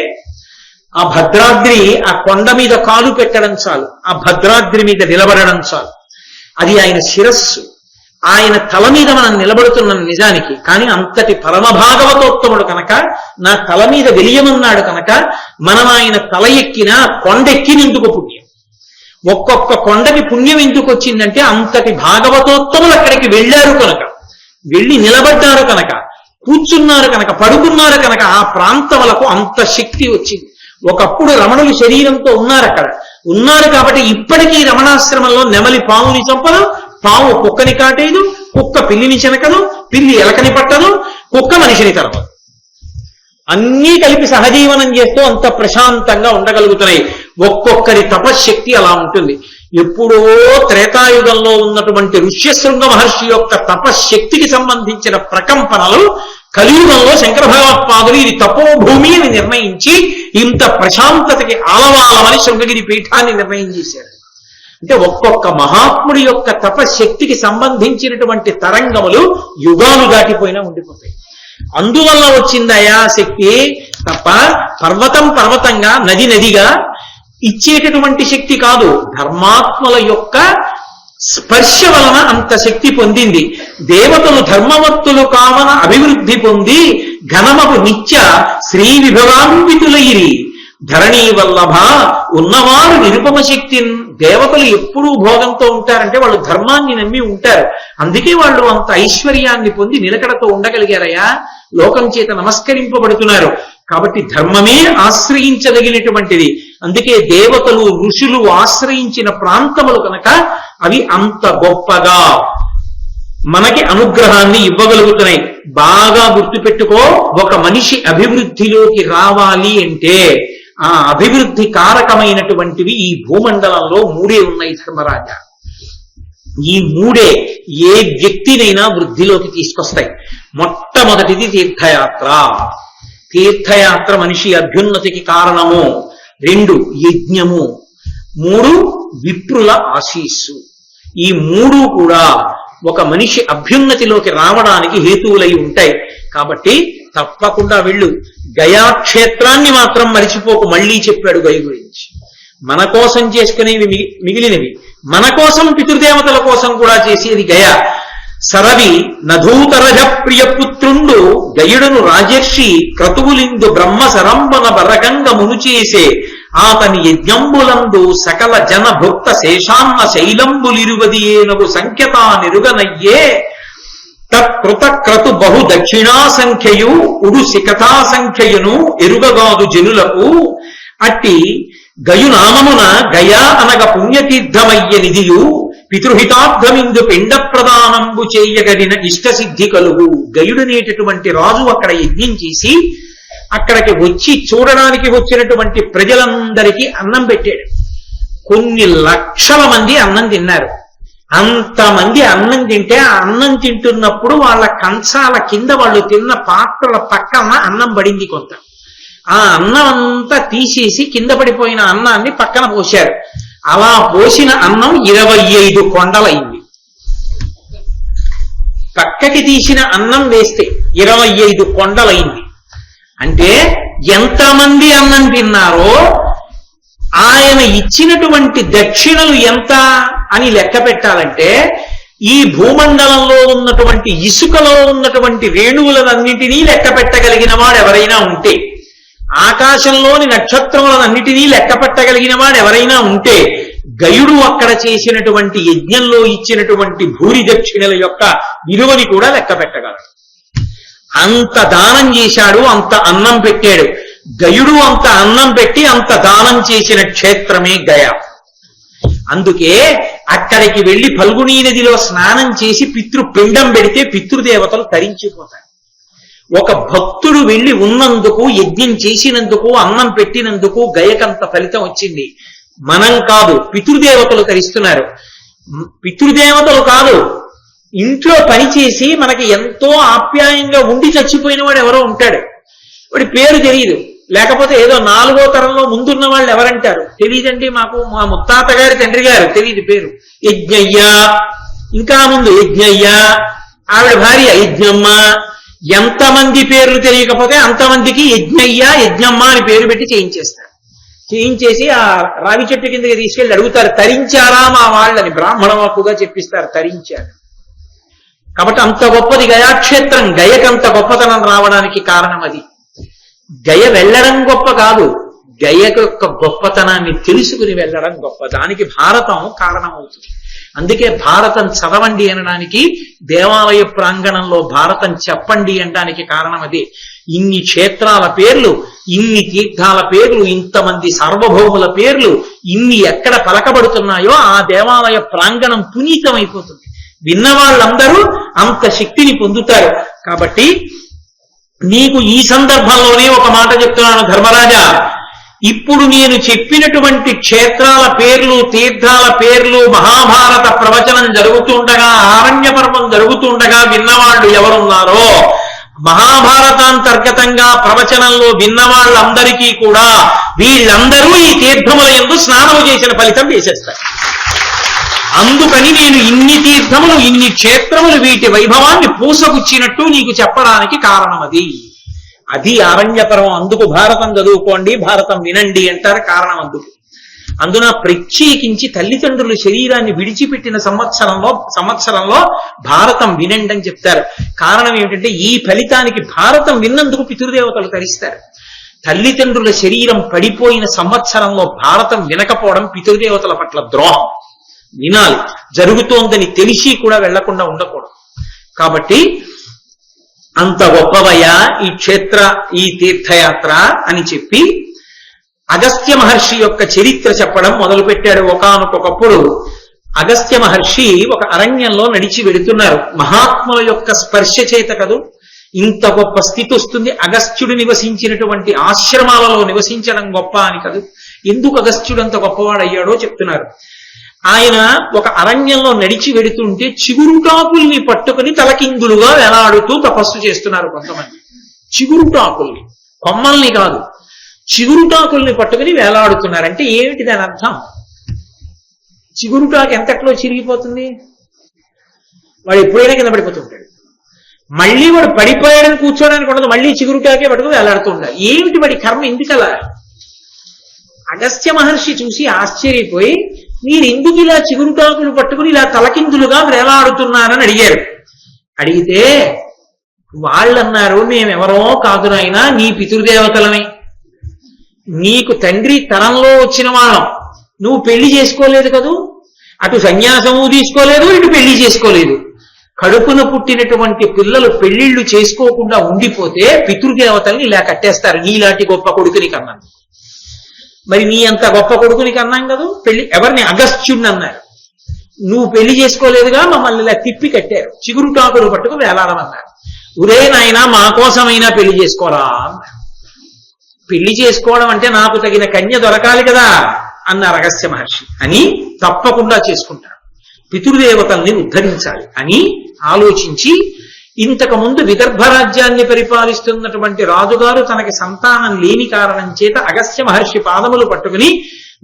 ఆ భద్రాద్రి, ఆ కొండ మీద కాలు పెట్టడం చాలు, ఆ భద్రాద్రి మీద నిలబడడం చాలు. అది ఆయన శిరస్సు. ఆయన తల మీద మనం నిలబడుతున్నాం నిజానికి, కానీ అంతటి పరమభాగవతోత్తముడు కనుక నా తల మీద వెలియమన్నాడు కనుక మనం ఆయన తల ఎక్కిన కొండెక్కినందుకు పుణ్యం. ఒక్కొక్క కొండకి పుణ్యం ఎందుకు వచ్చిందంటే అంతటి భాగవతోత్తములు అక్కడికి వెళ్ళారు కనుక, వెళ్ళి నిలబడ్డారు కనుక, కూర్చున్నారు కనుక, పడుకున్నారు కనుక ఆ ప్రాంతములకు అంత శక్తి వచ్చింది. ఒకప్పుడు రమణులు శరీరంతో ఉన్నారు కాబట్టి ఇప్పటికీ రమణాశ్రమంలో నెమలి పావుని చంపదు, పావు కుక్కని కాటేదు, కుక్క పిల్లిని చెనకదు, పిల్లి ఎలకని పట్టదు, కుక్క మనిషిని తరవదు. అన్నీ కలిపి సహజీవనం చేస్తూ అంత ప్రశాంతంగా ఉండగలుగుతున్నాయి. ఒక్కొక్కరి తపశ్శక్తి అలా ఉంటుంది. ఎప్పుడో త్రేతాయుగంలో ఉన్నటువంటి ఋష్యశృంగ మహర్షి యొక్క తపశ్శక్తికి సంబంధించిన ప్రకంపనలు కలియుగంలో శంకర భగవత్పాదులు ఇది తపోభూమి అని నిర్ణయించి ఇంత ప్రశాంతతకి ఆలవాలమని శృంగగిరి పీఠాన్ని నిర్ణయం చేశారు. అంటే ఒక్కొక్క మహాత్ముడి యొక్క తపశక్తికి సంబంధించినటువంటి తరంగములు యుగాలు దాటిపోయినా ఉండిపోతాయి. అందువల్ల వచ్చిందయా శక్తి తప్ప పర్వతంగా నది నదిగా ఇచ్చేటటువంటి శక్తి కాదు. ధర్మాత్మల యొక్క స్పర్శ వలన అంత శక్తి పొందింది. దేవతలు ధర్మవర్తులు కావన అభివృద్ధి పొంది ఘనమపు నిత్య శ్రీ విభవాన్వితులైరి ధరణీ వల్లభ ఉన్నవారు నిరుపమ శక్తి. దేవతలు ఎప్పుడూ భోగంతో ఉంటారంటే వాళ్ళు ధర్మాన్ని నమ్మి ఉంటారు. అందుకే వాళ్ళు అంత ఐశ్వర్యాన్ని పొంది నిలకడతో ఉండగలిగారయ్యా, లోకం చేత నమస్కరింపబడుతున్నారు. కాబట్టి ధర్మమే ఆశ్రయించదగినటువంటిది. అందుకే దేవతలు ఋషులు ఆశ్రయించిన ప్రాంతములు కనుక అవి అంత గొప్పగా మనకి అనుగ్రహాన్ని ఇవ్వగలుగుతున్నాయి. బాగా గుర్తుపెట్టుకో, ఒక మనిషి అభివృద్ధిలోకి రావాలి అంటే ఆ అభివృద్ధి కారకమైనటువంటివి ఈ భూమండలంలో 3 ఉన్నాయి ధర్మరాజా. ఈ 3 ఏ వ్యక్తినైనా వృద్ధిలోకి తీసుకొస్తాయి. మొట్టమొదటిది తీర్థయాత్ర. తీర్థయాత్ర మనిషి అభ్యున్నతికి కారణము. 2 యజ్ఞము. 3 విప్రుల ఆశీస్సు. ఈ 3 కూడా ఒక మనిషి అభ్యున్నతిలోకి రావడానికి హేతువులై ఉంటాయి. కాబట్టి తప్పకుండా వెళ్ళు. గయాక్షేత్రాన్ని మాత్రం మరిచిపోకు. మళ్ళీ చెప్పాడు గయ గురించి. మన కోసం చేసుకునేవి మిగిలినవి, మన కోసం పితృదేవతల కోసం కూడా చేసేది గయ. సరవి నధూతరజ ప్రియపుత్రుండు గయుడును రాజర్షి క్రతువులిందు బ్రహ్మ సరంబన బరగంగ మును చేసే ఆతని యజ్ఞంబులందు సకల జన భుక్త శేషాన్న శైలంబులిరువది ఏనగు సంఖ్యతా నిరుగనయ్యే తత్కృత క్రతు బహు దక్షిణా సంఖ్యయు ఉడు శిఖతా సంఖ్యయును ఎరుగగాదు జనులకు. అట్టి గయునామమున గయా అనగ పుణ్యతీర్థమయ్య నిధియు పితృహితార్థమిందు పిండ ప్రదానంబు చేయగలిగిన ఇష్టసిద్ధి కలుగు. గయుడనేటటువంటి రాజు అక్కడ యజ్ఞం చేసి అక్కడికి వచ్చి చూడడానికి వచ్చినటువంటి ప్రజలందరికీ అన్నం పెట్టాడు. కొన్ని లక్షల మంది అన్నం తిన్నారు. అంతమంది అన్నం తింటే ఆ అన్నం తింటున్నప్పుడు వాళ్ళ కంచాల కింద వాళ్ళు తిన్న పాత్రల పక్కన అన్నం పడింది కొంత. ఆ అన్నం అంతా తీసేసి కింద పడిపోయిన అన్నాన్ని పక్కన పోశారు. అలా పోసిన అన్నం 25 కొండలైంది. పక్కకి తీసిన అన్నం వేస్తే 25 కొండలైంది. అంటే ఎంతమంది అన్నం తిన్నారో ఆయన ఇచ్చినటువంటి దక్షిణలు ఎంత అని లెక్క పెట్టాలంటే ఈ భూమండలంలో ఉన్నటువంటి ఇసుకలో ఉన్నటువంటి రేణువులన్నింటినీ లెక్క పెట్టగలిగిన వాడు ఎవరైనా ఉంటే, ఆకాశంలోని నక్షత్రములన్నిటినీ లెక్క పెట్టగలిగిన వాడు ఎవరైనా ఉంటే, గయుడు అక్కడ చేసినటువంటి యజ్ఞంలో ఇచ్చినటువంటి భూరి దక్షిణల యొక్క విలువని కూడా లెక్క పెట్టగలడు. అంత దానం చేశాడు, అంత అన్నం పెట్టాడు. గయుడు అంత అన్నం పెట్టి అంత దానం చేసిన క్షేత్రమే గయ. అందుకే అక్కడికి వెళ్లి ఫల్గుణీ నదిలో స్నానం చేసి పితృపిండం పెడితే పితృదేవతలు తరించిపోతారు. ఒక భక్తుడు వెళ్లి ఉన్నందుకు, యజ్ఞం చేసినందుకు, అన్నం పెట్టినందుకు గయకంత ఫలితం వచ్చింది. మనం కాదు, పితృదేవతలు తరిస్తున్నారు. పితృదేవతలు కాదు, ఇంట్లో పనిచేసి మనకి ఎంతో ఆప్యాయంగా ఉండి చచ్చిపోయిన వాడు ఎవరో ఉంటాడు. వాడి పేరు తెలియదు, లేకపోతే ఏదో 4వ తరంలో ముందున్న వాళ్ళు ఎవరంటారు తెలియదండి, మాకు మా ముత్తాత గారి తండ్రి గారు తెలియదు పేరు యజ్ఞయ్య, ఇంకా ముందు యజ్ఞయ్య, ఆవిడ భార్య యజ్ఞమ్మ. ఎంతమంది పేర్లు తెలియకపోతే అంతమందికి యజ్ఞయ్య యజ్ఞమ్మ అని పేరు పెట్టి చేయించేసి ఆ రావి చెట్టు కిందకి తీసుకెళ్లి అడుగుతారు, తరించారా మా వాళ్ళని, బ్రాహ్మణ వాక్కుగా చెప్పిస్తారు, తరించారు. కాబట్టి అంత గొప్పది గయాక్షేత్రం. గయకంత గొప్పతనం రావడానికి కారణం అది. గయ వెళ్ళడం గొప్ప కాదు, గయ యొక్క గొప్పతనాన్ని తెలుసుకుని వెళ్ళడం గొప్ప. దానికి భారతం కారణమవుతుంది. అందుకే భారతం చదవండి అనడానికి, దేవాలయ ప్రాంగణంలో భారతం చెప్పండి అనడానికి కారణం అదే. ఇన్ని క్షేత్రాల పేర్లు, ఇన్ని తీర్థాల పేర్లు, ఇంతమంది సార్వభౌముల పేర్లు, ఇన్ని ఎక్కడ పలకబడుతున్నాయో ఆ దేవాలయ ప్రాంగణం పునీతమైపోతుంది. విన్న వాళ్ళందరూ అంత శక్తిని పొందుతారు. కాబట్టి నీకు ఈ సందర్భంలోనే ఒక మాట చెప్తున్నాను ధర్మరాజా. ఇప్పుడు నేను చెప్పినటువంటి క్షేత్రాల పేర్లు, తీర్థాల పేర్లు, మహాభారత ప్రవచనం జరుగుతుండగా, ఆరణ్య పర్వం జరుగుతుండగా విన్నవాళ్ళు ఎవరున్నారో, మహాభారతాంతర్గతంగా ప్రవచనంలో విన్నవాళ్ళందరికీ కూడా వీళ్ళందరూ ఈ తీర్థముల యందు స్నానము చేసిన ఫలితం వేసేస్తారు. అందుకని నేను ఇన్ని తీర్థములు, ఇన్ని క్షేత్రములు, వీటి వైభవాన్ని పూసగుచ్చినట్టు నీకు చెప్పడానికి కారణం అది ఆరణ్య పర్వం. అందుకు భారతం చదువుకోండి, భారతం వినండి కారణం అందుకు. అందున ప్రత్యేకించి తల్లిదండ్రులు శరీరాన్ని విడిచిపెట్టిన సంవత్సరంలో భారతం వినండి అని చెప్తారు. కారణం ఏమిటంటే ఈ ఫలితానికి భారతం విన్నందుకు పితృదేవతలు తరిస్తారు. తల్లిదండ్రుల శరీరం పడిపోయిన సంవత్సరంలో భారతం వినకపోవడం పితృదేవతల పట్ల ద్రోహం. వినాలి, జరుగుతోందని తెలిసి కూడా వెళ్లకుండా ఉండకూడదు. కాబట్టి అంత గొప్పవయ్యా ఈ క్షేత్ర, ఈ తీర్థయాత్ర అని చెప్పి అగస్త్య మహర్షి యొక్క చరిత్ర చెప్పడం మొదలుపెట్టాడు. ఒకానొకప్పుడు అగస్త్య మహర్షి ఒక అరణ్యంలో నడిచి వెడుతున్నారు. మహాత్ముల యొక్క స్పర్శ చేత కదూ ఇంత గొప్ప స్థితి వస్తుంది. అగస్త్యుడు నివసించినటువంటి ఆశ్రమాలలో నివసించడం గొప్ప అని కదూ. ఎందుకు అగస్త్యుడు అంత గొప్పవాడయ్యాడో చెప్తున్నారు. ఆయన ఒక అరణ్యంలో నడిచి వెడుతుంటే చిగురుటాకుల్ని పట్టుకుని తలకిందులుగా వేలాడుతూ తపస్సు చేస్తున్నారు కొంతమంది. చిగురుటాకుల్ని, కొమ్మల్ని కాదు, చిగురుటాకుల్ని పట్టుకుని వేలాడుతున్నారంటే ఏమిటి దాని అర్థం? చిగురుటాకు ఎంతట్లో చిరిగిపోతుంది, వాడు ఎప్పుడైనా కింద పడిపోతుంటాడు. మళ్ళీ వాడు పడిపోయాడని కూర్చోడానికి ఉండదు, మళ్ళీ చిగురుటాకే పట్టుకుని వేలాడుతూ ఉండాలి. ఏమిటి వాడి కర్మ ఎందుకలా? అగస్త్య మహర్షి చూసి ఆశ్చర్యపోయి, మీరు ఎందుకు ఇలా చిగురుటాకులు పట్టుకుని ఇలా తలకిందులుగా వేలాడుతున్నారని అడిగారు. అడిగితే వాళ్ళన్నారు, మేమెవరో కాదు నాయనా, నీ పితృదేవతలమే. నీకు తండ్రి తరంలో వచ్చిన వాళ్ళం. నువ్వు పెళ్లి చేసుకోలేదు కదూ, అటు సన్యాసము తీసుకోలేదు, ఇటు పెళ్లి చేసుకోలేదు. కడుపున పుట్టినటువంటి పిల్లలు పెళ్లిళ్లు చేసుకోకుండా ఉండిపోతే పితృదేవతల్ని ఇలా కట్టేస్తారు. నీలాంటి గొప్ప కొడుకుని కన్నాను. మరి నీ అంత గొప్ప కొడుకుని కన్నాం కదా, పెళ్లి ఎవరిని? అగస్త్యుణ్ణి అన్నారు. నువ్వు పెళ్లి చేసుకోలేదుగా, మమ్మల్ని ఇలా తిప్పి కట్టారు, చిగురుటాకులు పట్టుకు వేలాడమన్నారు. ఉరే నాయనా, మా కోసమైనా పెళ్లి చేసుకోరా అన్నారు. పెళ్లి చేసుకోవడం అంటే నాకు తగిన కన్య దొరకాలి కదా అన్నారు అగస్త్య మహర్షి. అని తప్పకుండా చేసుకుంటారు, పితృదేవతల్ని ఉద్ధరించాలి అని ఆలోచించి, ఇంతకు ముందు విదర్భ రాజ్యాన్ని పరిపాలిస్తున్నటువంటి రాజుగారు తనకి సంతానం లేని కారణం చేత అగస్త్య మహర్షి పాదములు పట్టుకుని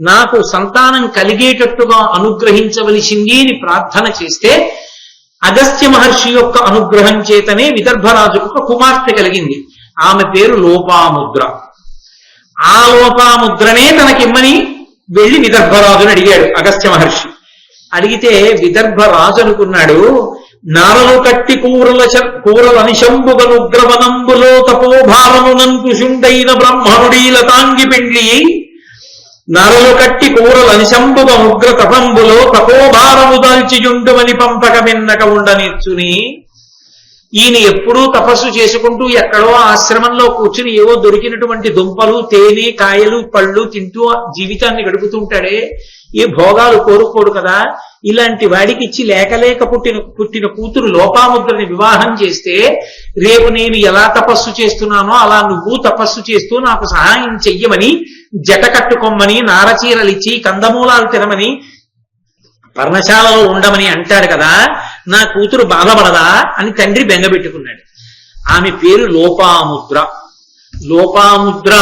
నాకు సంతానం కలిగేటట్టుగా అనుగ్రహించవలసింది అని ప్రార్థన చేస్తే, అగస్త్య మహర్షి యొక్క అనుగ్రహం చేతనే విదర్భరాజుకు ఒక కుమార్తె కలిగింది. ఆమె పేరు లోపాముద్ర. ఆ లోపాముద్రనే తనకిమ్మని వెళ్లి విదర్భరాజుని అడిగాడు అగస్త్య మహర్షి. అడిగితే విదర్భరాజు అనుకున్నాడు, నారలు కట్టి కూరలనిశంబుగనుగ్రవనంబులో తపోభారమునంకుశుండైన బ్రహ్మణుడీల తాంగి పెండ్లి. నరలు కట్టి కూరలనిశంబుగ ఉగ్ర తపంబులో తపోభారము దాల్చియుండుమని పంపక మిన్నక ఉండనిర్చుని. ఈయన ఎప్పుడూ తపస్సు చేసుకుంటూ ఎక్కడో ఆశ్రమంలో కూర్చుని ఏవో దొరికినటువంటి దుంపలు, తేనె, కాయలు, పళ్ళు తింటూ జీవితాన్ని గడుపుతుంటాడే, ఏ భోగాలు కోరుకోడు కదా. ఇలాంటి వాడికి ఇచ్చి లేకలేక పుట్టిన కూతురు లోపాముద్రని వివాహం చేస్తే, రేపు నేను ఎలా తపస్సు చేస్తున్నానో అలా నువ్వు తపస్సు చేస్తూ నాకు సహాయం చెయ్యమని, జట కట్టుకోమని, నారచీరలిచ్చి, కందమూలాలు తినమని, పర్ణశాలలో ఉండమని అంటాడు కదా. నా కూతురు బాధపడదా అని తండ్రి బెంగబెట్టుకున్నాడు. ఆమె పేరు లోపాముద్ర. లోపాముద్ర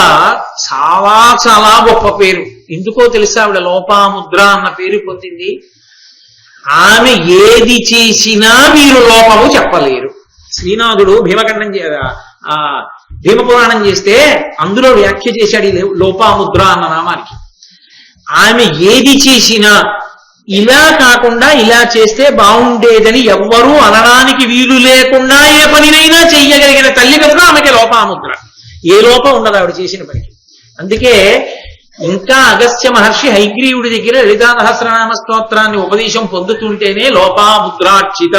చాలా చాలా గొప్ప పేరు. ఎందుకో తెలుసా ఆవిడ లోపాముద్ర అన్న పేరు పొందింది? ఆమె ఏది చేసినా మీరు లోపము చెప్పలేరు. శ్రీనాథుడు భీమపురాణం చేస్తే అందులో వ్యాఖ్య చేశాడు ఈ లోపాముద్ర అన్న నామానికి. ఆమె ఏది చేసినా ఇలా కాకుండా ఇలా చేస్తే బాగుండేదని ఎవ్వరూ అనడానికి వీలు లేకుండా ఏ పనినైనా చెయ్యగలిగిన తల్లి కనుక ఆమెకి లోపాముద్ర. ఏ లోపం ఉండదు ఆవిడ చేసిన పనికి. అందుకే ఇంకా అగస్త్య మహర్షి హైగ్రీవుడి దగ్గర లలితా సహస్రనామ స్తోత్రాన్ని ఉపదేశం పొందుతుంటేనే లోపాముద్రార్చిత,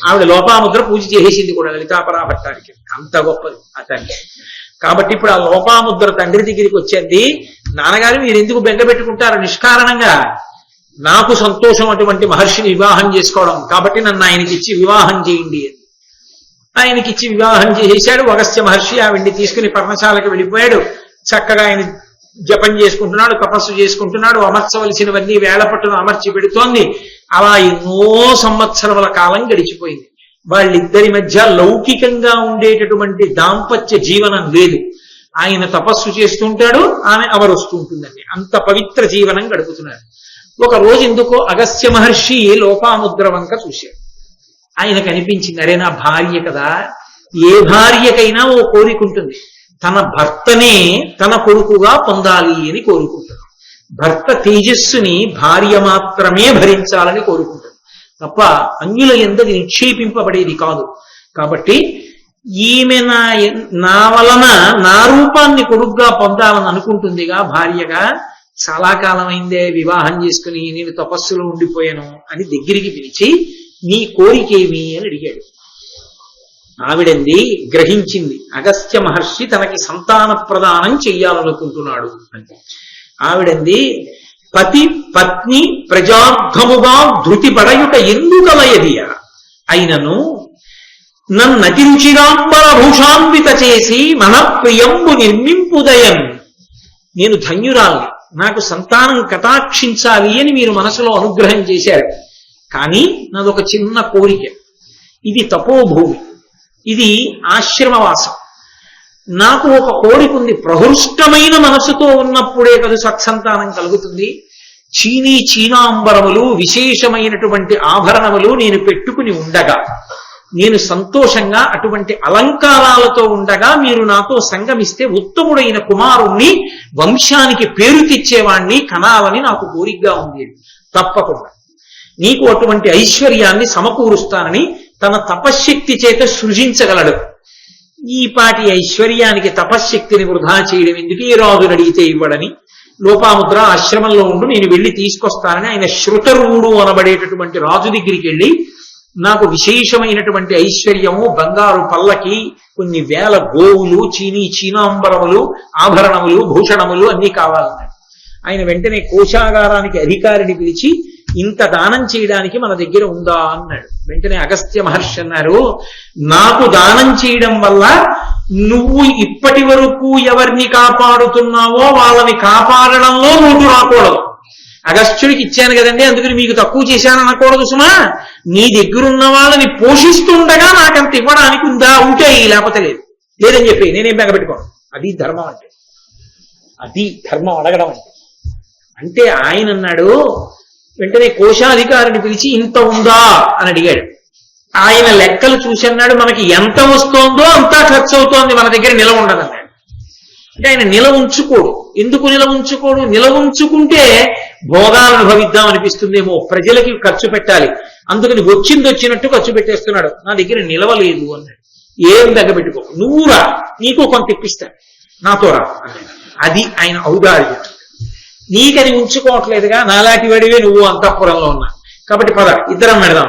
ఆవిడ లోపాముద్ర పూజ చేసేసింది కూడా లలితాపరాభట్టానికి. అంత గొప్పది ఆ తండ్రి. కాబట్టి ఇప్పుడు ఆ లోపాముద్ర తండ్రి దగ్గరికి వచ్చింది. నాన్నగారు మీరు ఎందుకు బెంగ పెట్టుకుంటారు? నిష్కారణంగా నాకు సంతోషం అటువంటి మహర్షిని వివాహం చేసుకోవడం, కాబట్టి నన్ను ఆయనకిచ్చి వివాహం చేయండి అని. ఆయనకిచ్చి వివాహం చేశాడు. అగస్త్య మహర్షి ఆవిడ్ని తీసుకుని పర్ణశాలకు వెళ్ళిపోయాడు. చక్కగా ఆయన జపం చేసుకుంటున్నాడు, తపస్సు చేసుకుంటున్నాడు. అమర్చవలసినవన్నీ వేళ పట్టును అమర్చి పెడుతోంది. అలా ఎన్నో సంవత్సరముల కాలం గడిచిపోయింది. వాళ్ళిద్దరి మధ్య లౌకికంగా ఉండేటటువంటి దాంపత్య జీవనం లేదు. ఆయన తపస్సు చేస్తుంటాడు, ఆమె అమరుస్తూ ఉంటుందండి. అంత పవిత్ర జీవనం గడుపుతున్నారు. ఒక రోజు ఎందుకో అగస్త్య మహర్షి లోపాముద్ర వంక చూశాడు. ఆయనకు అనిపించింది, అరే నా భార్య కదా, ఏ భార్యకైనా ఓ కోరిక ఉంటుంది, తన భర్తనే తన కొడుకుగా పొందాలి అని కోరుకుంటాడు. భర్త తేజస్సుని భార్య మాత్రమే భరించాలని కోరుకుంటాడు తప్ప అన్యుల యందది నిక్షేపింపబడేది కాదు. కాబట్టి ఈమె నా వలన నా రూపాన్ని కొడుకుగా పొందాలని అనుకుంటుందిగా భార్యగా. చాలా కాలం అయిందే వివాహం చేసుకుని, నేను తపస్సులో ఉండిపోయాను అని దగ్గరికి పిలిచి నీ కోరికేమి అని అడిగాడు. ఆవిడంది గ్రహించింది, అగస్త్య మహర్షి తనకి సంతాన ప్రదానం చెయ్యాలనుకుంటున్నాడు అని. ఆవిడంది, పతి పత్ని ప్రజార్థముగా ధృతి పడయుట ఎందుకలయదియ అయినను నన్నతిరుచిరాంబర భూషాన్విత చేసి మన ప్రియంబు నిర్మింపుదయం. నేను ధన్యురాల్ని, నాకు సంతానం కటాక్షించాలి అని మీరు మనసులో అనుగ్రహం చేశారు. కానీ నాదొక చిన్న కోరిక. ఇది తపోభూమి, ఇది ఆశ్రమవాసం. నాకు ఒక కోరిక ఉంది. ప్రహృష్టమైన మనసుతో ఉన్నప్పుడే కదా సత్సంతానం కలుగుతుంది. చీనాంబరములు, విశేషమైనటువంటి ఆభరణములు నేను పెట్టుకుని ఉండగా, నేను సంతోషంగా అటువంటి అలంకారాలతో ఉండగా మీరు నాతో సంగమిస్తే ఉత్తముడైన కుమారుణ్ణి, వంశానికి పేరు తెచ్చేవాణ్ణి కనాలని నాకు కోరికగా ఉంది. తప్పకుండా నీకు అటువంటి ఐశ్వర్యాన్ని సమకూరుస్తానని తన తపశ్శక్తి చేత సృజించగలడు. ఈ పాటి ఐశ్వర్యానికి తపశ్శక్తిని వృధా చేయడం ఎందుకు? ఈ రాజును అడిగితే ఇవ్వడని లోపాముద్ర ఆశ్రమంలో ఉండు, నేను వెళ్ళి తీసుకొస్తానని ఆయన శృతరువుడు అనబడేటటువంటి రాజు దగ్గరికి వెళ్ళి, నాకు విశేషమైనటువంటి ఐశ్వర్యము, బంగారు పల్లకి, కొన్ని వేల గోవులు, చీనాంబరములు, ఆభరణములు, భూషణములు అన్నీ కావాలన్నాడు. ఆయన వెంటనే కోశాగారానికి అధికారిని పిలిచి, ఇంత దానం చేయడానికి మన దగ్గర ఉందా అన్నాడు. వెంటనే అగస్త్య మహర్షి అన్నారు, నాకు దానం చేయడం వల్ల నువ్వు ఇప్పటి వరకు ఎవరిని కాపాడుతున్నావో వాళ్ళని కాపాడడంలో లోటు రాకూడదు. అగస్త్యుడికి ఇచ్చాను కదండి అందుకని మీకు తక్కువ చేశాను అనకూడదు సుమా. నీ దగ్గరున్న వాళ్ళని పోషిస్తుండగా నాకంత ఇవ్వడానికి ఉందా? ఉంటే లేకపోతే లేదు, లేదని చెప్పి నేనేం బెగబెట్టుకోను. అది ధర్మం అంటే, అది ధర్మం అడగడం అంటే. అంటే ఆయన అన్నాడు, వెంటనే కోశాధికారిని పిలిచి ఇంత ఉందా అని అడిగాడు. ఆయన లెక్కలు చూసి అన్నాడు, మనకి ఎంత వస్తోందో అంతా ఖర్చు అవుతోంది, మన దగ్గర నిలవ ఉండదన్నాడు. అంటే ఆయన నిలవ ఉంచుకోడు. ఎందుకు నిలవ ఉంచుకోడు? నిలవ ఉంచుకుంటే భోగాలను అనుభవిద్దాం అనిపిస్తుందేమో, ప్రజలకి ఖర్చు పెట్టాలి, అందుకని వచ్చినట్టు ఖర్చు పెట్టేస్తున్నాడు. నా దగ్గర నిలవలేదు అన్నాడు. ఏం దగ్గబెట్టుకో, నువ్వురా, నీకు కొంత ఇప్పిస్తాను, నాతో రా అన్నాడు. అది ఆయన ఔదార్యం. నీకది ఉంచుకోవట్లేదుగా, నాలాంటి వాడివే నువ్వు అంతఃపురంలో ఉన్నా, కాబట్టి పద ఇద్దరం పెడదాం.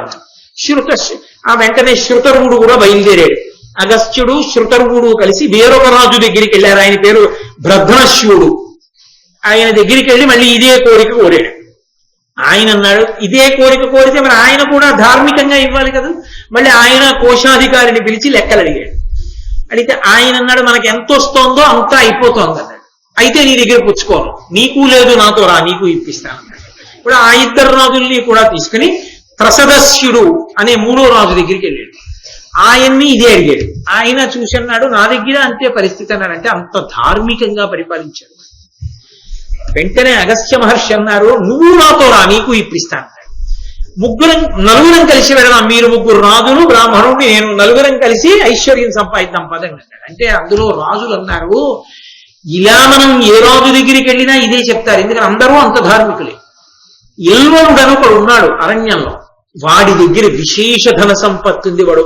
ఆ వెంటనే శృతరువుడు కూడా బయలుదేరాడు. అగస్త్యుడు శృతరువుడు కలిసి వేరొక రాజు దగ్గరికి వెళ్ళారు. ఆయన పేరు భ్రద్రశ్యుడు. ఆయన దగ్గరికి వెళ్ళి మళ్ళీ ఇదే కోరిక కోరాడు. ఆయన అన్నాడు, ఇదే కోరిక కోరితే మరి ఆయన కూడా ధార్మికంగా ఇవ్వాలి కదా. మళ్ళీ ఆయన కోశాధికారిని పిలిచి లెక్కలు అడిగాడు. అడిగితే ఆయన అన్నాడు, మనకి ఎంత వస్తోందో అంతా అయిపోతోంది అన్నాడు. అయితే నీ దగ్గర పుచ్చుకోను, నీకు లేదు నాతో రా, నీకు ఇప్పిస్తానన్నాడు. ఇప్పుడు ఆ ఇద్దరు రాజుల్ని కూడా తీసుకుని త్రసదస్యుడు అనే మూడో రాజు దగ్గరికి వెళ్ళాడు. ఆయన్ని ఇదే అడిగాడు. ఆయన చూసన్నాడు నా దగ్గర అంతే పరిస్థితి అన్నాడంటే అంత ధార్మికంగా పరిపాలించాడు. వెంటనే అగస్త్య మహర్షి అన్నారు నువ్వు నాతో రా, నీకు ఇప్పిస్తాను. నలుగురం కలిసి వెళదాం, మీరు ముగ్గురు రాజులు బ్రాహ్మణుడిని నేను నలుగురం కలిసి ఐశ్వర్యం సంపాదిద్దాం పదండి అన్నాడు. అంటే అందులో రాజులు అన్నారు ఇలా మనం ఏ రాజు దగ్గరికి వెళ్ళినా ఇదే చెప్తారు, ఎందుకంటే అందరూ అంత ధార్మికులే. ఇల్వలుడని ఒకడు ఉన్నాడు అరణ్యంలో, వాడి దగ్గర విశేష ధన సంపత్తి ఉంది, వాడు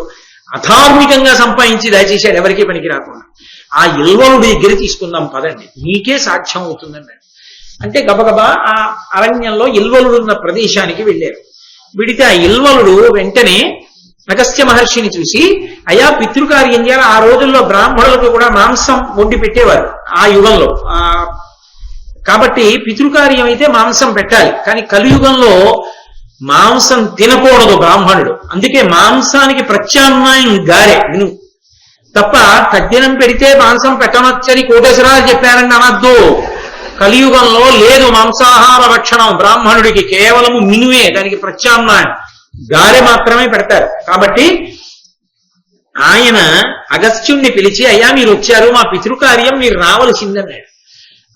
అధార్మికంగా సంపాదించి దయచేశాడు ఎవరికీ పనికి రాకుండా. ఆ ఇల్వలుడి దగ్గర తీసుకుందాం పదండి, నీకే సాధ్యం అవుతుందన్నాడు. అంటే గబగబా ఆ అరణ్యంలో ఇల్వలుడు ఉన్న ప్రదేశానికి వెళ్ళారు. విడితే ఆ ఇల్వలుడు వెంటనే అగస్త్య మహర్షిని చూసి అయా పితృకార్యం చేయాలి. ఆ రోజుల్లో బ్రాహ్మణులకు కూడా మాంసం వండి పెట్టేవారు ఆ యుగంలో, కాబట్టి పితృకార్యం అయితే మాంసం పెట్టాలి. కానీ కలియుగంలో మాంసం తినకూడదు బ్రాహ్మణుడు, అందుకే మాంసానికి ప్రత్యామ్నాయం గారె విను తప్ప తద్దినం పెడితే మాంసం పెట్టనొచ్చని కోటేశ్వరాలు చెప్పారని అనద్దు. కలియుగంలో లేదు మాంసాహార భక్షణం బ్రాహ్మణుడికి, కేవలము మినువే దానికి ప్రత్యామ్నాయం, గారె మాత్రమే పెడతారు. కాబట్టి ఆయన అగస్త్యుణ్ణి పిలిచి అయ్యా మీరు వచ్చారు, మా పితృకార్యం మీరు రావలసిందన్నాడు.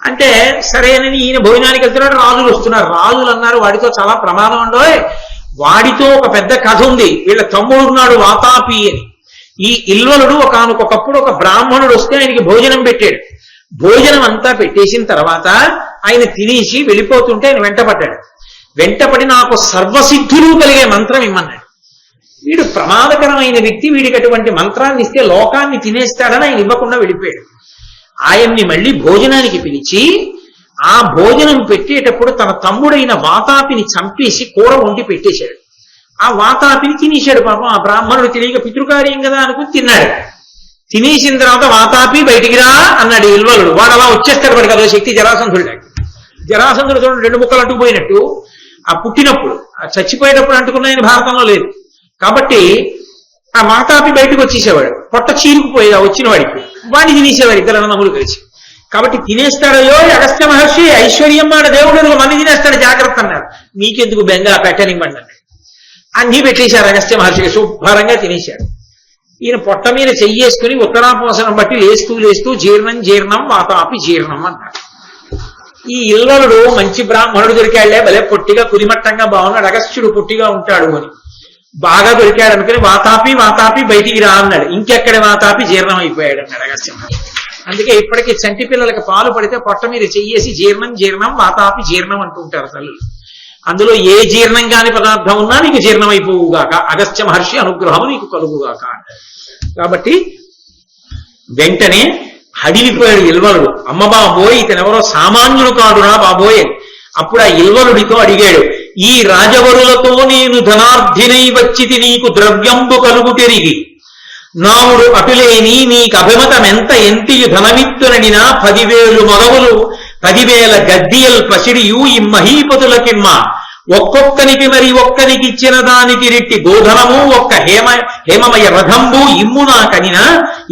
అంటే సరేనని ఈయన భోజనానికి వెళ్తున్నాడు, రాజులు వస్తున్నారు. రాజులు అన్నారు వాడితో చాలా ప్రమాదం ఉండోయ్, వాడితో ఒక పెద్ద కథ ఉంది, వీళ్ళ తమ్ముడు ఉన్నాడు వాతాపి అని. ఈ ఇల్వలుడు ఒకనొకప్పుడు ఒక బ్రాహ్మణుడు వస్తే ఆయనకి భోజనం పెట్టాడు. భోజనం అంతా పెట్టేసిన తర్వాత ఆయన తినేసి వెళ్ళిపోతుంటే ఆయన వెంటపడ్డాడు. వెంటపడి నాకు సర్వసిద్ధులు కలిగే మంత్రం ఇమ్మన్నాడు. వీడు ప్రమాదకరమైన వ్యక్తి, వీడికి అటువంటి మంత్రాన్ని ఇస్తే లోకాన్ని తినేస్తాడని ఆయన ఇవ్వకుండా వెళ్ళిపోయాడు. ఆయన్ని మళ్ళీ భోజనానికి పిలిచి ఆ భోజనం పెట్టేటప్పుడు తన తమ్ముడైన వాతాపిని చంపేసి కూర వండి పెట్టేశాడు. ఆ వాతాపిని తినేశాడు. పాపం ఆ బ్రాహ్మణుడు తెలియక పితృకార్యం కదా అనుకుని తిన్నాడు. తినేసిన తర్వాత వాతాపి బయటికి రా అన్నాడు ఇల్వలుడు. వాడు అలా వచ్చేస్తాడు, వాడికి అదో శక్తి. జరాసంధుడు జరాసంధుడు చూడండి 2 ముక్కలు అంటుకుపోయినట్టు, ఆ పుట్టినప్పుడు చచ్చిపోయేటప్పుడు అంటుకున్నాయని భారతంలో లేదు. కాబట్టి ఆ వాతాపి బయటకు వచ్చేసేవాడు, పొట్ట చీరుకుపోయి వచ్చిన వాడికి, వాడిని తినేసేవాడు ఇద్దరు అన్నదమ్ములు కలిసి. కాబట్టి తినేస్తాడో అగస్త్య మహర్షి, ఐశ్వర్యం మాట దేవుడు మంది తినేస్తాడు జాగ్రత్త అన్నాడు. మీకెందుకు బెంగా పెట్టనివ్వండి అన్నాడు. అన్నీ పెట్టేశారు అగస్త్య మహర్షికి, శుభ్రంగా తినేశాడు. ఈయన పొట్ట మీద చెయ్యేసుకుని ఉత్తరాపోసనం బట్టి లేస్తూ జీర్ణం వాతాపి జీర్ణం అన్నాడు. ఈ ఇల్వలుడు మంచి బ్రాహ్మణుడు దొరికాళ్లే, భలే పొట్టిగా కురిమట్టంగా బాగున్నాడు, అగస్త్యుడు పొట్టిగా ఉంటాడు అని బాగా దొరికాడు అనుకుని వాతాపి బయటికి రా అన్నాడు. ఇంకెక్కడ వాతాపి జీర్ణం అయిపోయాడు అన్నాడు అగస్త్య మహర్షి. అందుకే ఇప్పటికీ చంటి పిల్లలకి పాలు పడితే పొట్ట మీద చెయ్యేసి జీర్ణం వాతాపి జీర్ణం అంటుంటారు తల్లులు. అందులో ఏ జీర్ణం కాని పదార్థం ఉన్నా నీకు జీర్ణమైపోవుగాక, అగస్త్య మహర్షి అనుగ్రహం నీకు కలుగుగాక. కాబట్టి వెంటనే హడిలిపోయాడు ఇల్వలుడు. అమ్మ బాబోయ్ ఇతనెవరో సామాన్యుడు కాదురా బాబోయ్. అప్పుడు ఆ ఇల్వలుడితో అడిగాడు, ఈ రాజవరులతో నేను ధనార్థినై వచ్చితి నీకు ద్రవ్యంబు కలుగు తిరిగి నావుడు అటులేని నీకు అభిమతమెంత ఎంతియు ధనమిత్తుననినా 10,000 మొదవులు 10,000 గద్దియల్ పసిడియు ఇమ్మహీపతులకిమ్మ ఒక్కొక్కనికి మరి ఒక్కరికి ఇచ్చిన దానికి రెట్టి గోధనము ఒక్క హేమమయ రథంబు ఇమ్మునా కనిన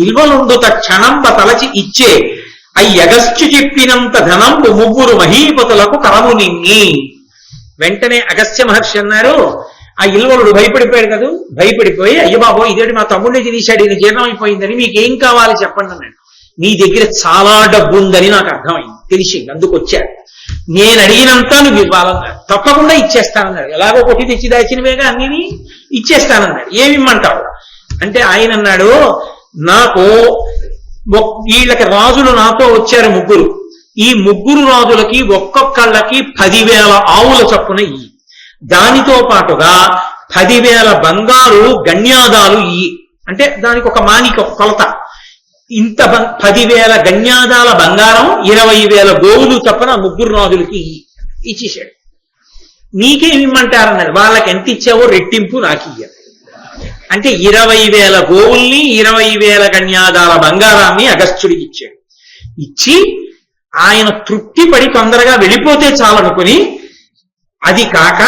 ఇల్వలుండు తక్షణంబ తలచి ఇచ్చే అయ్యగస్త్యు చెప్పినంత ధనంబు 3 మహీపతులకు కరము నిన్ని. వెంటనే అగస్త్య మహర్షి అన్నారు, ఆ ఇల్వలుడు భయపడిపోయాడు కదా, భయపడిపోయి అయ్య బాబో ఇదేంటి మా తమ్ముడిని తినేశాడు, ఇది జీర్ణమైపోయిందని, మీకేం కావాలి చెప్పండి అన్నాడు. నీ దగ్గర చాలా డబ్బు ఉందని నాకు అర్థమైంది, తెలిసింది, అందుకు వచ్చాడు. నేను అడిగినంతా నువ్వు ఇవ్వాలన్నాడు. తప్పకుండా ఇచ్చేస్తానన్నాడు. ఎలాగో కొట్టి తెచ్చి దాచినవేగా అన్ని ఇచ్చేస్తానన్నాడు. ఏమిమ్మంటావు అంటే ఆయన అన్నాడు, నాకు వీళ్ళకి రాజులు నాతో వచ్చారు 3. ఈ 3 రాజులకి ఒక్కొక్కళ్ళకి 10,000 ఆవుల చొప్పున ఇయ్యి, దానితో పాటుగా 10,000 బంగారు గణ్యాదాలు ఇయ్యి. అంటే దానికి ఒక మానికం కొలత, ఇంత 10,000 గణ్యాదాల బంగారం 20,000 గోవులు చొప్పున 3 రాజులకి ఇచ్చేశాడు. నీకేమిమ్మంటారన్నాడు. వాళ్ళకి ఎంత ఇచ్చావో రెట్టింపు నాకు ఇయ్యాలి అంటే 20,000 గోవుల్ని 20,000 గణ్యాదాల బంగారాన్ని అగస్త్యుడికి ఇచ్చాడు. ఇచ్చి ఆయన తృప్తి పడి తొందరగా వెళ్ళిపోతే చాలనుకుని, అది కాక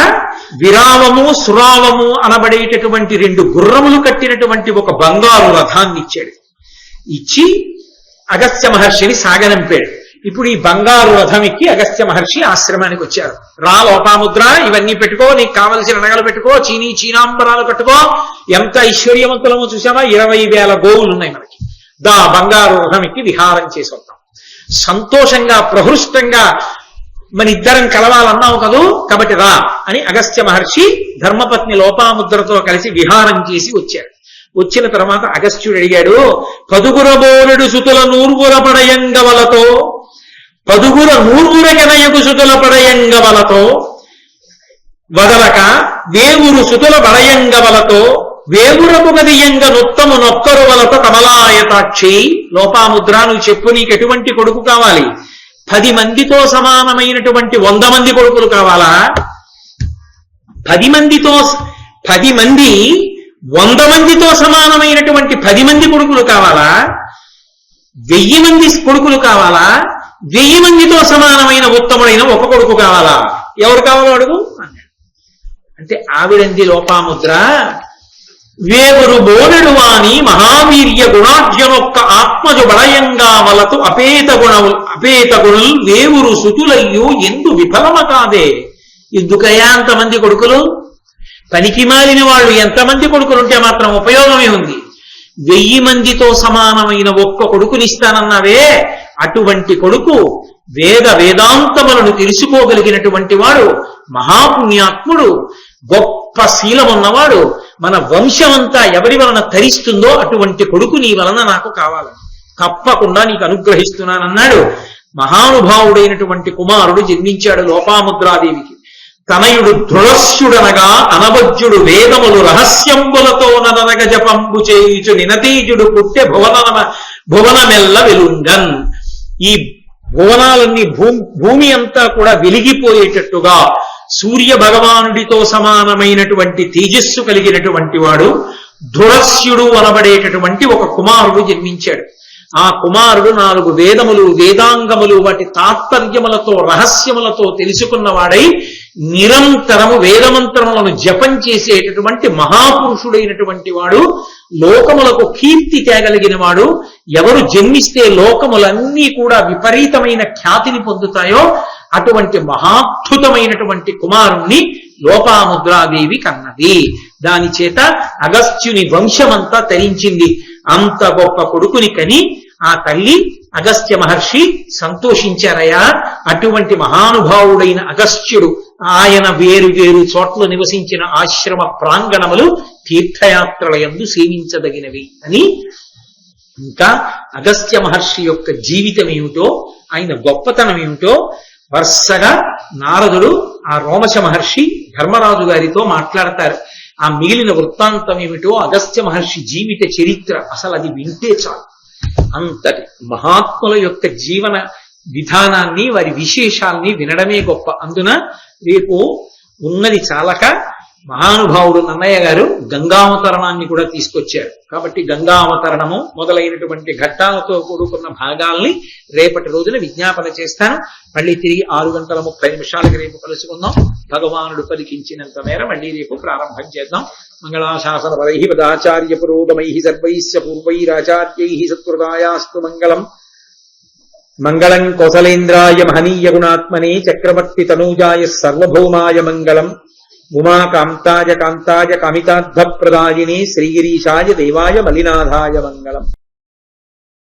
విరావము సురావము అనబడేటటువంటి 2 గుర్రములు కట్టినటువంటి ఒక బంగారు రథాన్ని ఇచ్చాడు. ఇచ్చి అగస్త్య మహర్షిని సాగనంపాడు. ఇప్పుడు ఈ బంగారు రథం ఎక్కి అగస్త్య మహర్షి ఆశ్రమానికి వచ్చారు. రా లోపాముద్ర, ఇవన్నీ పెట్టుకో, నీకు కావలసిన నగలు పెట్టుకో, చీనాంబరాలు కట్టుకో, ఎంత ఐశ్వర్యవంతులమో చూసామా, 20,000 గోవులు ఉన్నాయి మనకి, బంగారు రథమికి విహారం చేసి వద్దాం, సంతోషంగా ప్రహృష్టంగా మన ఇద్దరం కలవాలన్నావు కదూ, కాబట్టి రా అని అగస్త్య మహర్షి ధర్మపత్ని లోపాముద్రతో కలిసి విహారం చేసి వచ్చారు. వచ్చిన తర్వాత అగస్త్యుడు అడిగాడు, పదుగురబోలెడు సుతుల నూర్వుల పడయంగవలతో, పదుగుర నూర్వుల గనయగు సుతుల పడయంగవలతో వదలక వేవురు సుతుల బడయంగవలతో వేవురపు గదియంగ నొత్తము నొక్కరు వలతో కమలాయతాక్షి. లోపాముద్ర, నువ్వు చెప్పు, నీకు ఎటువంటి కొడుకు కావాలి? 10 మందితో సమానమైనటువంటి 100 మంది కొడుకులు కావాలా? 10 మంది 100 మందితో సమానమైనటువంటి 10 మంది కొడుకులు కావాలా? 1000 మంది కొడుకులు కావాలా? 1000 మందితో సమానమైన ఉత్తముడైన ఒక కొడుకు కావాలా? ఎవరు కావాలో అడుగు అన్నాడు. అంటే ఆవిడంది లోపాముద్ర, వేవురు బోనెడు వాణి మహావీర్య గుణాఢ్యమొక్క ఆత్మజు బడయంగా వలతు అపేత గుణులు వేవురు సుతులయ్యు ఎందు విఫలమ కాదే. ఎందుకయ్యా అంతమంది కొడుకులు? పనికి మాలిన వాళ్ళు ఎంతమంది కొడుకులుంటే మాత్రం ఉపయోగమే ఉంది. 1000 మందితో సమానమైన ఒక్క కొడుకునిస్తానన్నావే, అటువంటి కొడుకు వేదాంతములను తెలుసుకోగలిగినటువంటి వాడు, మహాపుణ్యాత్ముడు, గొప్ప శీలమున్నవాడు, మన వంశమంతా ఎవరి వలన తరిస్తుందో అటువంటి కొడుకు నీ వలన నాకు కావాలి, తప్పకుండా నీకు అనుగ్రహిస్తున్నానన్నాడు. మహానుభావుడైనటువంటి కుమారుడు జన్మించాడు లోపాముద్రాదేవికి. తనయుడు దృఢస్యుడనగా అనవజ్యుడు వేదములు రహస్యంబులతో ననగ జపంబు చేయుచు నినతీజుడు పుట్టె భువనమెల్ల వెలుంగన్. ఈ భువనాలన్నీ భూమి అంతా కూడా వెలిగిపోయేటట్టుగా సూర్య భగవానుడితో సమానమైనటువంటి తేజస్సు కలిగినటువంటి వాడు, దృఢస్యుడు అనబడేటటువంటి ఒక కుమారుడు జన్మించాడు. ఆ కుమారుడు 4 వేదములు, వేదాంగములు, వాటి తాత్పర్యములతో, రహస్యములతో తెలుసుకున్నవాడై నిరంతరము వేదమంత్రములను జపం చేసేటటువంటి మహాపురుషుడైనటువంటి వాడు, లోకములకు కీర్తి తేగలిగిన వాడు. ఎవరు జన్మిస్తే లోకములన్నీ కూడా విపరీతమైన ఖ్యాతిని పొందుతాయో అటువంటి మహాద్భుతమైనటువంటి కుమారుణ్ణి లోపాముద్రాదేవి కన్నది. దాని చేత అగస్త్యుని వంశమంతా తరించింది. అంత గొప్ప కొడుకుని కని ఆ తల్లి అగస్త్య మహర్షి సంతోషించారయ్యా. అటువంటి మహానుభావుడైన అగస్త్యుడు, ఆయన వేరు వేరు చోట్ల నివసించిన ఆశ్రమ ప్రాంగణములు తీర్థయాత్రలయందు సేవించదగినవి అని. ఇంకా అగస్త్య మహర్షి యొక్క జీవితం ఏమిటో, ఆయన గొప్పతనం ఏమిటో వరుసగా నారదుడు, ఆ రోమశ మహర్షి ధర్మరాజు గారితో మాట్లాడతారు. ఆ మిగిలిన వృత్తాంతం ఏమిటో, అగస్త్య మహర్షి జీవిత చరిత్ర, అసలు అది వింటే చాలు. అంతటి మహాత్ముల యొక్క జీవన విధానాన్ని, వారి విశేషాల్ని వినడమే గొప్ప. అందున రేపు ఉన్నది చాలక మహానుభావుడు నన్నయ్య గారు గంగావతరణాన్ని కూడా తీసుకొచ్చారు. కాబట్టి గంగావతరణము మొదలైనటువంటి ఘట్టాలతో కూడుకున్న భాగాల్ని రేపటి రోజున విజ్ఞాపన చేస్తాను. మళ్ళీ తిరిగి 6:30 రేపు కలుసుకుందాం. భగవానుడు పలికించినంత మేర మళ్ళీ రేపు ప్రారంభం చేద్దాం. మంగళాశాసన పరై పదాచార్య పురోగమై సర్వైశ్చ పూర్వైరాచార్యై సత్కృతాయాస్తు మంగళం. మంగళం కోసలేంద్రాయ మహనీయ గుణాత్మనే చక్రవర్తి తనూజాయ సర్వభౌమాయ మంగళం. ఉమాకాంతాయ కాంతాయ కామితార్థ ప్రదాయినే శ్రీగిరీశాయ దేవాయ మలినాథాయ మంగళం.